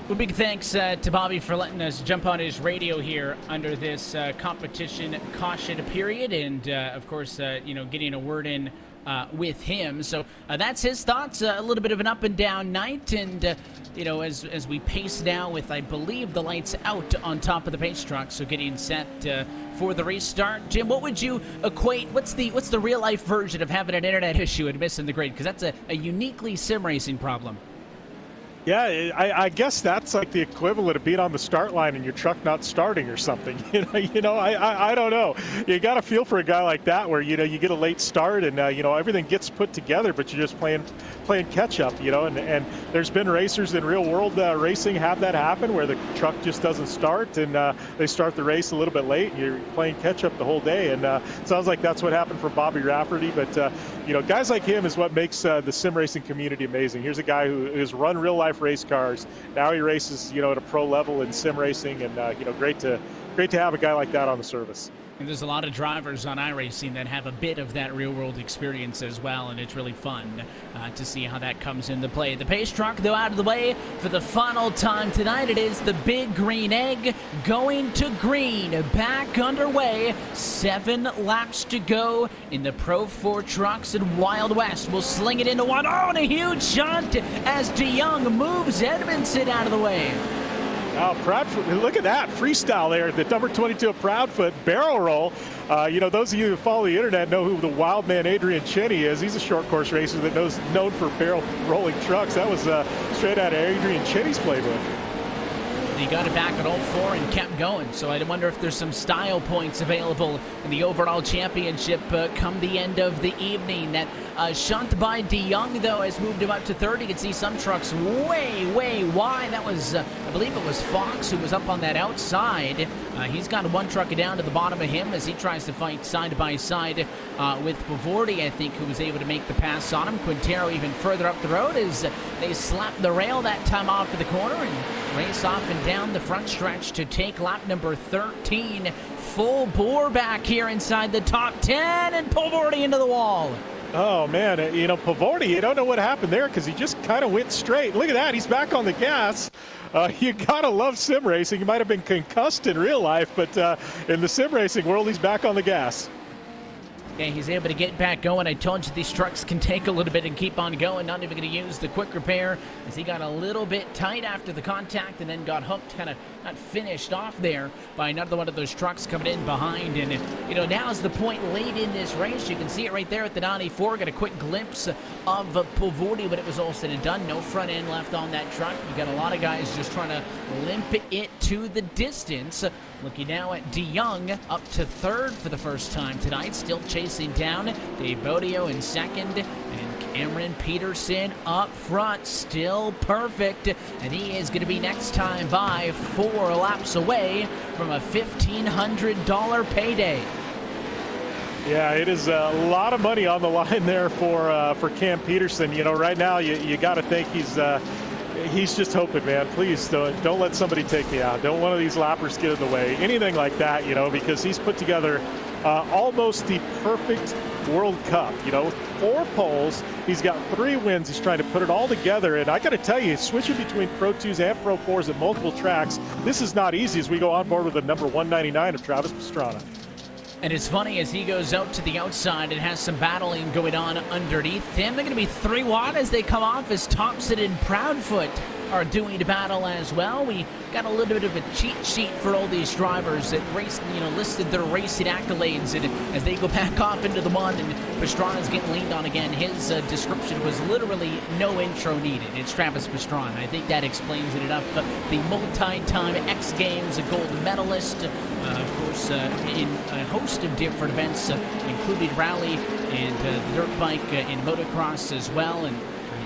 Well, big thanks to Bobby for letting us jump on his radio here under this competition caution period, and of course, getting a word in with him. So that's his thoughts. A little bit of an up and down night, and as we pace now with, I believe, the lights out on top of the pace truck, so getting set for the restart. Jim, what would you equate? What's the real life version of having an internet issue and missing the grid? Because that's a uniquely sim racing problem. Yeah, I guess that's like the equivalent of being on the start line and your truck not starting or something. I don't know. You got to feel for a guy like that where, you get a late start and, everything gets put together, but you're just playing catch up, and there's been racers in real world racing have that happen where the truck just doesn't start and they start the race a little bit late and you're playing catch up the whole day. And it sounds like that's what happened for Bobby Rafferty. But, guys like him is what makes the sim racing community amazing. Here's a guy who has run real life race cars. Now he races, at a pro level in sim racing, and great to have a guy like that on the service. And there's a lot of drivers on iRacing that have a bit of that real-world experience as well, and it's really fun to see how that comes into play. The pace truck, though, out of the way for the final time tonight. It is the Big Green Egg going to green. Back underway. 7 laps to go in the Pro 4 trucks in Wild West. We'll sling it into one. Oh, and a huge shunt as DeYoung moves Edmondson out of the way. Oh, Proudfoot, look at that freestyle there. The number 22 of Proudfoot barrel roll. Those of you who follow the internet know who the wild man Adrian Cheney is. He's a short course racer that known for barrel rolling trucks. That was straight out of Adrian Cheney's playbook. He got it back at all 4 and kept going. So I wonder if there's some style points available in the overall championship come the end of the evening. That shunt by DeYoung, though, has moved him up to 30. You can see some trucks way, way wide. That was, I believe it was Fox who was up on that outside. He's got one truck down to the bottom of him as he tries to fight side by side with Pavordi, I think, who was able to make the pass on him. Quintero even further up the road as they slap the rail that time off of the corner and race off and down the front stretch to take lap number 13. Full bore back here inside the top 10 and Pavordi into the wall. Oh, man, Pavordi, you don't know what happened there because he just kind of went straight. Look at that. He's back on the gas. You got to love sim racing. He might have been concussed in real life, but in the sim racing world, he's back on the gas. Yeah, he's able to get back going. I told you these trucks can take a little bit and keep on going. Not even going to use the quick repair as he got a little bit tight after the contact and then got hooked, kind of got finished off there by another one of those trucks coming in behind. And, now's the point late in this race. You can see it right there at the 94. Got a quick glimpse of Pavordi, but it was all said and done. No front end left on that truck. You got a lot of guys just trying to limp it to the distance. Looking now at DeYoung up to third for the first time tonight, still chasing down Dave Bodio in second, and Cameron Peterson up front, still perfect, and he is going to be next time by 4 laps away from a $1,500 payday. Yeah, it is a lot of money on the line there for Cam Peterson. Right now you got to think he's just hoping, man, please don't let somebody take me out. Don't one of these lappers get in the way. Anything like that, because he's put together almost the perfect World Cup. 4 poles. He's got 3 wins. He's trying to put it all together. And I got to tell you, switching between Pro 2s and Pro 4s at multiple tracks, this is not easy as we go on board with the number 199 of Travis Pastrana. And it's funny, as he goes out to the outside and has some battling going on underneath him. They're going to be 3 wide as they come off, as Thompson and Proudfoot are doing battle as well. We got a little bit of a cheat sheet for all these drivers that raced, listed their racing accolades, and as they go back off into the mud and Pastrana's getting leaned on again, his description was literally no intro needed. It's Travis Pastrana. I think that explains it enough. The multi-time X Games gold medalist, of course, in a host of different events, including rally and the dirt bike and motocross as well. And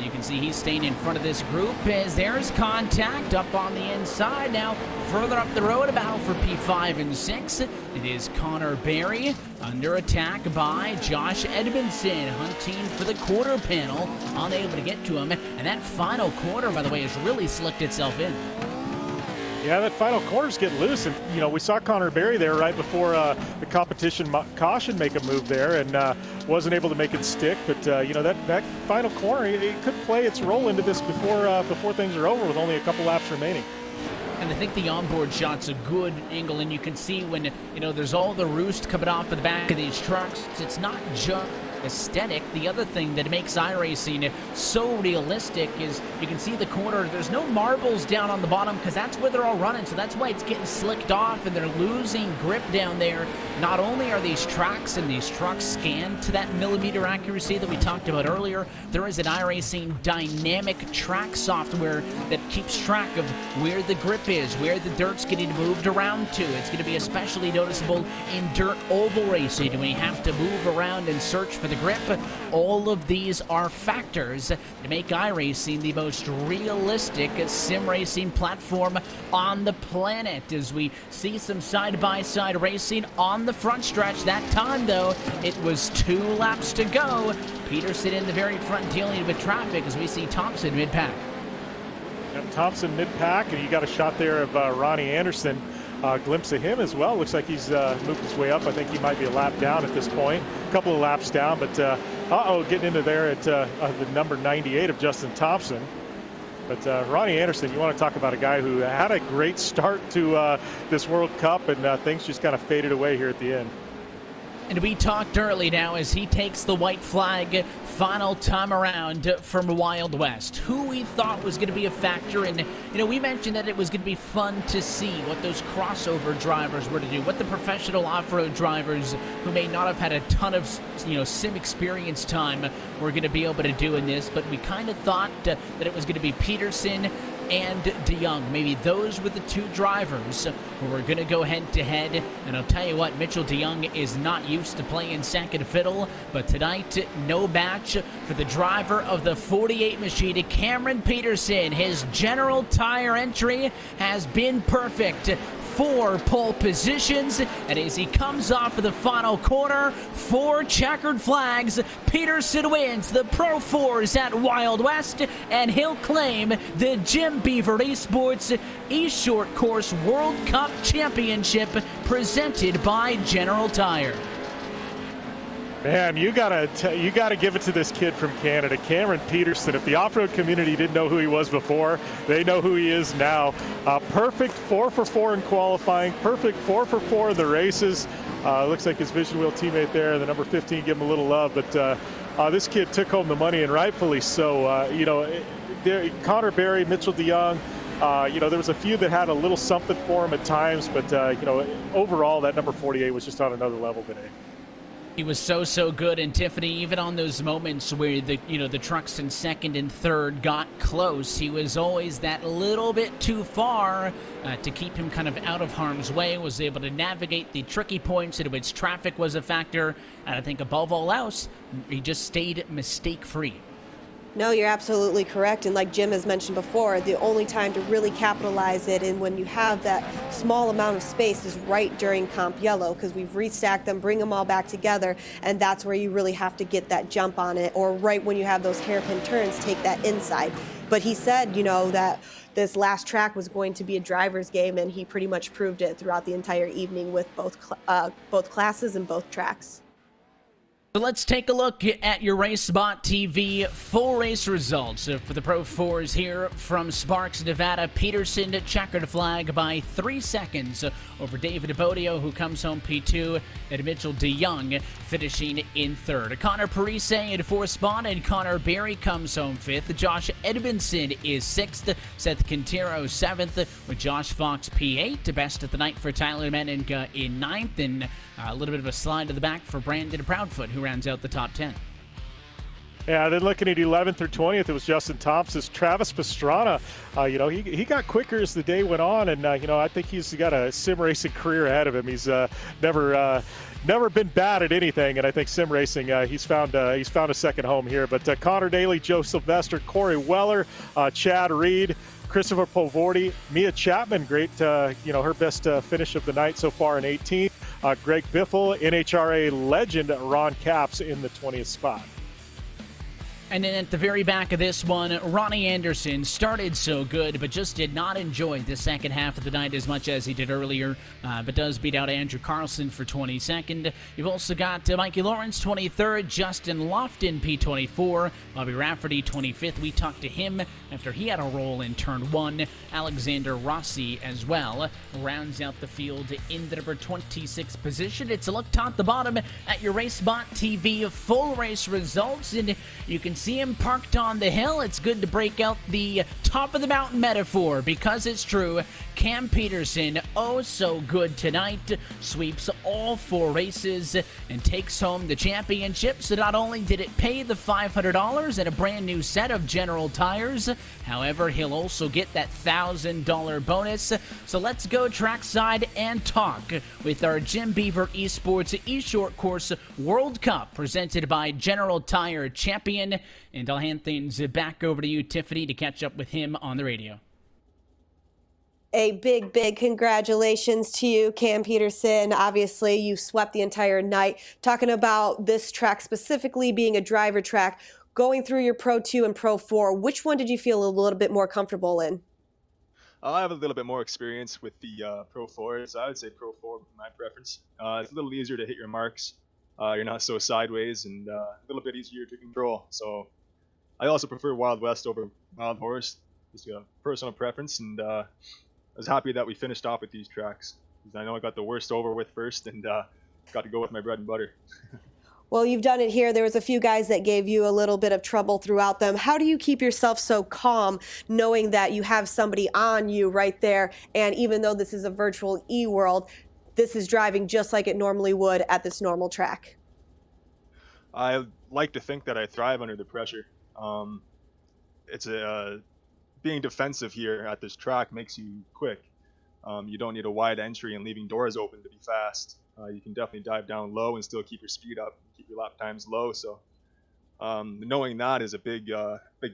you can see he's staying in front of this group as there's contact up on the inside. Now further up the road, a battle for P5 and 6. It is Connor Berry under attack by Josh Edmondson, hunting for the quarter panel, unable to get to him. And that final quarter, by the way, has really slicked itself in. Yeah, that final corner's getting loose, and we saw Connor Berry there right before the competition caution make a move there, and wasn't able to make it stick. But that final corner, it could play its role into this before things are over with only a couple laps remaining. And I think the onboard shot's a good angle, and you can see when there's all the roost coming off of the back of these trucks. It's not just aesthetic. The other thing that makes iRacing so realistic is you can see the corner. There's no marbles down on the bottom because that's where they're all running, so that's why it's getting slicked off and they're losing grip down there. Not only are these tracks and these trucks scanned to that millimeter accuracy that we talked about earlier, there is an iRacing dynamic track software that keeps track of where the grip is, where the dirt's getting moved around to. It's going to be especially noticeable in dirt oval racing when you have to move around and search for the grip. All of these are factors that make iRacing the most realistic sim racing platform on the planet. As we see some side-by-side racing on the front stretch. That time, though, it was 2 laps to go. Peterson in the very front dealing with traffic as we see Thompson mid-pack. Yep, Thompson mid-pack, and you got a shot there of Ronnie Anderson. Glimpse of him as well. Looks like he's moved his way up. I think he might be a lap down at this point. A couple of laps down, but getting into there at the number 98 of Justin Thompson. But Ronnie Anderson, you want to talk about a guy who had a great start to this World Cup, and things just kind of faded away here at the end. And we talked early now as he takes the white flag final time around from Wild West. Who we thought was going to be a factor, and we mentioned that it was going to be fun to see what those crossover drivers were to do, what the professional off-road drivers who may not have had a ton of sim experience time were going to be able to do in this. But we kind of thought that it was going to be Peterson and DeYoung. Maybe those were the 2 drivers who were going to go head-to-head. And I'll tell you what, Mitchell DeYoung is not used to playing second fiddle, but tonight, no match for the driver of the 48 machine, Cameron Peterson. His General Tire entry has been perfect. 4 pole positions, and as he comes off of the final corner, 4 checkered flags, Peterson wins the Pro 4s at Wild West, and he'll claim the Jim Beaver eSports eShort Course World Cup Championship presented by General Tire. Man, you gotta give it to this kid from Canada, Cameron Peterson. If the off-road community didn't know who he was before, they know who he is now. Perfect 4 for 4 in qualifying, perfect 4 for 4 in the races. Looks like his Vision Wheel teammate there, the number 15, give him a little love, but this kid took home the money, and rightfully so. Connor Berry, Mitchell DeYoung, there was a few that had a little something for him at times, but overall, that number 48 was just on another level today. He was so good, and Tiffany, even on those moments where the trucks in second and third got close, he was always that little bit too far to keep him kind of out of harm's way, was able to navigate the tricky points in which traffic was a factor, and I think above all else, he just stayed mistake-free. No, you're absolutely correct. And like Jim has mentioned before, the only time to really capitalize it and when you have that small amount of space is right during Comp Yellow, because we've restacked them, bring them all back together, and that's where you really have to get that jump on it, or right when you have those hairpin turns, take that inside. But he said, that this last track was going to be a driver's game, and he pretty much proved it throughout the entire evening with both classes and both tracks. So let's take a look at your RaceBot TV full race results for the Pro 4s here from Sparks, Nevada. Peterson checkered flag by 3 seconds over David Abodio, who comes home P2, and Mitchell DeYoung finishing in third. Connor Parise in fourth spot, and Connor Berry comes home fifth. Josh Edmondson is sixth. Seth Quintero seventh, with Josh Fox P8. The best of the night for Tyler Menning in ninth, and a little bit of a slide to the back for Brandon Proudfoot, who rounds out the top 10. Yeah, then looking at 11th through 20th, it was Justin Thompson's Travis Pastrana. He got quicker as the day went on, and I think he's got a sim racing career ahead of him. He's never been bad at anything, and I think sim racing, he's found a second home here. But Connor Daly, Joe Sylvester, Corey Weller, Chad Reed, Christopher Povorti, Mia Chapman, great, her best finish of the night so far in 18th. Greg Biffle, NHRA legend Ron Capps in the 20th spot. And then at the very back of this one, Ronnie Anderson started so good, but just did not enjoy the second half of the night as much as he did earlier, but does beat out Andrew Carlson for 22nd. You've also got Mikey Lawrence, 23rd, Justin Lofton, P24, Bobby Rafferty, 25th. We talked to him after he had a roll in turn 1. Alexander Rossi as well rounds out the field in the number 26 position. It's a look top to bottom at your RaceBot TV full race results, and you can see him parked on the hill. It's good to break out the top of the mountain metaphor, because it's true. Cam Peterson, oh so good tonight, sweeps all 4 races and takes home the championship. So not only did it pay the $500 and a brand new set of General Tires, however, he'll also get that $1,000 bonus. So let's go trackside and talk with our Jim Beaver eSports eShort Course World Cup presented by General Tire champion. And I'll hand things back over to you, Tiffany, to catch up with him on the radio. A big congratulations to you, Cam Peterson. Obviously, you swept the entire night. Talking about this track specifically being a driver track, going through your Pro 2 and Pro 4, which one did you feel a little bit more comfortable in? I have a little bit more experience with the Pro 4, so I would say Pro 4 my preference. It's a little easier to hit your marks. You're not so sideways, and a little bit easier to control. So I also prefer Wild West over Wild Horse. Just a personal preference, and I was happy that we finished off with these tracks, because I know I got the worst over with first, and got to go with my bread and butter. Well, you've done it here. There was a few guys that gave you a little bit of trouble throughout them. How do you keep yourself so calm knowing that you have somebody on you right there? And even though this is a virtual e-world, this is driving just like it normally would at this normal track. I like to think that I thrive under the pressure. It's being defensive here at this track makes you quick. You don't need a wide entry and leaving doors open to be fast. You can definitely dive down low and still keep your speed up, keep your lap times low. So knowing that is a big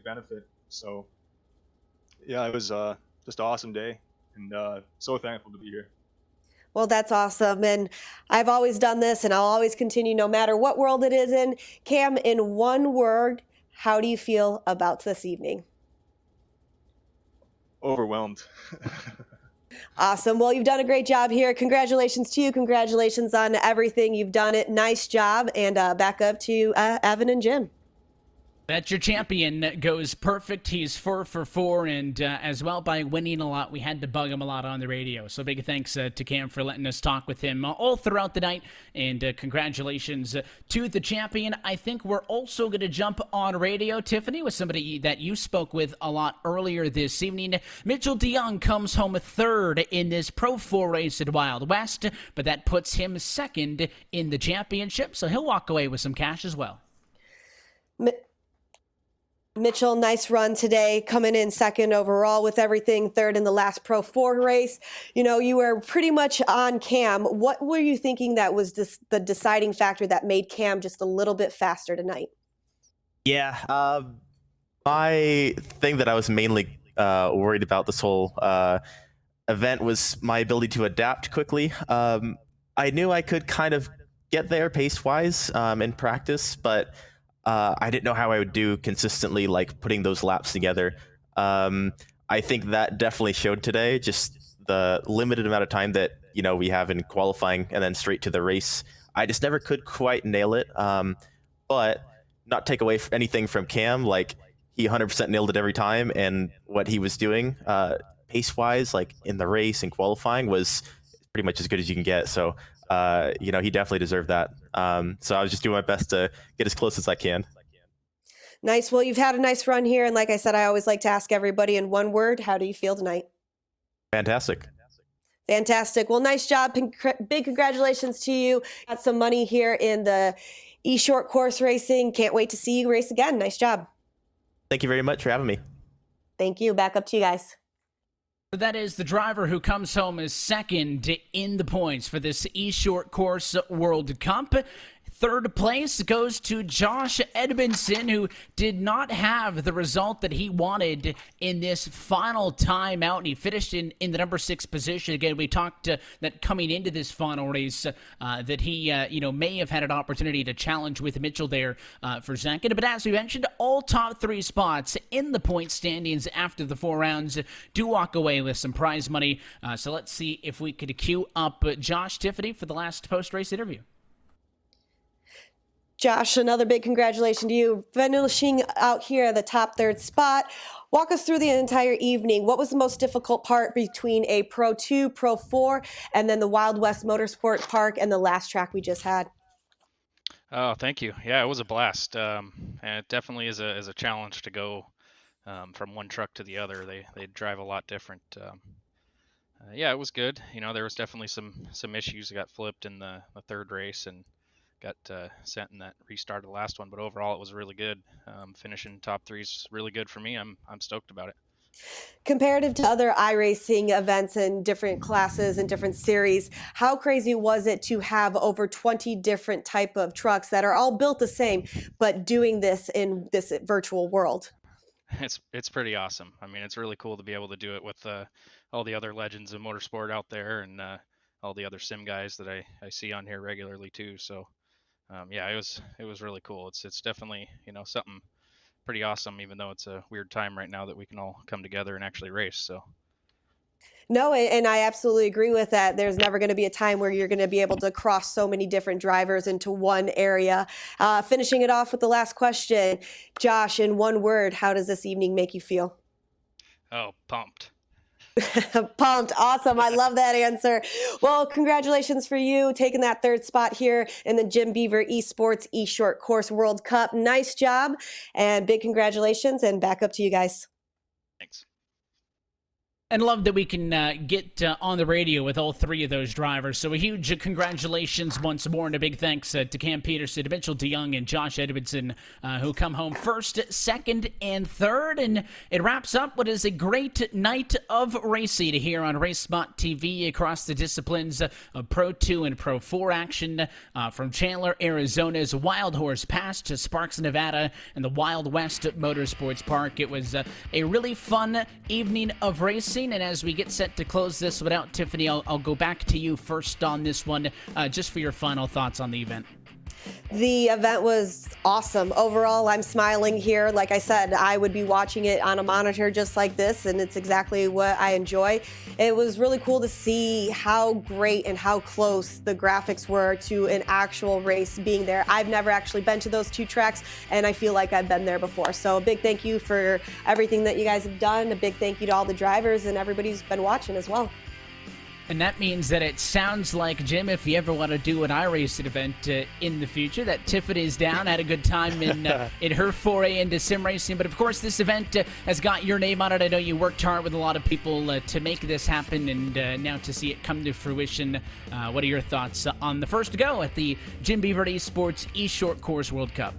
benefit. So yeah, it was just an awesome day, and so thankful to be here. Well, that's awesome. And I've always done this, and I'll always continue no matter what world it is in. Cam, in one word, how do you feel about this evening? Overwhelmed. Awesome. Well, you've done a great job here. Congratulations to you. Congratulations on everything. You've done it. Nice job. And back up to Evan and Jim. That's your champion goes perfect. He's 4 for 4, and as well by winning a lot, we had to bug him a lot on the radio. So big thanks to Cam for letting us talk with him all throughout the night, and congratulations to the champion. I think we're also going to jump on radio, Tiffany, with somebody that you spoke with a lot earlier this evening. Mitchell DeYoung comes home third in this Pro 4 race at Wild West, but that puts him second in the championship, so he'll walk away with some cash as well. Mitchell, nice run today, coming in second overall with everything, third in the last Pro 4 race. You know, you were pretty much on Cam. What were you thinking that was the deciding factor that made Cam just a little bit faster tonight? Yeah, my thing that I was mainly worried about this whole event was my ability to adapt quickly. I knew I could kind of get there pace-wise in practice, but I didn't know how I would do consistently, like putting those laps together. I think that definitely showed today, just the limited amount of time that, you know, we have in qualifying and then straight to the race. I just never could quite nail it. But not take away anything from Cam, like he 100% nailed it every time. And what he was doing pace-wise, like in the race and qualifying, was pretty much as good as you can get. So you know, he definitely deserved that. So I was just doing my best to get as close as I can. Nice. Well, you've had a nice run here. And like I said, I always like to ask everybody in one word, how do you feel tonight? Fantastic. Fantastic. Well, nice job. Big congratulations to you. Got some money here in the eShort course racing. Can't wait to see you race again. Nice job. Thank you very much for having me. Thank you. Back up to you guys. That is the driver who comes home as second in the points for this eShort Course World Cup. Third place goes to Josh Edmondson, who did not have the result that he wanted in this final time out, and he finished in the number 6 position. Again, we talked that coming into this final race that he may have had an opportunity to challenge with Mitchell there for second. But as we mentioned, all top 3 spots in the point standings after the 4 rounds do walk away with some prize money. So let's see if we could queue up Josh, Tiffany, for the last post-race interview. Josh, another big congratulations to you. Finishing out here at the top 3rd spot. Walk us through the entire evening. What was the most difficult part between a Pro 2, Pro 4, and then the Wild West Motorsport Park and the last track we just had? Oh, thank you. Yeah, it was a blast. And it definitely is a challenge to go from one truck to the other. They drive a lot different. Yeah, it was good. You know, there was definitely some issues that got flipped in the 3rd race and got sent in that restart of the last one, but overall it was really good. Finishing top 3 is really good for me. I'm stoked about it. Comparative to other iRacing events and different classes and different series, how crazy was it to have over 20 different type of trucks that are all built the same, but doing this in this virtual world? It's pretty awesome. I mean, it's really cool to be able to do it with all the other legends of motorsport out there and all the other sim guys that I see on here regularly too. So yeah, it was really cool. It's definitely, you know, something pretty awesome, even though it's a weird time right now that we can all come together and actually race. So no, and I absolutely agree with that. There's never going to be a time where you're going to be able to cross so many different drivers into one area. Finishing it off with the last question, Josh, in one word, how does this evening make you feel? Oh, pumped. Pumped. Awesome. I love that answer. Well, congratulations for you taking that 3rd spot here in the Jim Beaver eSports eShort Course World Cup. Nice job and big congratulations, and back up to you guys. Thanks. And love that we can get on the radio with all 3 of those drivers. So a huge congratulations once more, and a big thanks to Cam Peterson, to Mitchell DeYoung, and Josh Edmondson, who come home 1st, 2nd, and 3rd. And it wraps up what is a great night of racing here on RaceSpot TV across the disciplines of Pro 2 and Pro 4 action from Chandler, Arizona's Wild Horse Pass to Sparks, Nevada, and the Wild West Motorsports Park. It was a really fun evening of racing. racing. And as we get set to close this one out, Tiffany, I'll go back to you first on this one, just for your final thoughts on the event. The event was awesome. Overall, I'm smiling here. Like I said, I would be watching it on a monitor just like this, and it's exactly what I enjoy. It was really cool to see how great and how close the graphics were to an actual race being there. I've never actually been to those 2 tracks, and I feel like I've been there before. So a big thank you for everything that you guys have done. A big thank you to all the drivers and everybody who's been watching as well. And that means that it sounds like, Jim, if you ever want to do an iRacing event in the future, that Tiffany's down, had a good time in her foray into sim racing. But of course, this event has got your name on it. I know you worked hard with a lot of people to make this happen, and now to see it come to fruition. What are your thoughts on the first go at the Jim Beaver eSports eShort Course World Cup?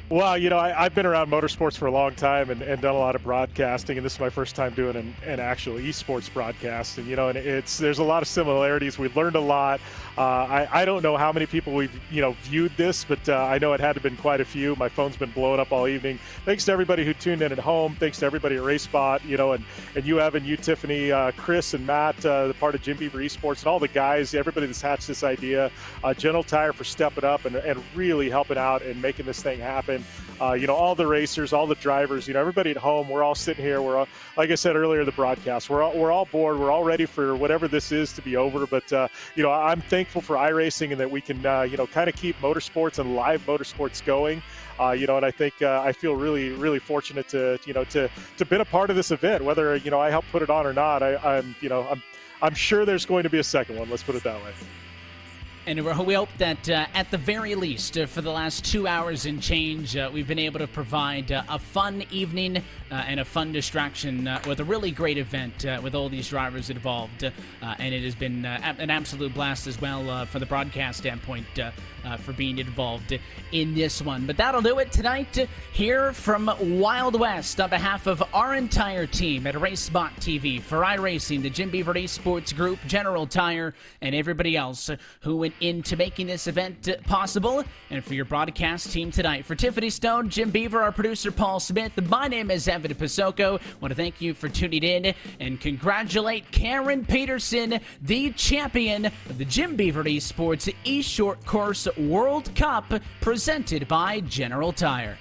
Well, I've been around motorsports for a long time and done a lot of broadcasting, and this is my first time doing an actual esports broadcast. And, and there's a lot of similarities. We've learned a lot. I don't know how many people we've, viewed this, but I know it had to have been quite a few. My phone's been blowing up all evening. Thanks to everybody who tuned in at home. Thanks to everybody at RaceBot, and you, Evan, you, Tiffany, Chris, and Matt, the part of Jim Beaver eSports, and all the guys, everybody that's hatched this idea. General Tire for stepping up and really helping out and making this thing happen. All the racers, all the drivers, everybody at home, we're all sitting here. We're all, like I said earlier, the broadcast, we're all bored. We're all ready for whatever this is to be over. But, I'm thankful for iRacing and that we can, kind of keep motorsports and live motorsports going. And I think I feel really, really fortunate to been a part of this event, whether, I helped put it on or not. I'm sure there's going to be a second one. Let's put it that way. And we hope that at the very least, for the last 2 hours and change, we've been able to provide a fun evening and a fun distraction with a really great event with all these drivers involved. And it has been an absolute blast as well from the broadcast standpoint for being involved in this one. But that'll do it tonight here from Wild West on behalf of our entire team at RaceBot TV, for iRacing, the Jim Beaver eSports Group, General Tire, and everybody else who went into making this event possible. And for your broadcast team tonight, for Tiffany Stone, Jim Beaver, our producer Paul Smith, my name is Evan Pasoko. I want to thank you for tuning in and congratulate Karen Peterson, the champion of the Jim Beaver eSports eShort Course World Cup, presented by General Tire.